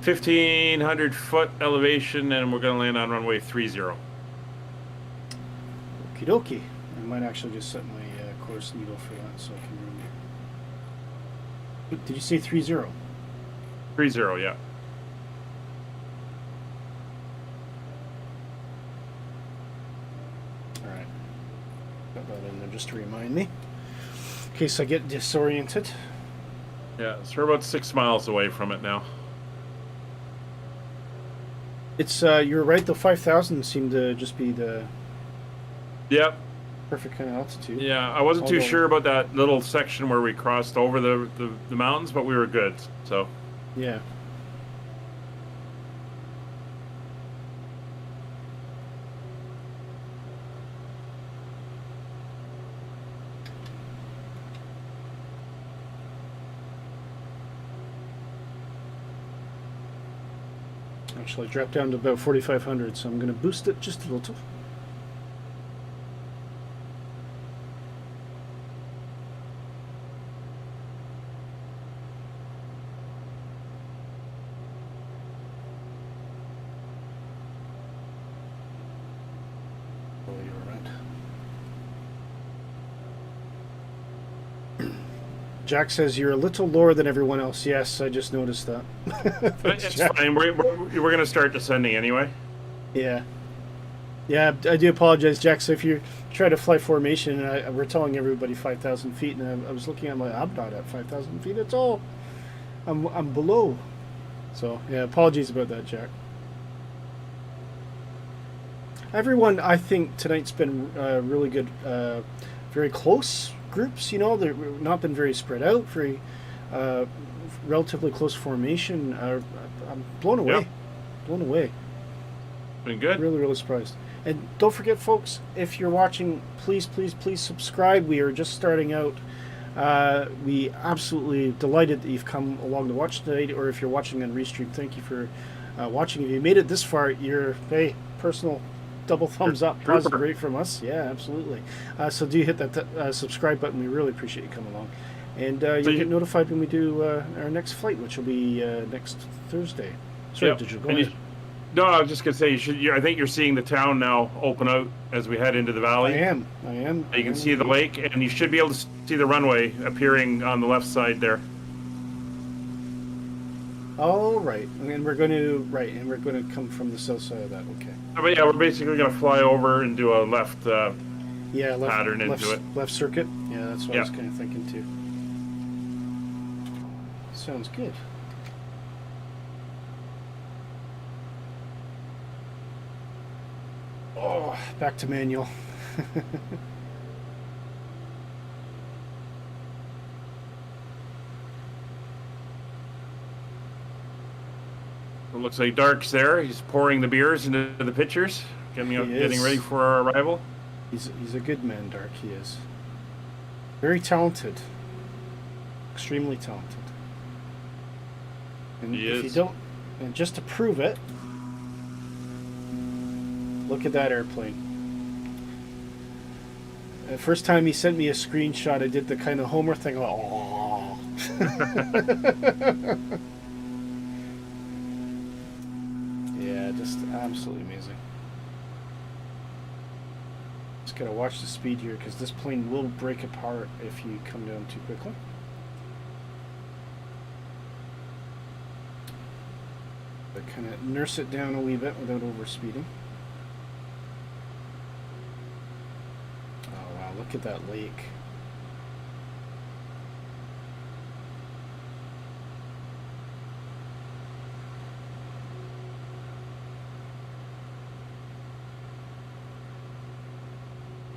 1,500 foot elevation, and we're going to land on runway 30. Okie dokie. I might actually just set my course needle for that so I can remember. Did you say 30? 30, yeah. All right. Got that in there just to remind me. In case I get disoriented. Yeah, so we're about 6 miles away from it now. It's you're right. The 5,000 seemed to just be the Yep. perfect kind of altitude. Yeah, I wasn't too Although- sure about that little section where we crossed over the mountains, but we were good. So Yeah. Actually, I dropped down to about 4,500, so I'm going to boost it just a little. Oh, you're right. Jack says you're a little lower than everyone else. Yes, I just noticed that. Thanks, it's Jack. fine. We're going to start descending anyway. Yeah. Yeah, I do apologize, Jack. So if you try to fly formation, and we're telling everybody 5,000 feet, and I was looking at I'm not at 5,000 feet at all. I'm below. So, yeah, apologies about that, Jack. Everyone, I think tonight's been really good. Very close groups, you know. They've not been very spread out, very relatively close formation. I'm blown away. Yep. Blown away. Been good. Really, really surprised. And don't forget, folks, if you're watching, please, please, please subscribe. We are just starting out. We absolutely delighted that you've come along to watch tonight, or if you're watching on Restream, thank you for watching. If you made it this far, you're, hey, personal double thumbs up, positive rate from us. Yeah, absolutely. So do hit that subscribe button. We really appreciate you coming along. And you'll get notified when we do our next flight, which will be next Thursday. Sorry, Yep. did you go And ahead? No, I was just gonna say I think you're seeing the town now open out as we head into the valley. I am. You can see the lake, and you should be able to see the runway appearing on the left side there. Oh, right. And we're going to come from the south side of that. Okay. But yeah, we're basically gonna fly over and do a left. Yeah, left Pattern into it. Left circuit. Yeah, that's what I Yeah. was kind of thinking too. Sounds good. Oh, back to manual. It looks like Dark's there. He's pouring the beers into the pitchers, getting is. ready for our arrival. He's a good man, Dark. He is. Very talented. Extremely talented. And He if you is. don't, and just to prove it, look at that airplane. The first time he sent me a screenshot, I did the kind of Homer thing. Oh. Yeah, just absolutely amazing. Just gotta watch the speed here because this plane will break apart if you come down too quickly. But kind of nurse it down a wee bit without overspeeding. Oh wow, look at that lake.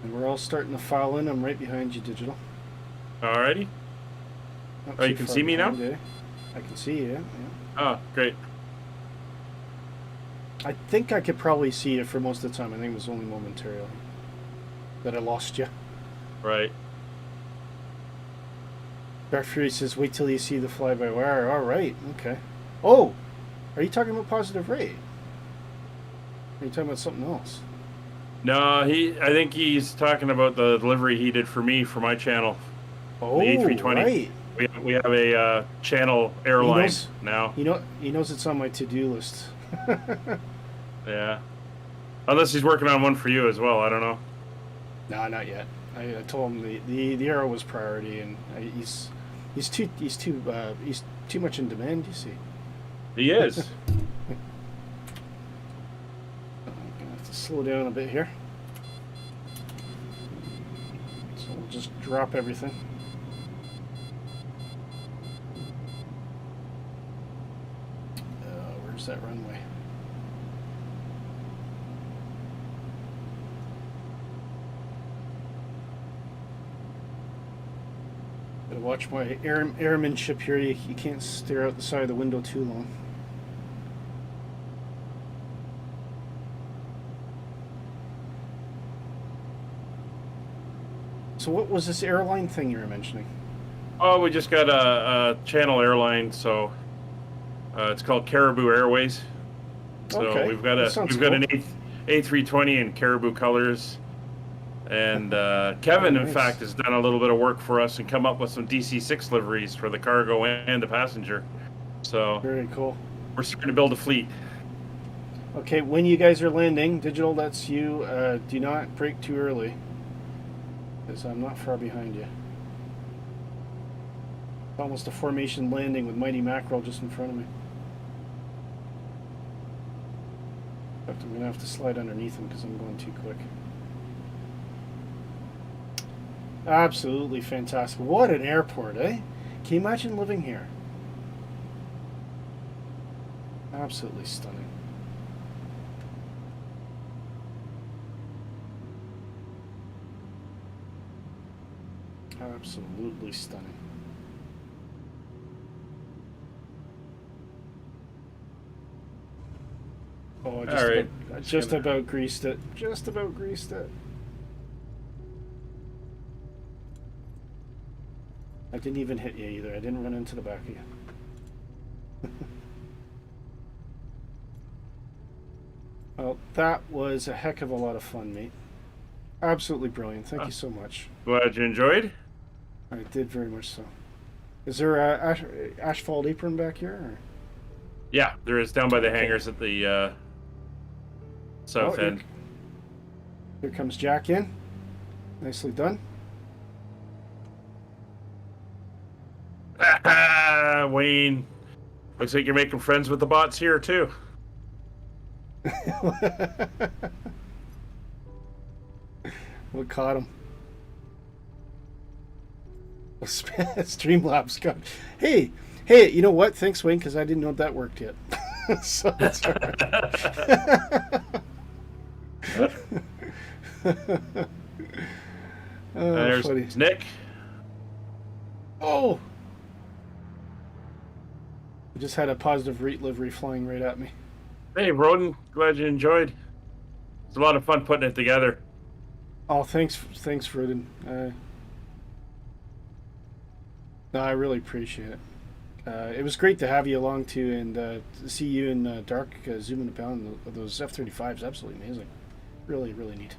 And we're all starting to file in. I'm right behind you, Digital. Alrighty. Not Oh, you too can far see me now? behind, eh? I can see you, yeah. Oh, great. I think I could probably see you for most of the time. I think it was only momentarily that I lost you. Right. Dark Fury says, wait till you see the fly-by-wire. All right, okay. Oh, are you talking about positive rate? Are you talking about something else? No, I think he's talking about the delivery he did for me for my channel. Oh, The A320. right. We have a channel airline now. He knows it's on my to-do list. Yeah. Unless he's working on one for you as well. I don't know. No, not yet. I told him the Arrow was priority, and he's too much in demand. You see. He is. I'm gonna have to slow down a bit here. So we'll just drop everything. Where's that runway? Gotta watch my airmanship here. You can't stare out the side of the window too long. So what was this airline thing you were mentioning? Oh, we just got a channel airline, so it's called Caribou Airways. So Okay, we've got an A320 in Caribou colors, and Kevin, nice. in fact, has done a little bit of work for us and come up with some DC-6 liveries for the cargo and the passenger. So Very cool. we're starting to build a fleet. Okay, when you guys are landing, Digital, that's you. Do not brake too early, because I'm not far behind you. Almost a formation landing with Mighty Mackerel just in front of me. In fact, I'm going to have to slide underneath him because I'm going too quick. Absolutely fantastic. What an airport, eh? Can you imagine living here? Absolutely stunning. Absolutely stunning. Oh, I just about greased it. Just about greased it. I didn't even hit you either. I didn't run into the back of you. Well, that was a heck of a lot of fun, mate. Absolutely brilliant. Thank you so much. Glad you enjoyed. I did very much so. Is there a asphalt apron back here? Or? Yeah, there is down by the hangars at the south end. Here comes Jack in. Nicely done. Wayne, looks like you're making friends with the bots here too. What caught him? Streamlabs got. Hey, you know what? Thanks, Wayne, because I didn't know that worked yet. So it's all right. There's funny. Nick. Oh! I just had a positive livery flying right at me. Hey, Roden, glad you enjoyed. It's a lot of fun putting it together. Oh, thanks, Roden. No, I really appreciate it. It was great to have you along too, and to see you in dark zooming about those F-35s. Absolutely amazing. Really, really neat.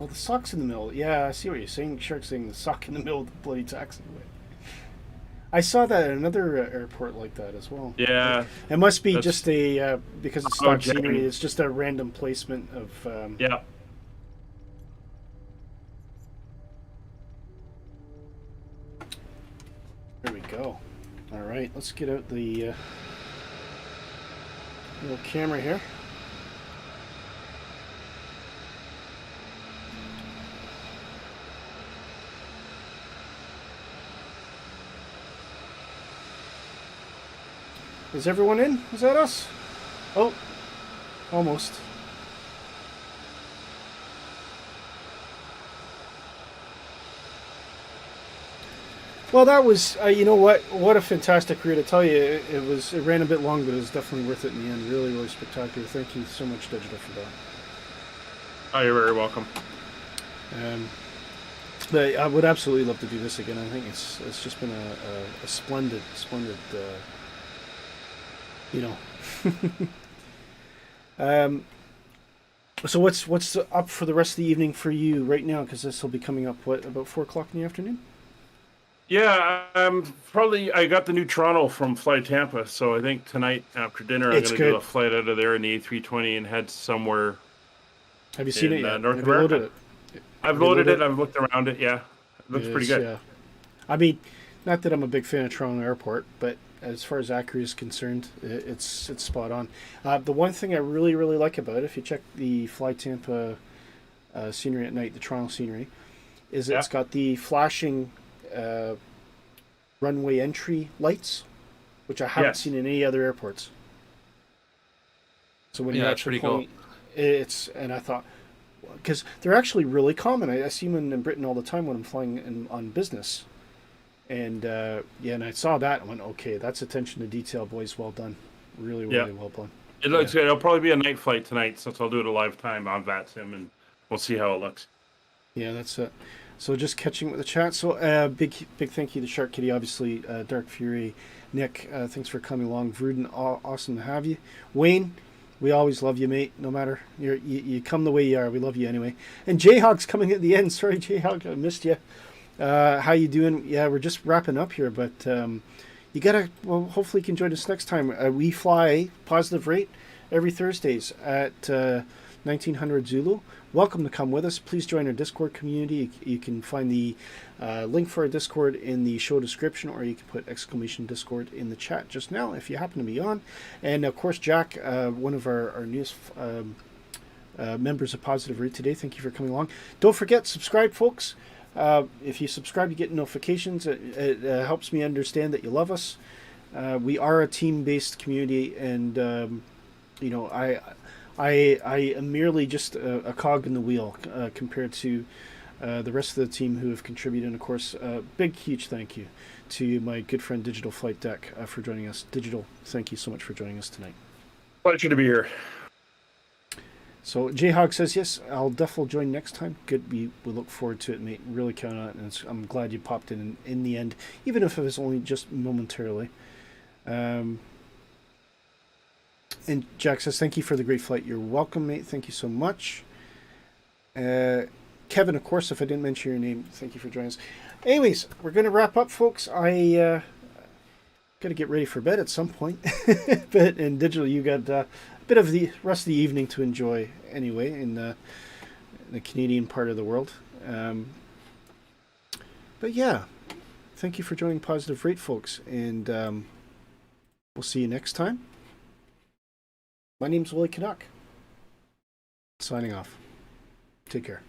Oh, the sock's in the middle. Yeah, I see what you're saying. Shark's saying the sock in the middle of the bloody taxiway. I saw that at another airport like that as well. Yeah. It must be just a, because it's stock scenery, it's just a random placement of... yeah. There we go. All right, let's get out the little camera here. Is everyone in? Is that us? Oh, almost. Well, that was, you know what a fantastic career, to tell you. It ran a bit long, but it was definitely worth it in the end. Really, really spectacular. Thank you so much, Digital, for that. Oh, you're very welcome. But I would absolutely love to do this again. I think it's just been a splendid, you know. So what's up for the rest of the evening for you right now? Because this will be coming up, what, about 4 o'clock in the afternoon? Yeah, I got the new Toronto from Fly Tampa, so I think tonight after dinner I'm going to do a flight out of there in the A320 and head somewhere. Have you seen it yet? North Have America. You loaded it? I've loaded it. I've looked around it. Yeah, it looks pretty good. Yeah. I mean, not that I'm a big fan of Toronto Airport, but as far as Acura is concerned, it's spot on. The one thing I really, really like about it, if you check the Fly Tampa scenery at night, the Toronto scenery, is it's got the flashing runway entry lights, which I haven't seen in any other airports. So when you're actually pulling, and I thought, because they're actually really common. I see them in Britain all the time when I'm flying on business. And and I saw that and went, okay, that's attention to detail, boys. Well done. Really, really well done. It looks good. It'll probably be a night flight tonight, since I'll do it a live time on VATSIM, and we'll see how it looks. Yeah, that's it. So just catching with the chat. So big thank you to Shark Kitty, obviously, Dark Fury, Nick, thanks for coming along. Vruden, awesome to have you. Wayne, we always love you, mate. No matter you come the way you are, we love you anyway. And Jayhawk's coming at the end. Sorry, Jayhawk, I missed you. How you doing? Yeah, we're just wrapping up here, but you gotta. Well, hopefully you can join us next time. We fly positive rate every Thursdays at 1900 Zulu. Welcome to come with us. Please join our Discord community. You can find the link for our Discord in the show description, or you can put !Discord in the chat just now if you happen to be on. And of course, Jack, one of our newest members of Positive Rate today. Thank you for coming along. Don't forget, subscribe, folks. If you subscribe, you get notifications. It helps me understand that you love us. We are a team-based community, and I am merely just a cog in the wheel compared to the rest of the team who have contributed. And of course, big, huge thank you to my good friend Digital Flight Deck for joining us. Digital, thank you so much for joining us tonight. Pleasure to be here. So Jayhawk says, yes, I'll definitely join next time. Good, we look forward to it, mate. Really count on it, and I'm glad you popped in the end, even if it was only just momentarily. And Jack says, thank you for the great flight. You're welcome, mate. Thank you so much. Kevin, of course, if I didn't mention your name, thank you for joining us. Anyways, we're going to wrap up, folks. I got to get ready for bed at some point. But in Digital, you got a bit of the rest of the evening to enjoy anyway in the Canadian part of the world. But yeah, thank you for joining Positive Rate, folks. And we'll see you next time. My name's Willie Canuck. Signing off. Take care.